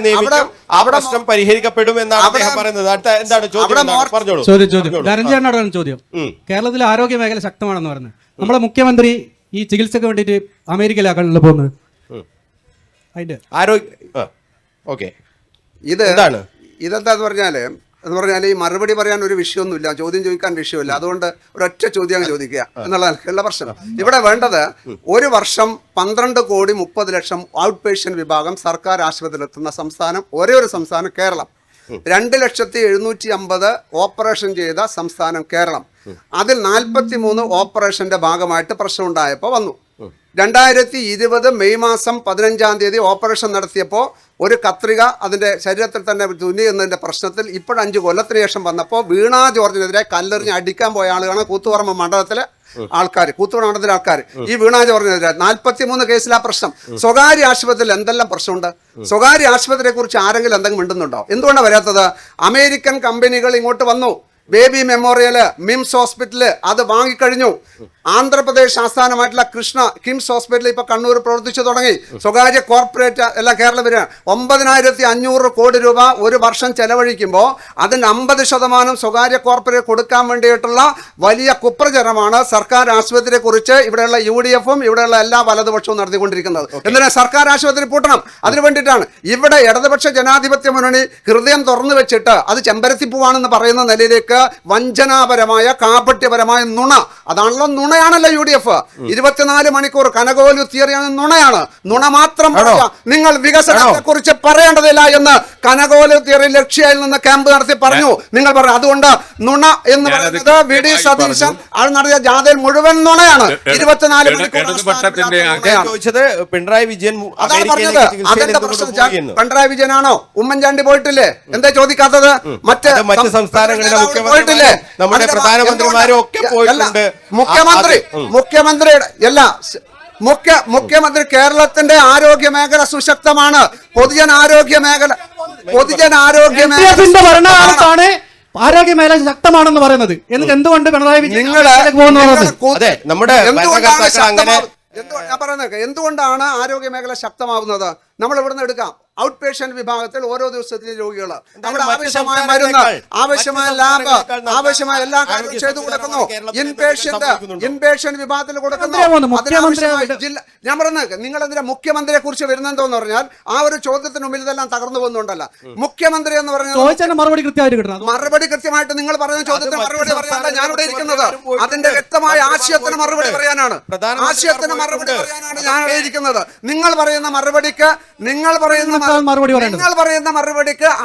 പ്രശ്നം പരിഹരിക്കപ്പെടും എന്നാണ് അദ്ദേഹം പറയുന്നത്. എന്താണ് ചോദ്യം? കേരളത്തിലെ ആരോഗ്യ മേഖല ശക്തമാണെന്ന് പറഞ്ഞു. നമ്മളെ മുഖ്യമന്ത്രി ഈ ചികിത്സക്ക് വേണ്ടിയിട്ട് അമേരിക്കയിലാക്കാണല്ലോ പോകുന്നത്. അതിന്റെ ഇതെന്താന്ന് പറഞ്ഞാല് എന്ന് പറഞ്ഞാൽ ഈ മറുപടി പറയാൻ ഒരു വിഷയമൊന്നുമില്ല, ചോദ്യം ചോദിക്കാൻ വിഷയമില്ല. അതുകൊണ്ട് ഒരൊറ്റ ചോദ്യം ചോദിക്കുക എന്നുള്ളതല്ല പ്രശ്നം. ഇവിടെ വേണ്ടത് ഒരു വർഷം 12,30,00,000 ഔട്ട് പേഷ്യന്റ് വിഭാഗം സർക്കാർ ആശുപത്രിയിൽ എത്തുന്ന സംസ്ഥാനം ഒരേ ഒരു സംസ്ഥാനം കേരളം. 2,750,000 ഓപ്പറേഷൻ ചെയ്ത സംസ്ഥാനം കേരളം. അതിൽ 43 ഓപ്പറേഷന്റെ ഭാഗമായിട്ട് പ്രശ്നം ഉണ്ടായപ്പോൾ വന്നു. 2020 മെയ് മാസം 15 ഓപ്പറേഷൻ നടത്തിയപ്പോൾ ഒരു കത്രിക അതിൻ്റെ ശരീരത്തിൽ തന്നെ തുന്നി എന്നതിൻ്റെ പ്രശ്നത്തിൽ ഇപ്പോൾ 5 കൊല്ലത്തിന് ശേഷം വന്നപ്പോൾ വീണ ജോർജിനെതിരെ കല്ലെറിഞ്ഞ് അടിക്കാൻ പോയ ആളുകളാണ് കൂത്തുപറമ്പ് മണ്ഡലത്തിലെ ആൾക്കാർ, കൂത്തുപറമ്പ് മണ്ഡലത്തിലെ ആൾക്കാർ. ഈ വീണ ജോർജിനെതിരെ 43 കേസിലാ പ്രശ്നം. സ്വകാര്യ ആശുപത്രിയിൽ എന്തെല്ലാം പ്രശ്നമുണ്ട്? സ്വകാര്യ ആശുപത്രിയെ കുറിച്ച് ആരെങ്കിലും എന്തെങ്കിലും മിണ്ടുന്നുണ്ടോ? എന്തുകൊണ്ടാണ് വരാത്തത്? അമേരിക്കൻ കമ്പനികൾ ഇങ്ങോട്ട് വന്നു. ബേബി മെമ്മോറിയല്, മിംസ് ഹോസ്പിറ്റല് അത് വാങ്ങിക്കഴിഞ്ഞു. ആന്ധ്രാപ്രദേശ് ആസ്ഥാനമായിട്ടുള്ള കിംസ് ഹോസ്പിറ്റൽ ഇപ്പൊ കണ്ണൂർ പ്രവർത്തിച്ചു തുടങ്ങി. സ്വകാര്യ കോർപ്പറേറ്റ് എല്ലാം കേരളം വരിക. 9,500 കോടി രൂപ ഒരു വർഷം ചെലവഴിക്കുമ്പോൾ അതിന് 50% സ്വകാര്യ കോർപ്പറേറ്റ് കൊടുക്കാൻ വേണ്ടിയിട്ടുള്ള വലിയ കുപ്രചരണമാണ് സർക്കാർ ആശുപത്രിയെ കുറിച്ച് ഇവിടെയുള്ള UDF-ഉം ഇവിടെയുള്ള എല്ലാ വലതുപക്ഷവും നടത്തിക്കൊണ്ടിരിക്കുന്നത്. എന്തിനാ സർക്കാർ ആശുപത്രി പൂട്ടണം? അതിനു വേണ്ടിയിട്ടാണ്. ഇവിടെ ഇടതുപക്ഷ ജനാധിപത്യ മുന്നണി ഹൃദയം തുറന്നു വെച്ചിട്ട് അത് ചെമ്പരത്തിപ്പൂവാണെന്ന് പറയുന്ന നിലയിലേക്ക് വഞ്ചനാപരമായ കാപട്യപരമായ നുണ, അതാണല്ലോ നുണയാണല്ലോ UDF. 24 മണിക്കൂർ കനകോലു തിയറിയാണ്, നുണയാണ്. നുണ മാത്രം പറയാം. നിങ്ങൾ വികസനത്തെ കുറിച്ച് പറയേണ്ടതില്ല എന്ന് കനകോലു തിയറി ലക്ഷ്യയിൽ നിന്ന് ക്യാമ്പ് നടത്തി പറഞ്ഞു. നിങ്ങൾ പറഞ്ഞു. അതുകൊണ്ട് നുണ എന്ന് പറയുന്നത് VD സതീശൻ അത് നടത്തിയ ജാഥയിൽ മുഴുവൻ നുണയാണ്. 24 മണിക്കൂർ ചോദിച്ചത് പിണറായി വിജയൻ അതാണ് പറഞ്ഞത്. അതിന്റെ പ്രശ്നം പിണറായി വിജയനാണോ? ഉമ്മൻചാണ്ടി പോയിട്ടില്ലേ? എന്താ ചോദിക്കാത്തത്? മറ്റ് സംസ്ഥാനങ്ങളിലെ പോയിട്ടില്ലേ? നമ്മുടെ പ്രധാനമന്ത്രിമാരും ഒക്കെ പോയിട്ടുണ്ട്. മുഖ്യമന്ത്രി കേരളത്തിന്റെ ആരോഗ്യ മേഖല സുശക്തമാണ്. പൊതുജനാരോഗ്യ മേഖല ഭരണകാലത്താണ് ആരോഗ്യ മേഖല ശക്തമാണെന്ന് പറയുന്നത്. എന്നിട്ട് എന്തുകൊണ്ട് പിണറായി വിജയൻ എന്തുകൊണ്ടാണ് ആരോഗ്യ മേഖല ശക്തമാവുന്നത്? നമ്മൾ ഇവിടുന്ന് എടുക്കാം. ഔട്ട് പേഷ്യന്റ് വിഭാഗത്തിൽ ഓരോ ദിവസത്തിലെ രോഗികൾ, നമ്മുടെ ആവശ്യമായ മരുന്ന്, ആവശ്യമായ ലാബ്, ആവശ്യമായ എല്ലാ കാര്യങ്ങളും ചെയ്തു കൊടുക്കുന്നു. ഇൻപേഷ്യന്റ് വിഭാഗത്തിൽ കൊടുക്കുന്നു. ഞാൻ പറഞ്ഞത് നിങ്ങൾ എന്തിനാ മുഖ്യമന്ത്രിയെ കുറിച്ച് വരുന്നതെന്ന് പറഞ്ഞാൽ ആ ഒരു ചോദ്യത്തിന് മുമ്പിൽ ഇതെല്ലാം തകർന്നു പോകുന്നുണ്ടല്ല. മുഖ്യമന്ത്രി എന്ന് പറഞ്ഞാൽ മറുപടി കൃത്യമായിട്ട് നിങ്ങൾ പറയുന്ന ചോദ്യത്തിന് മറുപടി പറയാനല്ല ഞാനിവിടെ ഇരിക്കുന്നത്. അതിന്റെ വ്യക്തമായ ആശയത്തിന് മറുപടി പറയാനാണ് ഞാൻ ഇരിക്കുന്നത്. നിങ്ങൾ പറയുന്ന മറുപടിക്ക്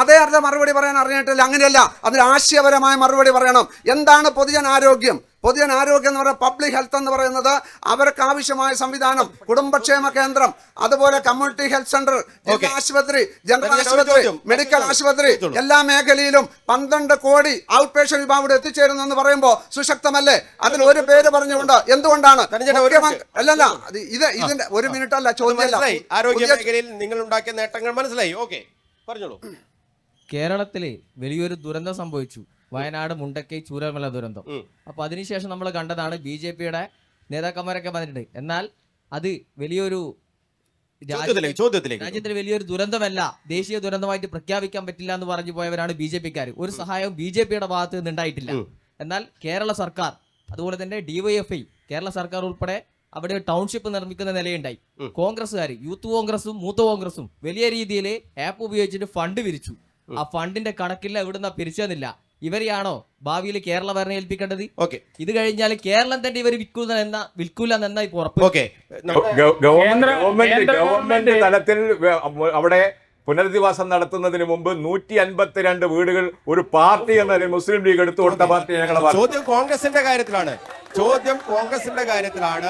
അതേ അർത്ഥം മറുപടി പറയാൻ അറിഞ്ഞിട്ടില്ല. അങ്ങനെയല്ല, അതിന് ആശയപരമായ മറുപടി പറയണം. എന്താണ് പൊതുജനാരോഗ്യം? പൊതുജനാരോഗ്യം എന്ന് പറയുന്നത് പബ്ലിക് ഹെൽത്ത് എന്ന് പറയുന്നത് അവർക്ക് ആവശ്യമായ സംവിധാനം, കുടുംബക്ഷേമ കേന്ദ്രം, അതുപോലെ കമ്മ്യൂണിറ്റി ഹെൽത്ത് സെന്റർ, ജില്ലാ ആശുപത്രി, ജനറൽ ആശുപത്രി, മെഡിക്കൽ ആശുപത്രി, എല്ലാ മേഖലയിലും 12 കോടി ഔട്ട് പേഷ്യന്റ് വിഭാഗം എത്തിച്ചേരുന്നു എന്ന് പറയുമ്പോൾ സുശക്തമല്ലേ? അതിൽ ഒരു പേര് പറഞ്ഞുകൊണ്ട് എന്തുകൊണ്ടാണ് അല്ലല്ല ഇതിന്റെ ഒരു മിനിറ്റ് അല്ല ചോദ്യമല്ല. ആരോഗ്യ മേഖലയിൽ നിങ്ങൾ ഉണ്ടാക്കിയ നേട്ടങ്ങൾ മനസ്സിലായി. ഓക്കെ, പറഞ്ഞോളൂ. കേരളത്തില് വലിയൊരു ദുരന്തം സംഭവിച്ചു. വയനാട് മുണ്ടക്കൈ ചൂരൽമല ദുരന്തം. അപ്പൊ അതിനുശേഷം നമ്മൾ കണ്ടതാണ് BJP-യുടെ നേതാക്കന്മാരൊക്കെ വന്നിട്ടുണ്ട്. എന്നാൽ അത് വലിയൊരു രാജ്യത്തിന് വലിയൊരു ദുരന്തമല്ല, ദേശീയ ദുരന്തമായിട്ട് പ്രഖ്യാപിക്കാൻ പറ്റില്ല എന്ന് പറഞ്ഞു പോയവരാണ് BJP-ക്കാർ. ഒരു സഹായവും BJP-യുടെ ഭാഗത്ത് നിന്ന് ഉണ്ടായിട്ടില്ല. എന്നാൽ കേരള സർക്കാർ, അതുപോലെ തന്നെ DYFI, കേരള സർക്കാർ ഉൾപ്പെടെ അവിടെ ടൗൺഷിപ്പ് നിർമ്മിക്കുന്ന നിലയുണ്ടായി. കോൺഗ്രസ്സുകാർ, യൂത്ത് കോൺഗ്രസും മൂത്ത കോൺഗ്രസും വലിയ രീതിയിൽ ആപ്പ് ഉപയോഗിച്ചിട്ട് ഫണ്ട് പിരിച്ചു. ആ ഫണ്ടിന്റെ കണക്കില്ല, എവിടുന്ന പിരിച്ചെന്നില്ല. ഇവരെയാണോ ഭാവിയിൽ കേരള ഭരണം ഏൽപ്പിക്കേണ്ടത്? ഇത് കഴിഞ്ഞാൽ കേരളം തന്നെ ഇവർ വിൽക്കൂല എന്നാ ഇപ്പൊ ഉറപ്പ്. ഗവൺമെന്റ് തലത്തിൽ അവിടെ പുനരധിവാസം നടത്തുന്നതിന് മുമ്പ് 152 വീടുകൾ ഒരു പാർട്ടി എന്ന മുസ്ലിം ലീഗ് എടുത്തു കൊടുത്ത പാർട്ടി ഞങ്ങളെ ചോദ്യം കോൺഗ്രസിന്റെ കാര്യത്തിലാണ്.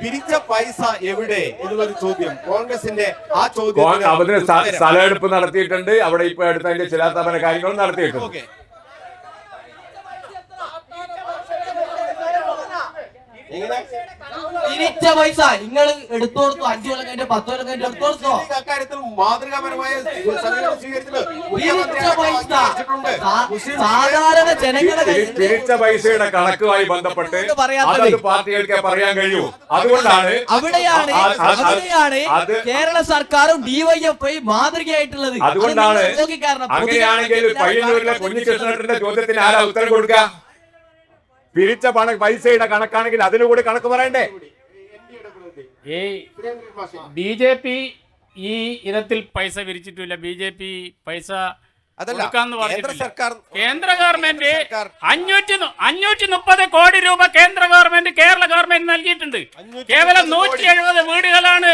പിരിച്ച പൈസ എവിടെ എന്നുള്ളൊരു ചോദ്യം കോൺഗ്രസിന്റെ. ആ ചോദ്യം അതിന് സ്ഥലമെടുപ്പ് നടത്തിയിട്ടുണ്ട്. അവിടെ ഇപ്പൊ അടുത്തതിന്റെ ചില കാര്യങ്ങളും നടത്തിയിട്ടുണ്ട്. പിരിച്ച പൈസ നിങ്ങൾ എടുത്തു കൊടുത്തു. 5 കൊല്ലം കഴിഞ്ഞ 10 കൊല്ലം കഴിഞ്ഞ എടുത്തു കൊടുത്തോ? മാതൃകാപരമായ സാധാരണ ജനങ്ങളെ പിരിച്ച പൈസയുടെ കണക്കുമായി ബന്ധപ്പെട്ട് പാർട്ടികൾക്ക് പറയാൻ കഴിയൂ. അതുകൊണ്ടാണ് അവിടെയാണ് കേരള സർക്കാരും DYFI മാതൃകയായിട്ടുള്ളത്. അതുകൊണ്ടാണ് അങ്ങനെയാണെങ്കിൽ പയ്യന്നൂരിലെ കുഞ്ഞികൃഷ്ണന്റെ ചോദ്യത്തിന് ആരാ ഉത്തരം കൊടുക്കുക? പിരിച്ച പൈസയുടെ കണക്കാണെങ്കിൽ അതിനുകൂടി കണക്ക് പറയണ്ടേ? BJP ഈ ഇനത്തിൽ പൈസ പിരിച്ചിട്ടില്ല. BJP പൈസ അതല്ല, കൊടുക്കാന്ന് കേന്ദ്ര പറഞ്ഞിട്ടില്ല. സർക്കാർ കേന്ദ്ര ഗവൺമെന്റ് 530 കോടി രൂപ കേന്ദ്ര ഗവൺമെന്റ് കേരള ഗവൺമെന്റ് നൽകിയിട്ടുണ്ട്. കേവലം 170 വീടുകളാണ്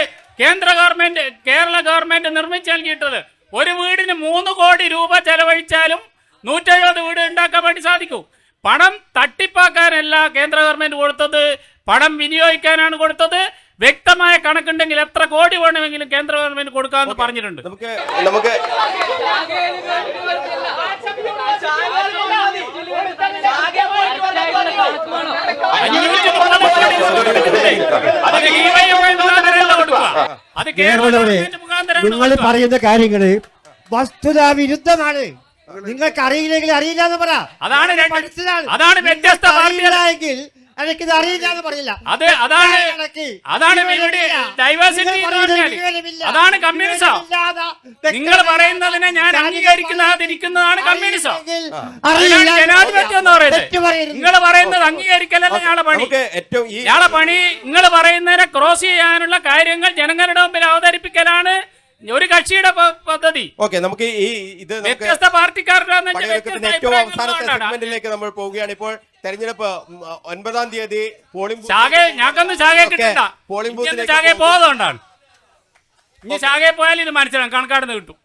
കേരള ഗവൺമെന്റ് നിർമ്മിച്ച് നൽകിയിട്ടത്. ഒരു വീടിന് 3 കോടി രൂപ ചെലവഴിച്ചാലും 170 വീട് ഉണ്ടാക്കാൻ വേണ്ടി സാധിക്കും. പണം തട്ടിപ്പാക്കാനല്ല കേന്ദ്ര ഗവൺമെന്റ് കൊടുത്തത്, പണം വിനിയോഗിക്കാനാണ് കൊടുത്തത്. വ്യക്തമായ കണക്കുണ്ടെങ്കിൽ എത്ര കോടി വേണമെങ്കിലും കേന്ദ്ര ഗവൺമെന്റ് കൊടുക്കാമെന്ന് പറഞ്ഞിട്ടുണ്ട്. നമുക്ക് നിങ്ങൾ പറയുന്ന കാര്യങ്ങള് വസ്തുതാ വിരുദ്ധമാണ്. നിങ്ങൾക്ക് അറിയില്ലെങ്കിൽ അറിയില്ല എന്ന് പറ. അതാണ് വ്യത്യസ്ത അറിയില്ലെങ്കിൽ എനിക്കിത് അറിയില്ല എന്ന് പറയില്ല. അതാണ് ഡൈവേഴ്സിറ്റി, അതാണ് കമ്മ്യൂണിസം. നിങ്ങൾ പറയുന്നതിനെ ഞാൻ അംഗീകരിക്കുന്നതാണ് കമ്മ്യൂണിസം. ജനാധിപത്യം എന്ന് പറയുന്നത് നിങ്ങൾ പറയുന്നത് അംഗീകരിക്കലല്ല ഞങ്ങളെ പണി. നിങ്ങൾ പറയുന്നതിനെ ക്രോസ് ചെയ്യാനുള്ള കാര്യങ്ങൾ ജനങ്ങളുടെ മുമ്പിൽ അവതരിപ്പിക്കലാണ് ഒരു കക്ഷിയുടെ പദ്ധതി. ഓക്കെ, നമുക്ക് വ്യത്യസ്ത പാർട്ടിക്കാരുടെ ഏറ്റവും അവസാനത്തെ സെഗ്മെന്റിലേക്ക് നമ്മൾ പോവുകയാണ്. ഇപ്പോൾ തെരഞ്ഞെടുപ്പ് 9-ാം തീയതി പോളിംഗ് പോളിംഗ് ബൂത്തിലേക്ക് ശാഖയെ പോയതുകൊണ്ടാണ്. ഇനി ശാഖയെ പോയാൽ ഇത് മനസ്സിലാവും, കണക്കാടുന്ന് കിട്ടും.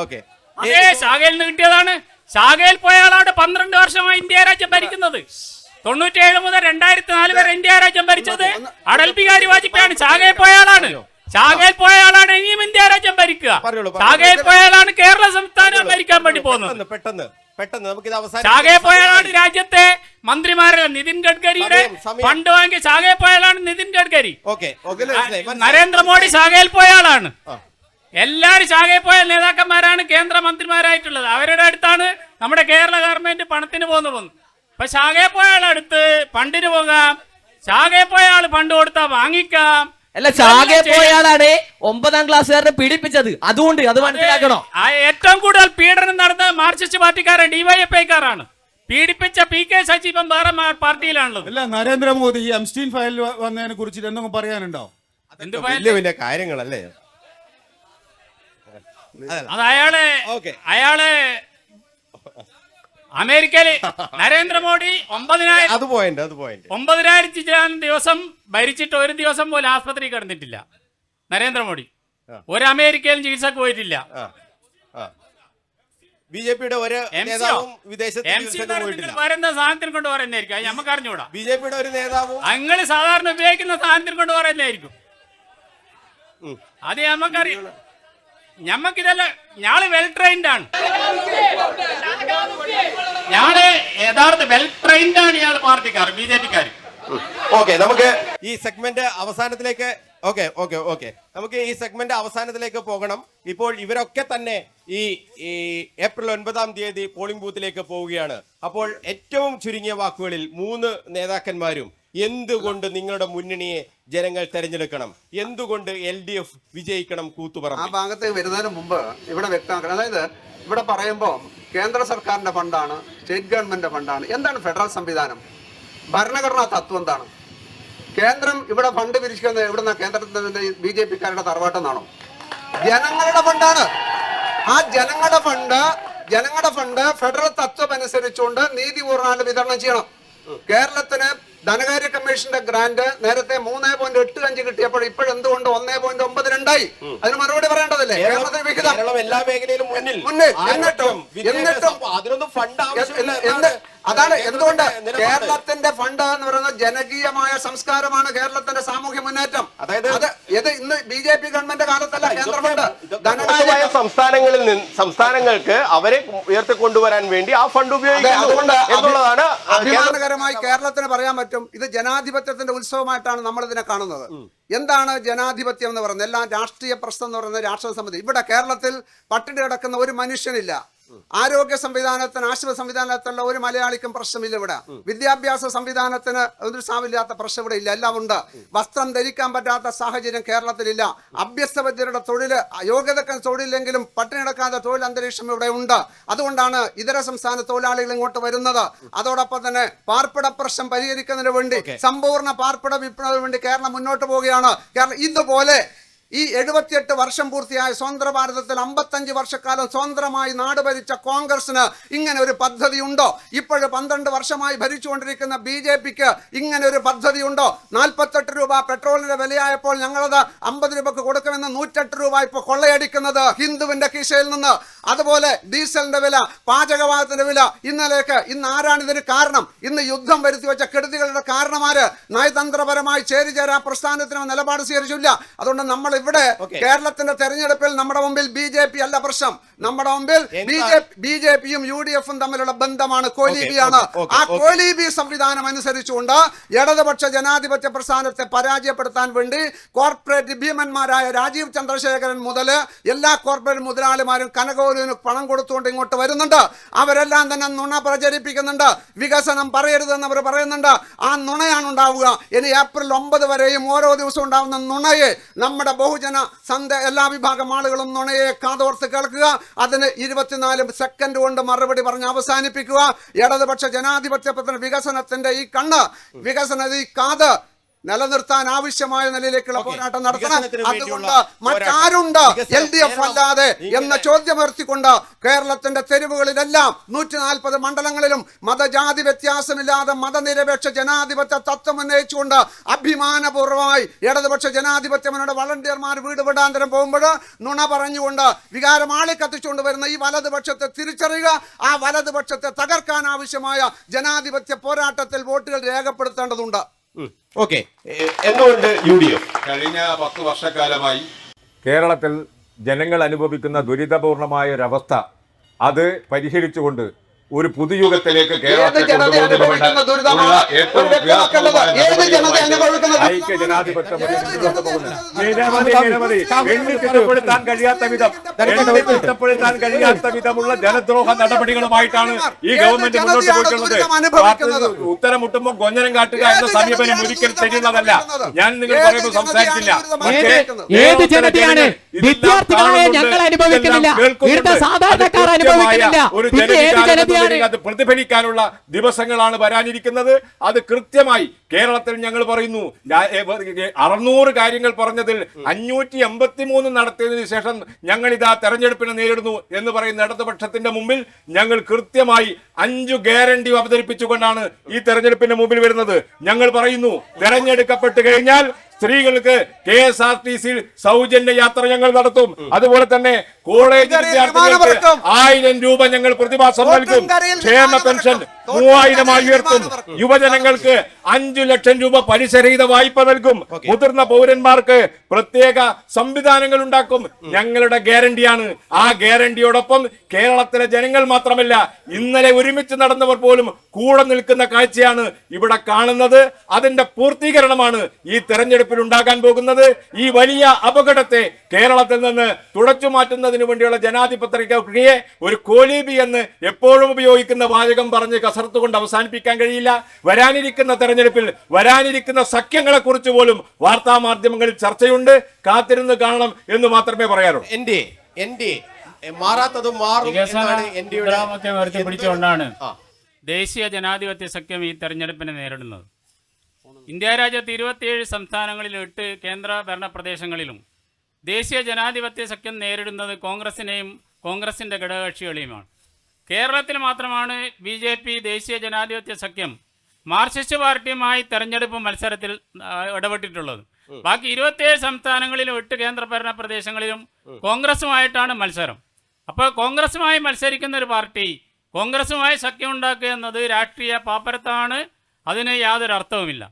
ഓക്കെ, അതേ ശാഖയിൽ നിന്ന് കിട്ടിയതാണ്. ശാഖയിൽ പോയ ആളാണ് 12 വർഷമായി ഇന്ത്യ രാജ്യം ഭരിക്കുന്നത്. 97 മുതൽ 2004 വരെ ഇന്ത്യ രാജ്യം ഭരിച്ചത് അടൽ ബിഹാരി വാജ്പേയിയാണ്. ശാഖയിൽ പോയ ആളാണ്. ശാഖയിൽ പോയ ആളാണ് ഇനിയും ഇന്ത്യ രാജ്യം ഭരിക്കുക. ശാഖയിൽ പോയ ആളാണ് കേരള സംസ്ഥാനം ഭരിക്കാൻ വേണ്ടി പോകുന്നത്. പെട്ടെന്ന് നമുക്ക് ശാഖയിൽ പോയ ആളാണ് രാജ്യത്തെ മന്ത്രിമാരല്ല. നിതിൻ ഗഡ്കരിയുടെ ഫണ്ട് വാങ്ങിയ ശാഖയിൽ പോയ ആളാണ് നിതിൻ ഗഡ്കരി. നരേന്ദ്രമോദി ശാഖയിൽ പോയ ആളാണ്. എല്ലാവരും ശാഖയിൽ പോയ നേതാക്കന്മാരാണ് കേന്ദ്ര മന്ത്രിമാരായിട്ടുള്ളത്. അവരുടെ അടുത്താണ് നമ്മുടെ കേരള ഗവൺമെന്റ് പണത്തിന് പോകുന്നത്. അപ്പൊ ശാഖയിൽ പോയ ആളടുത്ത് ഫണ്ടിന് പോകാം, ശാഖയിൽ പോയ ആള് ഫണ്ട് കൊടുത്താൽ വാങ്ങിക്കാം. അല്ല, ശാഖയിൽ പോയ ആളാണ് 9ാം ക്ലാസ്സുകാരനെ പീഡിപ്പിച്ചത്. അതുകൊണ്ട് അത് മനസ്സിലാക്കണോ? ഏറ്റവും കൂടുതൽ പീഡനം നടന്ന മാർക്സിസ്റ്റ് പാർട്ടിക്കാരൻ ഡിവൈഎഫ്ഐക്കാരാണ്. പീഡിപ്പിച്ച PK ശശി ഇപ്പം വേറെ പാർട്ടിയിലാണുള്ളത്. അല്ല, നരേന്ദ്രമോദി എംസ്റ്റീൻ ഫയൽ വന്നതിനെ കുറിച്ചിട്ട് എന്തെങ്കിലും പറയാനുണ്ടോ? വലിയ കാര്യങ്ങളല്ലേ അത്? അയാള് അമേരിക്കയിൽ നരേന്ദ്രമോദി 9,000 ദിവസം ഭരിച്ചിട്ട് ഒരു ദിവസം പോലും ആസ്പത്രി കിടന്നിട്ടില്ല. നരേന്ദ്രമോദി ഒരു അമേരിക്കയിലും ചികിത്സക്ക് പോയിട്ടില്ല. ബിജെപിയുടെ ഒരു നേതാവും വിദേശത്ത് വരുന്ന സാധനത്തിന് കൊണ്ട് പറയുന്നതായിരിക്കും. നമുക്ക് അറിഞ്ഞുകൂടാ. ബിജെപിയുടെ ഒരു നേതാവും നിങ്ങൾ സാധാരണ ഉപയോഗിക്കുന്ന സാധനത്തിന് കൊണ്ട് പറയുന്നതായിരിക്കും. അത് നമുക്കറിയാം. ഞമ്മക്കിതല്ല, ഞാള് വെൽ ട്രെയിൻഡ് ആണ്. ഞാള് യഥാർത്ഥ വെൽ ട്രെയിൻഡ് ആണ്. ഇയാൾ പാർട്ടിക്കാർ, BJP-ക്കാർ. ഓക്കെ, നമുക്ക് ഈ സെഗ്മെന്റ് അവസാനത്തിലേക്ക് നമുക്ക് ഈ സെഗ്മെന്റ് അവസാനത്തിലേക്ക് പോകണം. ഇപ്പോൾ ഇവരൊക്കെ തന്നെ ഈ ഏപ്രിൽ 9-ാം തീയതി പോളിംഗ് ബൂത്തിലേക്ക് പോവുകയാണ്. അപ്പോൾ ഏറ്റവും ചുരുങ്ങിയ വാക്കുകളിൽ 3 നേതാക്കന്മാരും എന്തുകൊണ്ട് നിങ്ങളുടെ മുന്നണിയെ ജനങ്ങൾ തെരഞ്ഞെടുക്കണം, എന്തുകൊണ്ട് LDF വിജയിക്കണം കൂത്തുപറമ്പ്? ആ ഭാഗത്തേക്ക് വരുന്നതിന് മുമ്പ് ഇവിടെ വ്യക്തമാക്കണം. അതായത് ഇവിടെ പറയുമ്പോൾ കേന്ദ്ര സർക്കാരിന്റെ ഫണ്ടാണ്, സ്റ്റേറ്റ് ഗവൺമെന്റിന്റെ ഫണ്ടാണ്. എന്താണ് ഫെഡറൽ സംവിധാനം? ഭരണഘടനാ തത്വം എന്താണ്? കേന്ദ്രം ഇവിടെ ഫണ്ട് പിരിക്കുന്നത് എവിടുന്ന? കേന്ദ്രത്തിന്റെ BJP-ക്കാരുടെ തറവാട്ടെന്നാണോ? ജനങ്ങളുടെ ഫണ്ടാണ്. ആ ജനങ്ങളുടെ ഫണ്ട് ഫെഡറൽ തത്വം അനുസരിച്ചുകൊണ്ട് നീതിപൂർവ്വം വിതരണം ചെയ്യണം. കേരളത്തിന് ധനകാര്യ കമ്മീഷന്റെ ഗ്രാന്റ് നേരത്തെ 3.85 കിട്ടിയപ്പോൾ ഇപ്പോഴെന്തുകൊണ്ട് 1.92 അതിന് മറുപടി പറയേണ്ടതല്ലേ? കേരളത്തിന് വിഹിതം എല്ലാ മേഖലയിലും അതാണ്. എന്തുകൊണ്ട് കേരളത്തിന്റെ ഫണ്ട് എന്ന് പറയുന്നത് ജനകീയമായ സംസ്കാരമാണ്, കേരളത്തിന്റെ സാമൂഹ്യ മുന്നേറ്റം. അതായത് ഇത് ഇന്ന് BJP ഗവൺമെന്റ് കാലത്തല്ല കേന്ദ്ര ഫണ്ട്. ധനകാര്യ സംസ്ഥാനങ്ങൾക്ക് അവരെ ഉയർത്തിക്കൊണ്ടുവരാൻ വേണ്ടി ആ ഫണ്ട് ഉപയോഗിക്കുന്നത് എന്നുള്ളതാണ്. അഭിമാനകരമായി കേരളത്തിന് പറയാൻ പറ്റും, ഇത് ജനാധിപത്യത്തിന്റെ ഉത്സവമായിട്ടാണ് നമ്മൾ ഇതിനെ കാണുന്നത്. എന്താണ് ജനാധിപത്യം എന്ന് പറയുന്നത്? എല്ലാം രാഷ്ട്രീയ പ്രശ്നം എന്ന് പറയുന്നത് രാഷ്ട്രീയ സമിതി. ഇവിടെ കേരളത്തിൽ പട്ടിണി കിടക്കുന്ന ഒരു മനുഷ്യനില്ല. ആരോഗ്യ സംവിധാനത്തിന്, ആശുപത്രി സംവിധാനത്തിലുള്ള ഒരു മലയാളിക്കും പ്രശ്നമില്ല ഇവിടെ. വിദ്യാഭ്യാസ സംവിധാനത്തിന് ഒരു സാമില്ലാത്ത പ്രശ്നം ഇവിടെ ഇല്ല, എല്ലാം ഉണ്ട്. വസ്ത്രം ധരിക്കാൻ പറ്റാത്ത സാഹചര്യം കേരളത്തിലില്ല. അഭ്യസ്തവിദ്യരുടെ തൊഴില്, യോഗ്യതക്ക് തൊഴിലെങ്കിലും പട്ടിണി കിടക്കാത്ത തൊഴിൽ അന്തരീക്ഷം ഇവിടെ ഉണ്ട്. അതുകൊണ്ടാണ് ഇതര സംസ്ഥാന തൊഴിലാളികൾ ഇങ്ങോട്ട് വരുന്നത്. അതോടൊപ്പം തന്നെ പാർപ്പിട പ്രശ്നം പരിഹരിക്കുന്നതിന് വേണ്ടി, സമ്പൂർണ്ണ പാർപ്പിട വിപ്ലവത്തിന് വേണ്ടി കേരളം മുന്നോട്ട് പോവുകയാണ്. കേരളം ഇതുപോലെ ഈ 78 വർഷം പൂർത്തിയായ സ്വതന്ത്ര ഭാരതത്തിൽ 55 വർഷക്കാലം സ്വതന്ത്രമായി നാട് ഭരിച്ച കോൺഗ്രസിന് ഇങ്ങനെ ഒരു പദ്ധതി ഉണ്ടോ? ഇപ്പോഴും 12 വർഷമായി ഭരിച്ചുകൊണ്ടിരിക്കുന്ന BJPക്ക് ഇങ്ങനെ ഒരു പദ്ധതി ഉണ്ടോ? 48 രൂപ പെട്രോളിന്റെ വിലയായപ്പോൾ ഞങ്ങളത് 50 രൂപക്ക് കൊടുക്കുമെന്ന് 108 രൂപ ഇപ്പോൾ കൊള്ളയടിക്കുന്നത് ഹിന്ദുവിന്റെ കീശയിൽ നിന്ന്. അതുപോലെ ഡീസലിന്റെ വില, പാചകവാതകത്തിന്റെ വില, ഇന്ന് ആരാണ് ഇതിന് കാരണം? ഇന്ന് യുദ്ധം വരുത്തി വെച്ച കെടുതികളുടെ കാരണമാര്? നയതന്ത്രപരമായി ചേരിചേരാ പ്രസ്ഥാനത്തിന് നിലപാട് സ്വീകരിച്ചില്ല. അതുകൊണ്ട് നമ്മൾ ഇവിടെ കേരളത്തിന്റെ തെരഞ്ഞെടുപ്പിൽ നമ്മുടെ മുമ്പിൽ BJP അല്ല പ്രശ്നം. നമ്മുടെ മുമ്പിൽ BJPയും UDFും തമ്മിലുള്ള ബന്ധമാണ്, കോലീബിയാണ്. ആ കോലീബി സംവിധാനം അനുസരിച്ചുകൊണ്ട് ഇടതുപക്ഷ ജനാധിപത്യ പ്രസ്ഥാനത്തെ പരാജയപ്പെടുത്താൻ വേണ്ടി കോർപ്പറേറ്റ് ഭീമന്മാരായ രാജീവ് ചന്ദ്രശേഖരൻ മുതൽ എല്ലാ കോർപ്പറേറ്റ് മുതലാളിമാരും കനകോലുവിന് പണം കൊടുത്തുകൊണ്ട് ഇങ്ങോട്ട് വരുന്നുണ്ട്. അവരെല്ലാം തന്നെ നുണ പ്രചരിപ്പിക്കുന്നുണ്ട്. വികസനം പറയരുതെന്ന് അവർ പറയുന്നുണ്ട്. ആ നുണയാണ് ഉണ്ടാവുക. ഇനി ഏപ്രിൽ 9 വരെയും ഓരോ ദിവസവും ഉണ്ടാവുന്ന നുണയെ നമ്മുടെ ബഹുജന എല്ലാ വിഭാഗം ആളുകളും നുണയെ കാതോർത്ത് കേൾക്കുക. അതിന് 24 സെക്കൻഡ് കൊണ്ട് മറുപടി പറഞ്ഞ് അവസാനിപ്പിക്കുക. ഇടതുപക്ഷ ജനാധിപത്യ വികസനത്തിന്റെ ഈ കണ്ണ്, ഈ കാത് നിലനിർത്താൻ ആവശ്യമായ നിലയിലേക്കുള്ള പോരാട്ടം നടത്തണം. അതുകൊണ്ട് മറ്റാരുണ്ട് LDF അല്ലാതെ എന്ന ചോദ്യമുയർത്തിക്കൊണ്ട് കേരളത്തിന്റെ തെരുവുകളിലെല്ലാം 140 മണ്ഡലങ്ങളിലും മതജാതി വ്യത്യാസമില്ലാതെ മതനിരപേക്ഷ ജനാധിപത്യ തത്വം ഉന്നയിച്ചുകൊണ്ട് അഭിമാനപൂർവ്വമായി ഇടതുപക്ഷ ജനാധിപത്യങ്ങളുടെ വളണ്ടിയർമാർ വീട് വിടാന്തരം പോകുമ്പോൾ നുണ പറഞ്ഞുകൊണ്ട് വികാരം ആളിക്കത്തിച്ചുകൊണ്ട് വരുന്ന ഈ വലതുപക്ഷത്തെ തിരിച്ചറിയുക. ആ വലതുപക്ഷത്തെ തകർക്കാൻ ആവശ്യമായ ജനാധിപത്യ പോരാട്ടത്തിൽ വോട്ടുകൾ രേഖപ്പെടുത്തേണ്ടതുണ്ട്. ഓക്കെ, എന്തുകൊണ്ട് UDF? കഴിഞ്ഞ 10 വർഷക്കാലമായി കേരളത്തിൽ ജനങ്ങൾ അനുഭവിക്കുന്ന ദുരിതപൂർണമായ ഒരവസ്ഥ അത് പരിഹരിച്ചുകൊണ്ട് ഒരു പുതുയുഗത്തിലേക്ക് കേരളത്തെ എണ്ണിത്തിട്ടപ്പെടുത്താൻ കഴിയാത്ത വിധമുള്ള ജനദ്രോഹ നടപടികളുമായിട്ടാണ് ഈ ഗവൺമെന്റ് മുന്നോട്ട് പോയിട്ടുള്ളത്. ഉത്തരം മുട്ടുമ്പോൾ കൊഞ്ഞനം കാട്ടുക എന്ന സമീപനം ഒരിക്കലും ശരിയുള്ളതല്ല. ഞാൻ നിങ്ങൾ പറയുമ്പോൾ സംസാരിക്കില്ല. ഏത് ജനതയാണ് വിദ്യാർത്ഥികളെ ഞങ്ങൾ അനുഭവിക്കുന്നില്ല, ഇവിടുത്തെ സാധാരണക്കാർ അനുഭവിക്കുന്നില്ല, പിന്നെ ഏത് ജനതയാണ്? അത് പ്രതിഫലിക്കാനുള്ള ദിവസങ്ങളാണ് വരാനിരിക്കുന്നത്. അത് കൃത്യമായി കേരളത്തിൽ ഞങ്ങൾ പറയുന്നു. 600 കാര്യങ്ങൾ പറഞ്ഞതിൽ 583 നടത്തിയതിനു ശേഷം ഞങ്ങൾ ഇതാ തെരഞ്ഞെടുപ്പിനെ നേരിടുന്നു എന്ന് പറയുന്ന ഇടതുപക്ഷത്തിന്റെ മുമ്പിൽ ഞങ്ങൾ കൃത്യമായി 5 ഗ്യാരണ്ടി അവതരിപ്പിച്ചുകൊണ്ടാണ് ഈ തെരഞ്ഞെടുപ്പിന്റെ മുമ്പിൽ വരുന്നത്. ഞങ്ങൾ പറയുന്നു, തെരഞ്ഞെടുക്കപ്പെട്ട് കഴിഞ്ഞാൽ സ്ത്രീകൾക്ക് KSRTC സൗജന്യ യാത്ര ഞങ്ങൾ നടത്തും. അതുപോലെ തന്നെ കോളേജ് വിദ്യാർത്ഥികൾക്ക് 1000 രൂപ ഞങ്ങൾ പ്രതിമാസം നൽകും. ക്ഷേമ പെൻഷൻ 3000 ഉയർത്തും. യുവജനങ്ങൾക്ക് 5 ലക്ഷം രൂപ പലിശരഹിത വായ്പ നൽകും. മുതിർന്ന പൗരന്മാർക്ക് പ്രത്യേക സംവിധാനങ്ങൾ ഉണ്ടാക്കും. ഞങ്ങളുടെ ഗ്യാരണ്ടിയാണ്. ആ ഗ്യാരണ്ടിയോടൊപ്പം കേരളത്തിലെ ജനങ്ങൾ മാത്രമല്ല, ഇന്നലെ ഒരുമിച്ച് നടന്നവർ പോലും കൂടെ നിൽക്കുന്ന കാഴ്ചയാണ് ഇവിടെ കാണുന്നത്. അതിന്റെ പൂർത്തീകരണമാണ് ഈ തെരഞ്ഞെടുപ്പിൽ ഉണ്ടാകാൻ പോകുന്നത്. ഈ വലിയ അപകടത്തെ കേരളത്തിൽ നിന്ന് തുടച്ചു മാറ്റുന്നതിന് വേണ്ടിയുള്ള ജനാധിപത്യ ഒരു കോലീബി എന്ന് എപ്പോഴും ഉപയോഗിക്കുന്ന വാചകം പറഞ്ഞ് കസർത്ത് കൊണ്ട് അവസാനിപ്പിക്കാൻ കഴിയില്ല. വരാനിരിക്കുന്ന തെരഞ്ഞെടുപ്പിൽ വരാനിരിക്കുന്ന സഖ്യങ്ങളെ കുറിച്ച് പോലും വാർത്താ മാധ്യമങ്ങളിൽ ചർച്ചയുണ്ട്. കാത്തിരുന്ന് കാണണം എന്ന് മാത്രമേ പറയാറുള്ളൂ. എന്റെ മാറാത്തതും മാറും പിടിച്ചുകൊണ്ടാണ് ദേശീയ ജനാധിപത്യ സഖ്യം ഈ തെരഞ്ഞെടുപ്പിനെ നേരിടുന്നത്. ഇന്ത്യ രാജ്യത്ത് 27 സംസ്ഥാനങ്ങളിലും 8 കേന്ദ്ര ഭരണ പ്രദേശങ്ങളിലും ദേശീയ ജനാധിപത്യ സഖ്യം നേരിടുന്നത് കോൺഗ്രസിനെയും കോൺഗ്രസിൻ്റെ ഘടകകക്ഷികളെയുമാണ്. കേരളത്തിൽ മാത്രമാണ് BJP ദേശീയ ജനാധിപത്യ സഖ്യം മാർക്സിസ്റ്റ് പാർട്ടിയുമായി തെരഞ്ഞെടുപ്പ് മത്സരത്തിൽ ഇടപെട്ടിട്ടുള്ളത്. ബാക്കി 27 സംസ്ഥാനങ്ങളിലും 8 കേന്ദ്ര ഭരണ പ്രദേശങ്ങളിലും കോൺഗ്രസുമായിട്ടാണ് മത്സരം. അപ്പോൾ കോൺഗ്രസുമായി മത്സരിക്കുന്ന ഒരു പാർട്ടി കോൺഗ്രസുമായി സഖ്യം ഉണ്ടാക്കുക എന്നത് രാഷ്ട്രീയ പാപ്പരത്താണ്. അതിന് യാതൊരു അർത്ഥവുമില്ല.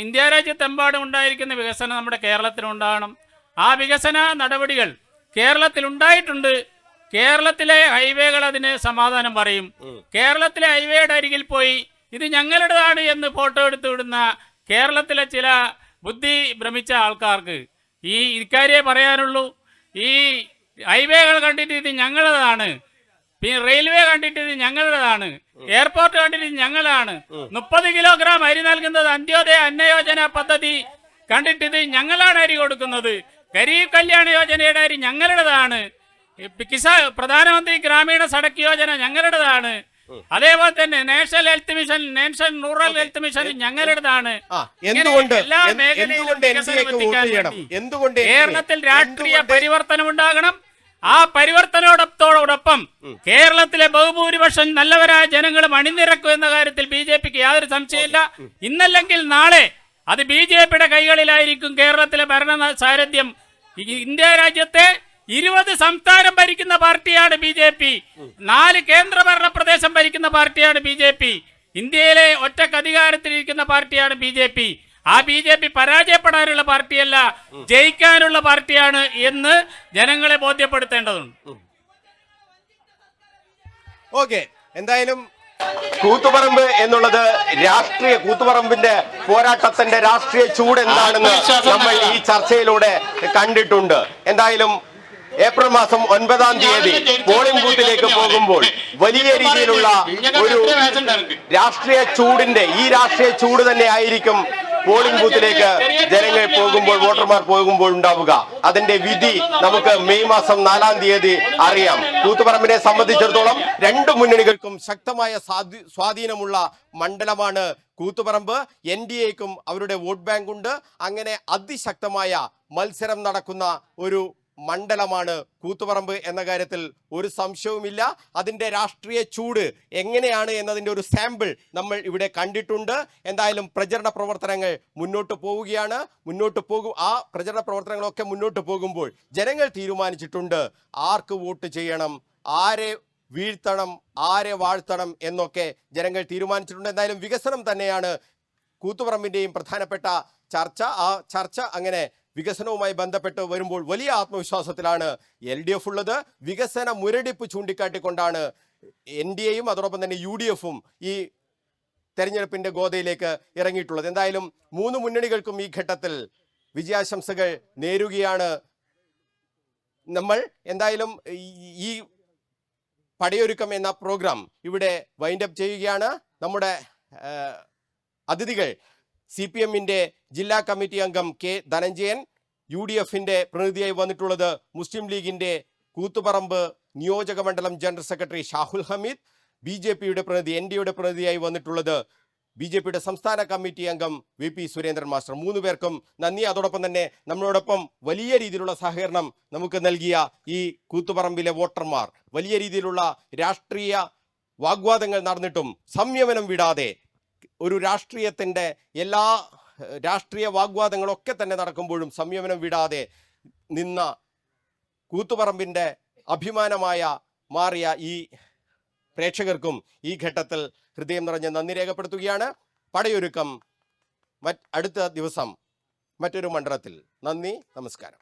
ഇന്ത്യ രാജ്യത്തെമ്പാടും ഉണ്ടായിരിക്കുന്ന വികസനം നമ്മുടെ കേരളത്തിലുണ്ടാകണം. ആ വികസന നടപടികൾ കേരളത്തിലുണ്ടായിട്ടുണ്ട്. കേരളത്തിലെ ഹൈവേകൾ അതിന് സമാധാനം പറയും. കേരളത്തിലെ ഹൈവേയുടെ അരികിൽ പോയി ഇത് ഞങ്ങളുടേതാണ് എന്ന് ഫോട്ടോ എടുത്ത് വിടുന്ന കേരളത്തിലെ ചില ബുദ്ധി ഭ്രമിച്ച ആൾക്കാർക്ക് ഈ ഇക്കാര്യേ പറയാനുള്ളൂ. ഈ ഹൈവേകൾ കണ്ടിട്ട് ഇത് ഞങ്ങളുടേതാണ്, പിന്നെ റെയിൽവേ കണ്ടിട്ട് ഇത് ഞങ്ങളുടേതാണ്, എയർപോർട്ട് കണ്ടിട്ട് ഞങ്ങളാണ്, 30 കിലോഗ്രാം അരി നൽകുന്നത് അന്ത്യോദയ അന്നയോജന പദ്ധതി കണ്ടിട്ട് ഇത് ഞങ്ങളാണ് അരി കൊടുക്കുന്നത്, ഗരീബ് കല്യാണ യോജനയുടെ അരി ഞങ്ങളുടേതാണ്, പ്രധാനമന്ത്രി ഗ്രാമീണ സടക്ക് യോജന ഞങ്ങളുടേതാണ്, അതേപോലെ തന്നെ national health mission, national rural health mission ഞങ്ങളുടേതാണ്. എന്തുകൊണ്ട് എല്ലാ മേഖലയിലും വികസനം എത്തിക്കാൻ വേണ്ടി കേരളത്തിൽ രാഷ്ട്രീയ പരിവർത്തനം ഉണ്ടാകണം. ആ പരിവർത്തനത്തോടൊപ്പം കേരളത്തിലെ ബഹുഭൂരിപക്ഷം നല്ലവരായ ജനങ്ങളും അണിനിരക്കും എന്ന കാര്യത്തിൽ BJPക്ക് യാതൊരു സംശയമില്ല. ഇന്നല്ലെങ്കിൽ നാളെ അത് BJPയുടെ കൈകളിലായിരിക്കും കേരളത്തിലെ ഭരണ സാരഥ്യം. ഇന്ത്യ രാജ്യത്തെ 20 സംസ്ഥാനം ഭരിക്കുന്ന പാർട്ടിയാണ് BJP. 4 കേന്ദ്രഭരണ പ്രദേശം ഭരിക്കുന്ന പാർട്ടിയാണ് BJP. ഇന്ത്യയിലെ ഒറ്റക്ക് അധികാരത്തിലിരിക്കുന്ന പാർട്ടിയാണ് BJP. ആ BJP പരാജയപ്പെടാനുള്ള പാർട്ടിയല്ല, ജയിക്കാനുള്ള പാർട്ടിയാണ് എന്ന് ജനങ്ങളെ ബോധ്യപ്പെടുത്തേണ്ടതുണ്ട്. ഓക്കെ, എന്തായാലും കൂത്തുപറമ്പ് എന്നുള്ളത് കൂത്തുപറമ്പിന്റെ പോരാട്ടത്തിന്റെ രാഷ്ട്രീയ ചൂട് എന്താണെന്ന് നമ്മൾ ഈ ചർച്ചയിലൂടെ കണ്ടിട്ടുണ്ട്. എന്തായാലും ഏപ്രിൽ മാസം 9-ാം തീയതി പോളിംഗ് ബൂത്തിലേക്ക് പോകുമ്പോൾ വലിയ രീതിയിലുള്ള ഒരു രാഷ്ട്രീയ ചൂട് തന്നെ ആയിരിക്കും പോളിംഗ് ബൂത്തിലേക്ക് ജനങ്ങൾ പോകുമ്പോൾ, വോട്ടർമാർ പോകുമ്പോൾ ഉണ്ടാവുക. അതിന്റെ വിധി നമുക്ക് മെയ് മാസം 4-ാം തീയതി അറിയാം. കൂത്തുപറമ്പിനെ സംബന്ധിച്ചിടത്തോളം 2 മുന്നണികൾക്കും ശക്തമായ സ്വാധീനമുള്ള മണ്ഡലമാണ് കൂത്തുപറമ്പ്. NDAക്കും അവരുടെ വോട്ട് ബാങ്ക് ഉണ്ട്. അങ്ങനെ അതിശക്തമായ മത്സരം നടക്കുന്ന ഒരു മണ്ഡലമാണ് കൂത്തുപറമ്പ് എന്ന കാര്യത്തിൽ ഒരു സംശയവുമില്ല. അതിൻ്റെ രാഷ്ട്രീയ ചൂട് എങ്ങനെയാണ് എന്നതിൻ്റെ ഒരു സാമ്പിൾ നമ്മൾ ഇവിടെ കണ്ടിട്ടുണ്ട്. എന്തായാലും പ്രചരണ പ്രവർത്തനങ്ങൾ മുന്നോട്ട് പോവുകയാണ്. ആ പ്രചരണ പ്രവർത്തനങ്ങളൊക്കെ മുന്നോട്ട് പോകുമ്പോൾ ജനങ്ങൾ തീരുമാനിച്ചിട്ടുണ്ട് ആർക്ക് വോട്ട് ചെയ്യണം, ആരെ വീഴ്ത്തണം, ആരെ വാഴ്ത്തണം എന്നൊക്കെ ജനങ്ങൾ തീരുമാനിച്ചിട്ടുണ്ട്. എന്തായാലും വികസനം തന്നെയാണ് കൂത്തുപറമ്പിൻ്റെയും പ്രധാനപ്പെട്ട ചർച്ച. ആ ചർച്ച അങ്ങനെ വികസനവുമായി ബന്ധപ്പെട്ട് വരുമ്പോൾ വലിയ ആത്മവിശ്വാസത്തിലാണ് LDF ഉള്ളത്. വികസന മുരടിപ്പ് ചൂണ്ടിക്കാട്ടിക്കൊണ്ടാണ് NDAയും അതോടൊപ്പം തന്നെ UDFും ഈ തെരഞ്ഞെടുപ്പിന്റെ ഗോതയിലേക്ക് ഇറങ്ങിയിട്ടുള്ളത്. എന്തായാലും 3 മുന്നണികൾക്കും ഈ ഘട്ടത്തിൽ വിജയാശംസകൾ നേരുകയാണ് നമ്മൾ. എന്തായാലും ഈ പടയൊരുക്കം എന്ന പ്രോഗ്രാം ഇവിടെ വൈൻഡപ്പ് ചെയ്യുകയാണ്. നമ്മുടെ അതിഥികൾ CPMന്റെ ജില്ലാ കമ്മിറ്റി അംഗം K ധനഞ്ജയൻ, UDFന്റെ പ്രതിനിധിയായി വന്നിട്ടുള്ളത് മുസ്ലിം ലീഗിന്റെ കൂത്തുപറമ്പ് നിയോജക മണ്ഡലം ജനറൽ സെക്രട്ടറി ഷാഹുൽ ഹമീദ്, BJPയുടെ പ്രതിനിധി NDAയുടെ പ്രതിനിധിയായി വന്നിട്ടുള്ളത് BJPയുടെ സംസ്ഥാന കമ്മിറ്റി അംഗം VP സുരേന്ദ്രൻ മാസ്റ്റർ. 3 പേർക്കും നന്ദി. അതോടൊപ്പം തന്നെ നമ്മളോടൊപ്പം വലിയ രീതിയിലുള്ള സഹകരണം നമുക്ക് നൽകിയ ഈ കൂത്തുപറമ്പിലെ വോട്ടർമാർ, വലിയ രീതിയിലുള്ള രാഷ്ട്രീയ വാഗ്വാദങ്ങൾ നടന്നിട്ടും സംയമനം വിടാതെ ഒരു രാഷ്ട്രീയത്തിൻ്റെ എല്ലാ രാഷ്ട്രീയ വാഗ്വാദങ്ങളൊക്കെ തന്നെ നടക്കുമ്പോഴും സംയമനം വിടാതെ നിന്ന കൂത്തുപറമ്പിൻ്റെ അഭിമാനമായ മാറിയ ഈ പ്രേക്ഷകർക്കും ഈ ഘട്ടത്തിൽ ഹൃദയം നിറഞ്ഞ നന്ദി രേഖപ്പെടുത്തുകയാണ്. പടയൊരുക്കം അടുത്ത ദിവസം മറ്റൊരു മണ്ഡലത്തിൽ. നന്ദി, നമസ്കാരം.